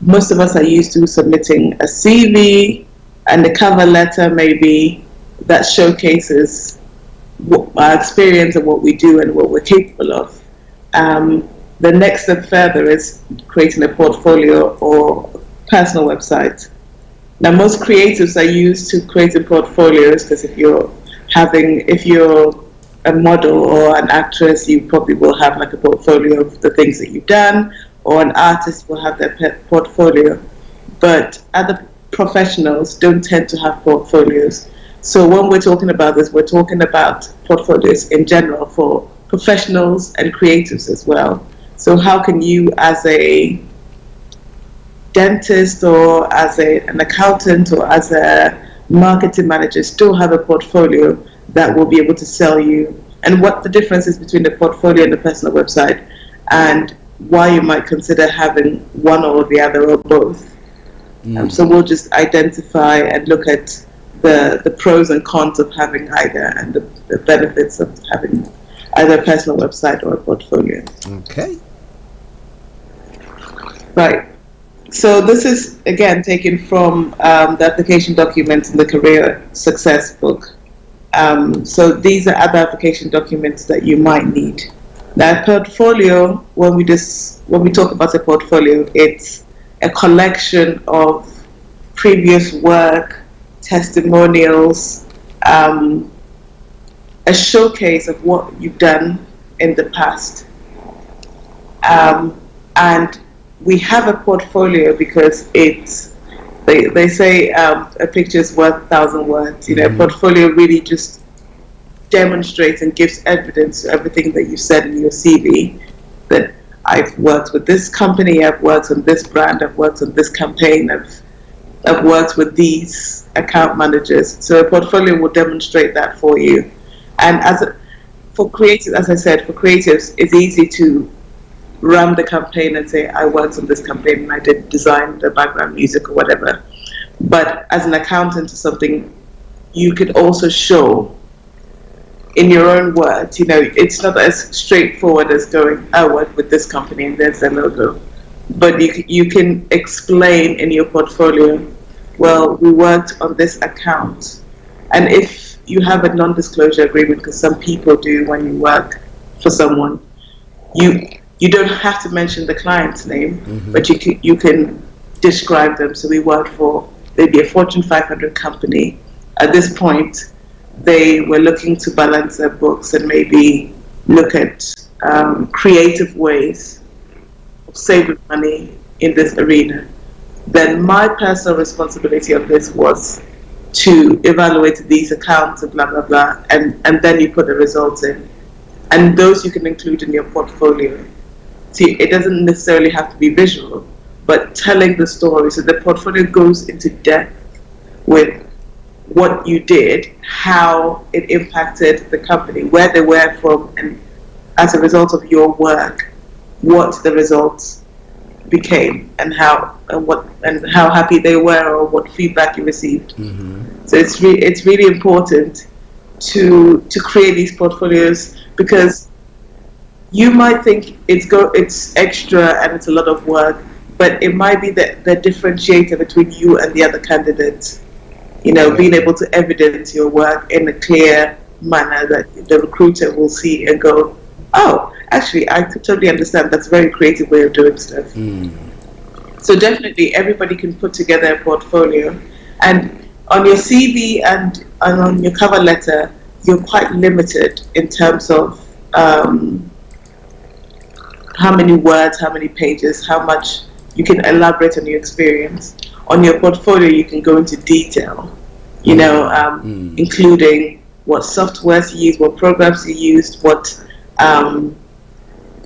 Most of us are used to submitting a CV and a cover letter maybe that showcases our experience and what we do and what we're capable of. The next step further is creating a portfolio or personal website. Now, most creatives are used to creating portfolios because if you're a model or an actress, you probably will have like a portfolio of the things that you've done, or an artist will have their portfolio. But other professionals don't tend to have portfolios. So when we're talking about this, we're talking about portfolios in general for professionals and creatives as well. So how can you, as a dentist or as an accountant or as a marketing manager, still have a portfolio that will be able to sell you, and what the difference is between the portfolio and the personal website, and why you might consider having one or the other or both. So we'll just identify and look at the pros and cons of having either, and the benefits of having either a personal website or a portfolio. Okay. Right. So this is, again, taken from the application documents in the Career Success book. So these are other application documents that you might need. Now, portfolio, when we talk about a portfolio, it's a collection of previous work, testimonials, a showcase of what you've done in the past. And we have a portfolio because they say a picture is worth 1,000 words. A portfolio really just demonstrates and gives evidence to everything that you said in your CV, that I've worked with this company, I've worked on this brand, I've worked on this campaign, I've worked with these account managers. So a portfolio will demonstrate that for you. And for creatives, as I said, for creatives, it's easy to run the campaign and say, I worked on this campaign and I did design the background music or whatever. But as an accountant or something, you could also show in your own words, it's not as straightforward as going, I work with this company and there's their logo. But you can explain in your portfolio, well, we worked on this account. And if you have a non-disclosure agreement, because some people do when you work for someone, you don't have to mention the client's name, but you can describe them. So we worked for maybe a Fortune 500 company. At this point, they were looking to balance their books and maybe look at creative ways of saving money in this arena. Then my personal responsibility of this was to evaluate these accounts and blah, blah, blah, and then you put the results in. And those you can include in your portfolio. See, it doesn't necessarily have to be visual, but telling the story. So the portfolio goes into depth with what you did, how it impacted the company, where they were from, and as a result of your work, what the results became, and how happy they were, or what feedback you received. So it's really important to create these portfolios, because you might think it's extra and it's a lot of work, but it might be the differentiator between you and the other candidates. Being able to evidence your work in a clear manner that the recruiter will see and go, oh, actually, I totally understand. That's a very creative way of doing stuff. So definitely everybody can put together a portfolio. And on your CV and on your cover letter, you're quite limited in terms of how many words, how many pages, how much you can elaborate on your experience. On your portfolio, you can go into detail, including what softwares you used, what programs you used,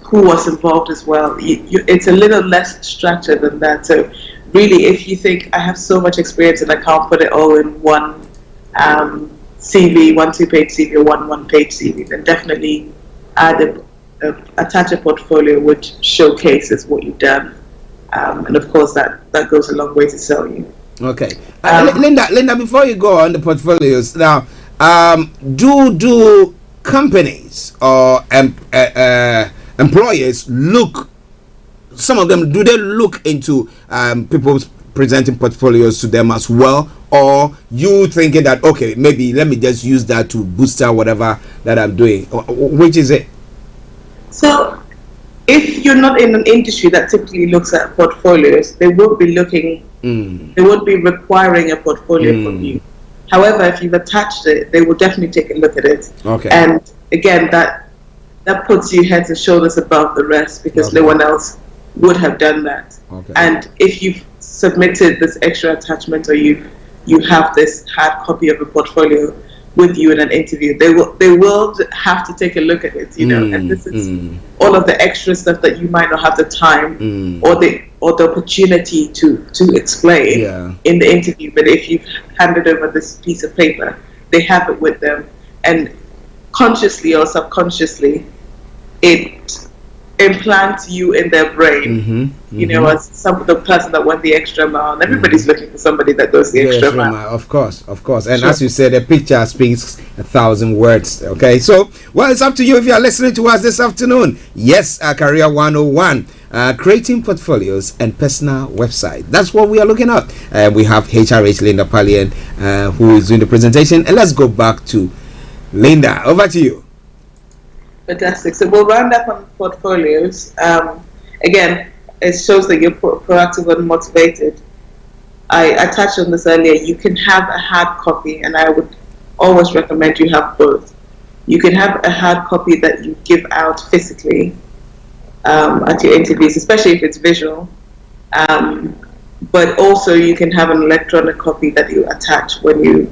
who was involved as well. It's a little less structured than that. So really, if you think I have so much experience and I can't put it all in one CV, one 2-page CV or one 1-page CV, then definitely attach a portfolio which showcases what you've done. And of course, that goes a long way to sell you. Okay. Linda, before you go on the portfolios, now, do companies or employers look, some of them, do they look into people presenting portfolios to them as well? Or you thinking that, okay, maybe let me just use that to boost whatever that I'm doing? Which is it? So, if you're not in an industry that typically looks at portfolios, they won't be looking, they won't be requiring a portfolio from you. However, if you've attached it, they will definitely take a look at it. Okay. And again, that puts you heads and shoulders above the rest, because no one else would have done that. Okay. And if you've submitted this extra attachment, or you have this hard copy of a portfolio with you in an interview, they will have to take a look at it, and this is all of the extra stuff that you might not have the time or the opportunity to explain in the interview. But if you've handed over this piece of paper, they have it with them, and consciously or subconsciously, it implants you in their brain, as the person that went the extra mile. And everybody's looking for somebody that goes the extra mile. Of course. And as you said, a picture speaks 1,000 words. Okay, so, well, it's up to you if you are listening to us this afternoon. Yes, Career 101. Creating portfolios and personal website. That's what we are looking at. We have HRH Linda Pallien who is doing the presentation. And let's go back to Linda. Over to you. Fantastic. So we'll round up on portfolios. Again, it shows that you're proactive and motivated. I touched on this earlier. You can have a hard copy, and I would always recommend you have both. You can have a hard copy that you give out physically at your interviews, especially if it's visual. But also you can have an electronic copy that you attach when you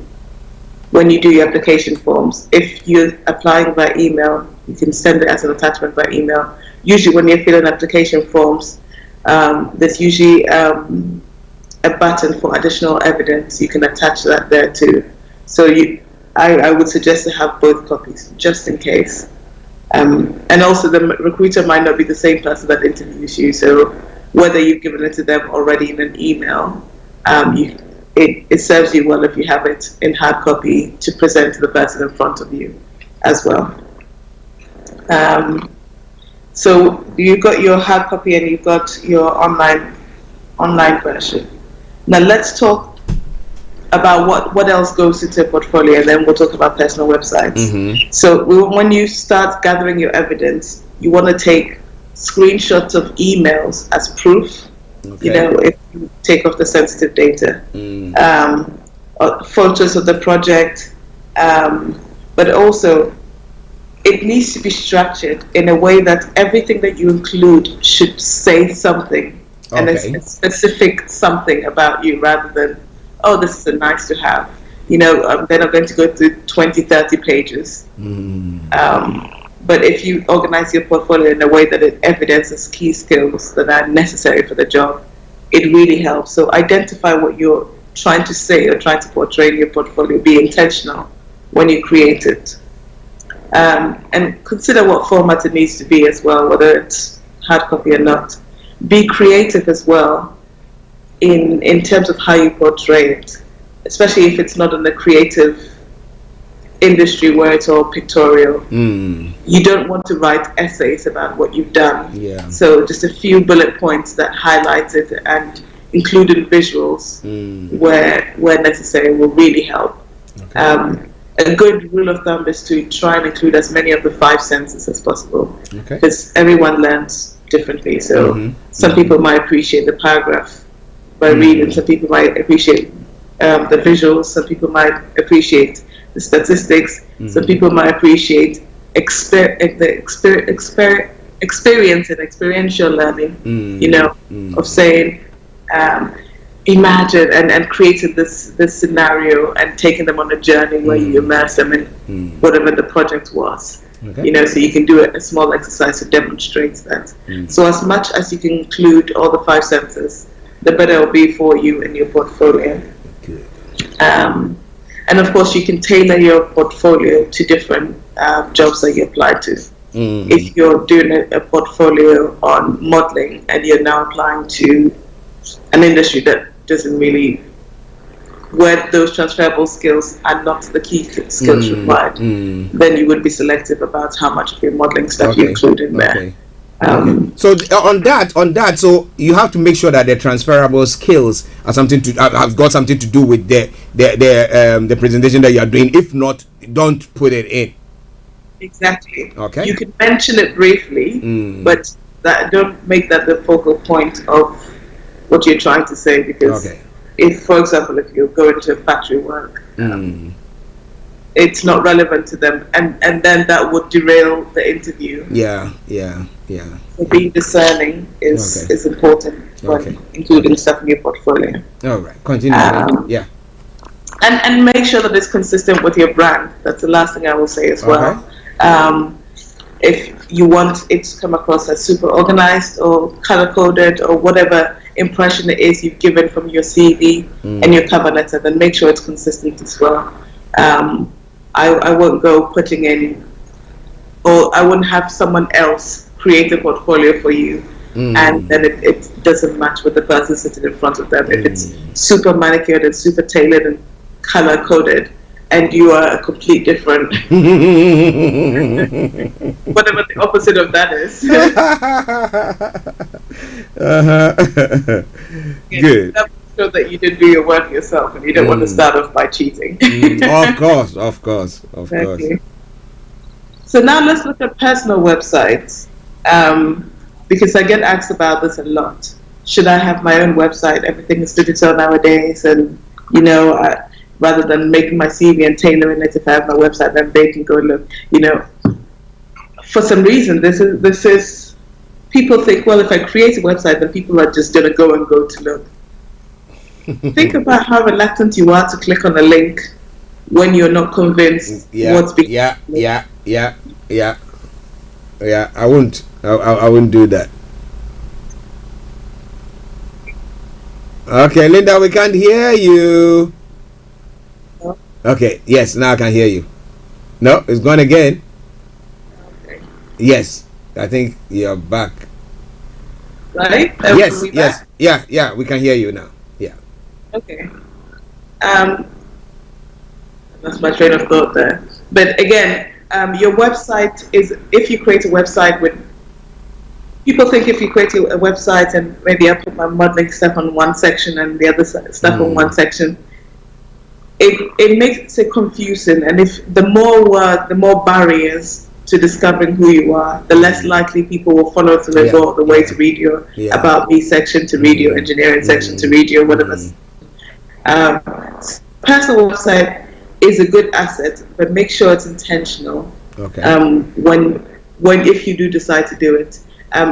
do your application forms. If you're applying by email, you can send it as an attachment by email. Usually when you're filling application forms, there's usually a button for additional evidence. You can attach that there too. So I would suggest to have both copies, just in case. And also the recruiter might not be the same person that interviews you, so whether you've given it to them already in an email, it serves you well if you have it in hard copy to present to the person in front of you as well. So you've got your hard copy and you've got your online version. Now let's talk about what else goes into a portfolio, and then we'll talk about personal websites. So when you start gathering your evidence, you want to take screenshots of emails as proof. If you take off the sensitive data, photos of the project, but also it needs to be structured in a way that everything that you include should say something, and a specific something about you, rather than, oh, this is a nice to have. Then I'm going to go through 20, 30 pages. But if you organize your portfolio in a way that it evidences key skills that are necessary for the job, it really helps. So identify what you're trying to say or trying to portray in your portfolio. Be intentional when you create it. And consider what format it needs to be as well, whether it's hard copy or not. Be creative as well in terms of how you portray it, especially if it's not in the creative industry where it's all pictorial. You don't want to write essays about what you've done. So just a few bullet points that highlight it and included visuals where necessary will really help. a good rule of thumb is to try and include as many of the 5 senses as possible, Okay. because everyone learns differently. So some people might appreciate the paragraph by reading, some people might appreciate the visuals, some people might appreciate the statistics, some people might appreciate experience and experiential learning, of saying, imagine and creating this scenario and taking them on a journey where you immerse them in whatever the project was. Okay. So you can do a small exercise to demonstrate that. So as much as you can include all the 5 senses, the better it will be for you in your portfolio. Good. And of course, you can tailor your portfolio to different jobs that you apply to. If you're doing a portfolio on modeling and you're now applying to an industry that doesn't really, where those transferable skills are not the key skills required, then you would be selective about how much of your modeling stuff you include in there. Okay. So on that, so you have to make sure that the transferable skills are something to have got something to do with the presentation that you are doing. If not, don't put it in. Exactly. Okay. You can mention it briefly, but don't make that the focal point of what you're trying to say, because if, for example, if you go into factory work, it's not relevant to them, and then that would derail the interview. Yeah. So being discerning is important when including stuff in your portfolio. All right, continue. Yeah. And make sure that it's consistent with your brand. That's the last thing I will say as well. If you want it to come across as super organized or color coded or whatever impression it is you've given from your CV and your cover letter, then make sure it's consistent as well. I won't go putting in, or I wouldn't have someone else create a portfolio for you and then it doesn't match with the person sitting in front of them. If it's super manicured and super tailored and color coded, and you are a complete different whatever the opposite of that is. Good. So that you didn't do your work yourself, and you don't want to start off by cheating. Of course. Okay. So now let's look at personal websites, because I get asked about this a lot. Should I have my own website? Everything is digital nowadays, and rather than making my CV and tailoring it, if I have my website, then they can go look. For some reason, this is people think, well, if I create a website, then people are just gonna go to look. Think about how reluctant you are to click on a link when you're not convinced what's being. Yeah. I wouldn't do that. Okay, Linda, we can't hear you. No. Okay, yes, now I can hear you. No, it's gone again. Okay. Yes, I think you're back. Right? Yes. Yeah, we can hear you now. Yeah. Okay. That's my train of thought there. But again, your website is, if you create a website with, people think if you create a website and maybe I put my modeling stuff on one section and the other stuff on one section, it makes it confusing. And if the more work, the more barriers to discovering who you are, the less likely people will follow through and go all the way to read your About Me section, to read your engineering section, to read your whatever. Personal website is a good asset, but make sure it's intentional. Okay. When if you do decide to do it,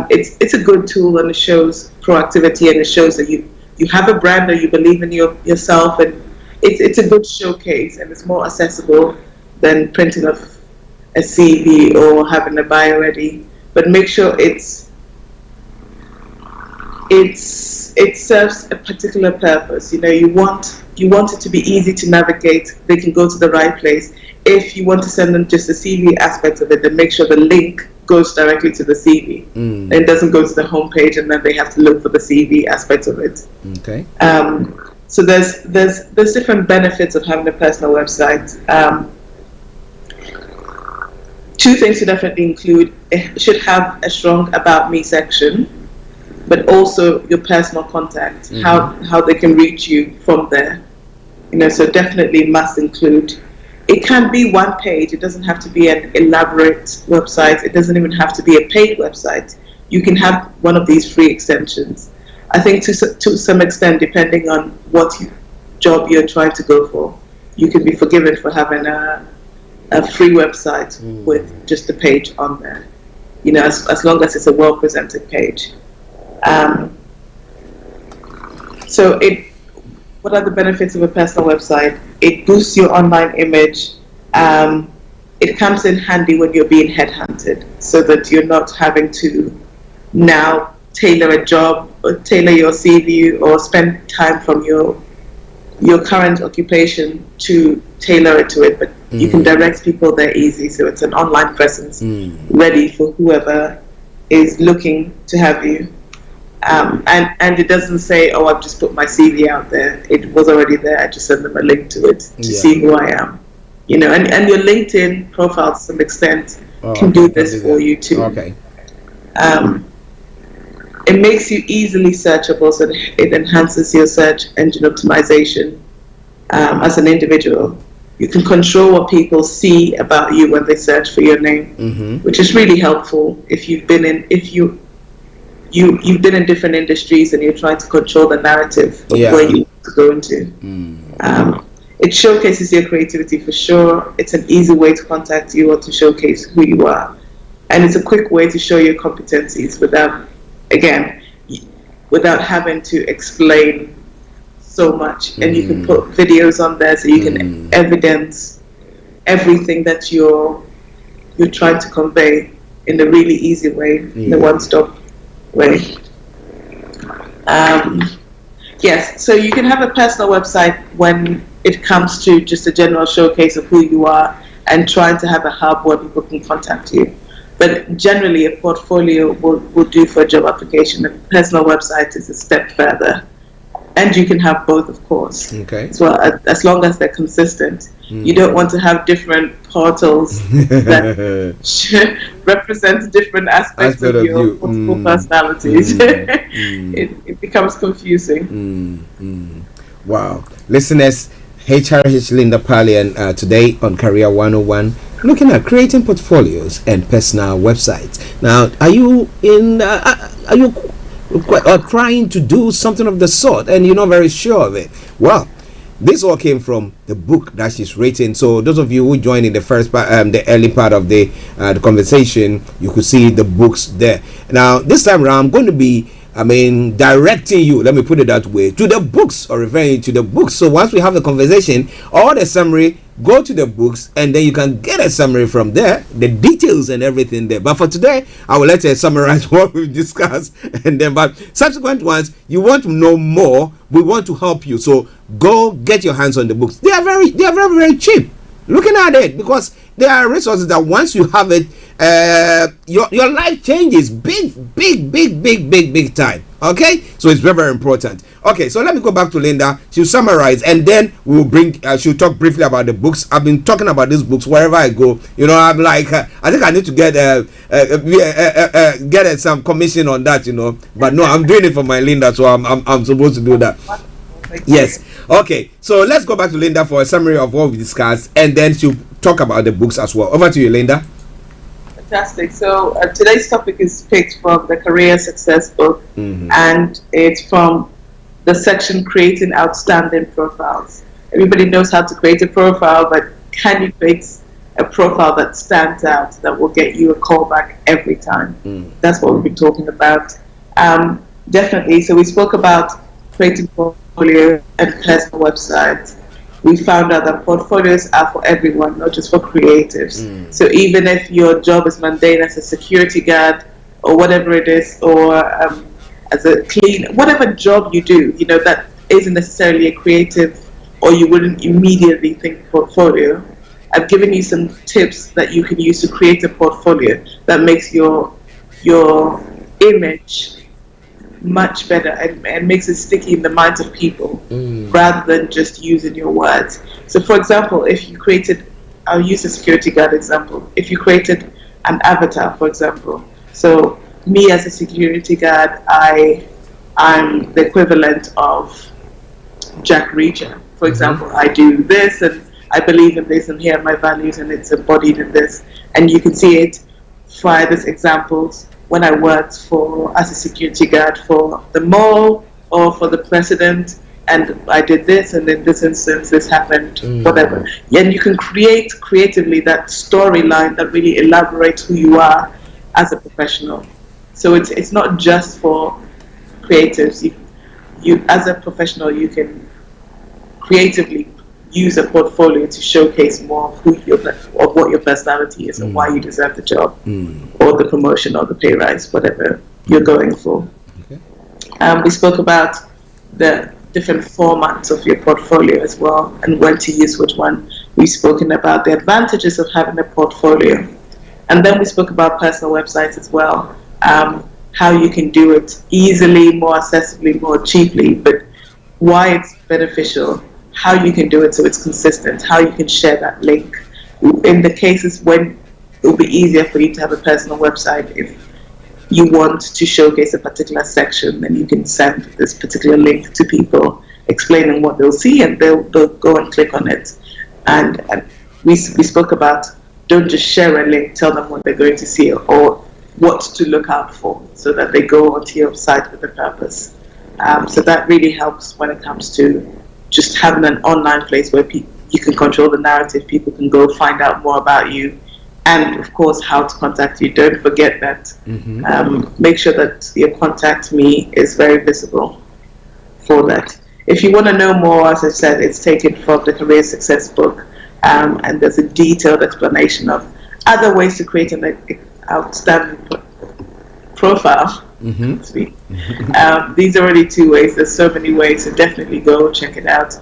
it's a good tool, and it shows proactivity, and it shows that you have a brand, or you believe in yourself, and it's a good showcase, and it's more accessible than printing off a CV or having a bio ready. But make sure it serves a particular purpose. You want it to be easy to navigate. They can go to the right place. If you want to send them just the CV aspect of it, then make sure the link goes directly to the CV. It doesn't go to the homepage, and then they have to look for the CV aspect of it. Okay. So there's different benefits of having a personal website. Two things to definitely include: it should have a strong About Me section, but also your personal contact, how they can reach you from there. So definitely must include it can be one page. It doesn't have to be an elaborate website. It doesn't even have to be a paid website. You can have one of these free extensions. I think to some extent, depending on what job you're trying to go for, you can be forgiven for having a free website with just a page on there. You know, as long as it's a well-presented page. So what are the benefits of a personal website? It boosts your online image. It comes in handy when you're being headhunted, so that you're not having to now tailor a job or tailor your CV or spend time from your current occupation to tailor it to it, but you can direct people there easy. So it's an online presence ready for whoever is looking to have you. And it doesn't say, oh, I've just put my CV out there. It was already there. I just send them a link to it to see who I am. You know, and your LinkedIn profile to some extent can do this for you too. Okay. It makes you easily searchable, so it enhances your search engine optimization as an individual. You can control what people see about you when they search for your name, which is really helpful if you've been in you've been in different industries and you're trying to control the narrative of where you want to go into. It showcases your creativity for sure. It's an easy way to contact you or to showcase who you are, and it's a quick way to show your competencies without having to explain so much. And you can put videos on there so you can evidence everything that you're trying to convey in a really easy way, in a one-stop way. Yes, so you can have a personal website when it comes to just a general showcase of who you are and trying to have a hub where people can contact you. But generally, a portfolio will do for a job application. A personal website is a step further. And you can have both, of course. Okay. As well, as long as they're consistent. You don't want to have different portals that represent different aspects of your multiple personalities. It becomes confusing. Wow. Listeners, HRH Linda Pallien today on Career 101, looking at creating portfolios and personal websites. Now, are you trying to do something of the sort and you're not very sure of it? Well, this all came from the book that she's written. So those of you who joined in the first part, the early part of the conversation, you could see the books there. Now, this time around, I'm going to be directing you, let me put it that way, to the books, or referring to the books. So once we have the conversation or the summary, go to the books and then you can get a summary from there, the details and everything there. But for today, I will let you summarize what we've discussed, and then but subsequent ones, you want to know more, we want to help you. So go get your hands on the books. They are very, very cheap. Looking at it, because there are resources that once you have it, your life changes big time. Okay, so it's very, very important. Okay, so let me go back to Linda. She'll summarize, and then we'll bring. She'll talk briefly about the books. I've been talking about these books wherever I go. You know, I'm like, I think I need to get some commission on that. You know, but no, I'm doing it for my Linda, so I'm supposed to do that. Yes. Okay, so let's go back to Linda for a summary of what we discussed, and then she'll talk about the books as well. Over to you, Linda. Fantastic. So today's topic is picked from the Career Success book, and it's from the section Creating Outstanding Profiles. Everybody knows how to create a profile, but can you create a profile that stands out, that will get you a call back every time? That's what we'll be talking about. Definitely. So we spoke about creating portfolio and personal websites. We found out that portfolios are for everyone, not just for creatives. So even if your job is mundane as a security guard or whatever it is, or as a clean, whatever job you do, you know, that isn't necessarily a creative, or you wouldn't immediately think portfolio. I've given you some tips that you can use to create a portfolio that makes your image much better and makes it sticky in the minds of people rather than just using your words. So for example, if you created, I'll use a security guard example. If you created an avatar, for example, so me as a security guard, I'm the equivalent of Jack Reacher. For example, I do this and I believe in this and here are my values and it's embodied in this. And you can see it via these examples when I worked as a security guard for the mall or for the president, and I did this, and in this instance this happened, whatever. And you can create creatively that storyline that really elaborates who you are as a professional. So it's not just for creatives. You as a professional, you can creatively use a portfolio to showcase more of what your personality is and why you deserve the job or the promotion or the pay rise, whatever you're going for. We spoke about the different formats of your portfolio as well and when to use which one. We've spoken about the advantages of having a portfolio. And then we spoke about personal websites as well, how you can do it easily, more accessibly, more cheaply, but why it's beneficial, how you can do it so it's consistent, how you can share that link. In the cases when it will be easier for you to have a personal website, if you want to showcase a particular section, then you can send this particular link to people explaining what they'll see, and they'll go and click on it. And we spoke about don't just share a link, tell them what they're going to see or what to look out for so that they go onto your site with a purpose. So that really helps when it comes to just having an online place where you can control the narrative, people can go find out more about you, and of course how to contact you. Don't forget that. Make sure that your contact me is very visible for that. If you want to know more, as I said, it's taken from the Career Success book, and there's a detailed explanation of other ways to create an outstanding profile. These are only 2 ways. There's so many ways, so definitely go check it out.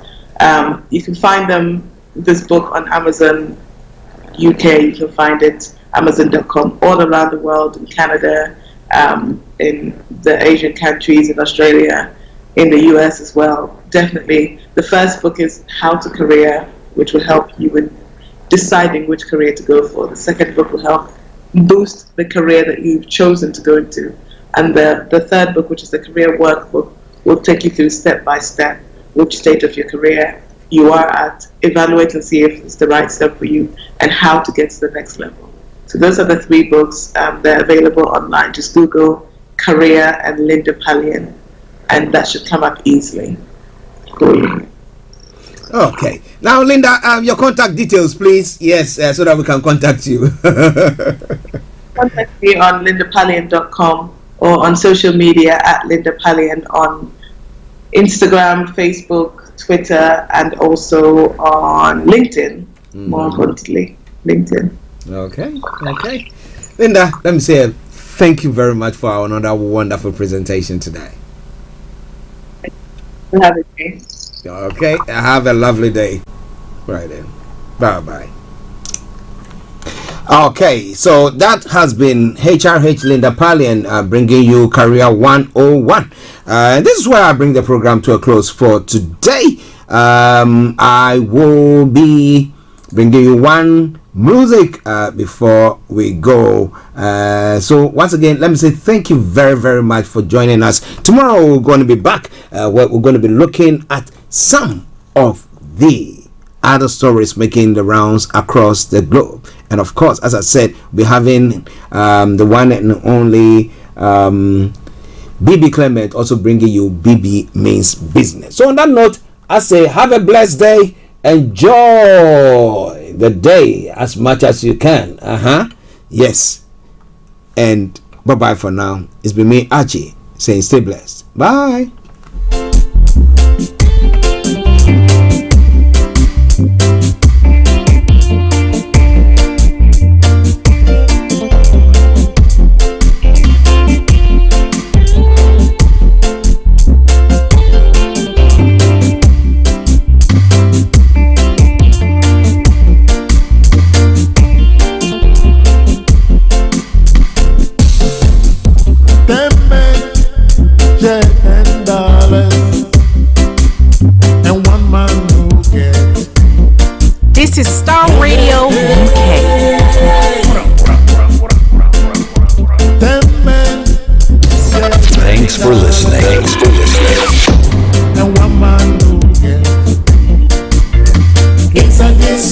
You can find this book on Amazon UK. You can find it Amazon.com all around the world, in Canada, in the Asian countries, in Australia, in the US as well. Definitely. The first book is How to Career, which will help you in deciding which career to go for. The second book will help boost the career that you've chosen to go into. And the third book, which is the Career Workbook, will take you through step by step which stage of your career you are at, evaluate and see if it's the right step for you, and how to get to the next level. So those are the 3 books. They're available online. Just Google Career and Linda Pallien, and that should come up easily for you. Okay. Now, Linda, your contact details, please. Yes, so that we can contact you. Contact me on lindapallien.com or on social media at Linda Pallien on Instagram, Facebook, Twitter, and also on LinkedIn. More importantly, LinkedIn. Okay. Linda, let me say thank you very much for another wonderful presentation today. Have a day. Okay, have a lovely day. Right then. Bye-bye. Okay, so that has been HRH Linda Pallien bringing you Career 101. This is where I bring the program to a close for today. I will be bringing you one music before we go. So once again, let me say thank you very, very much for joining us. Tomorrow we're going to be back where we're going to be looking at some of the other stories making the rounds across the globe. And of course, as I said, we're having the one and only BB Clement also bringing you BB Means Business. So on that note, I say have a blessed day. Enjoy the day as much as you can. Yes. And bye-bye for now. It's been me, Archie, saying stay blessed. Bye. This is Starr Radio UK. Thanks for listening. It's against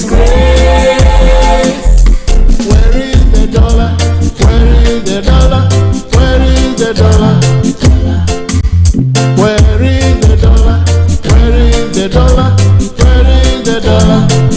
the dollar.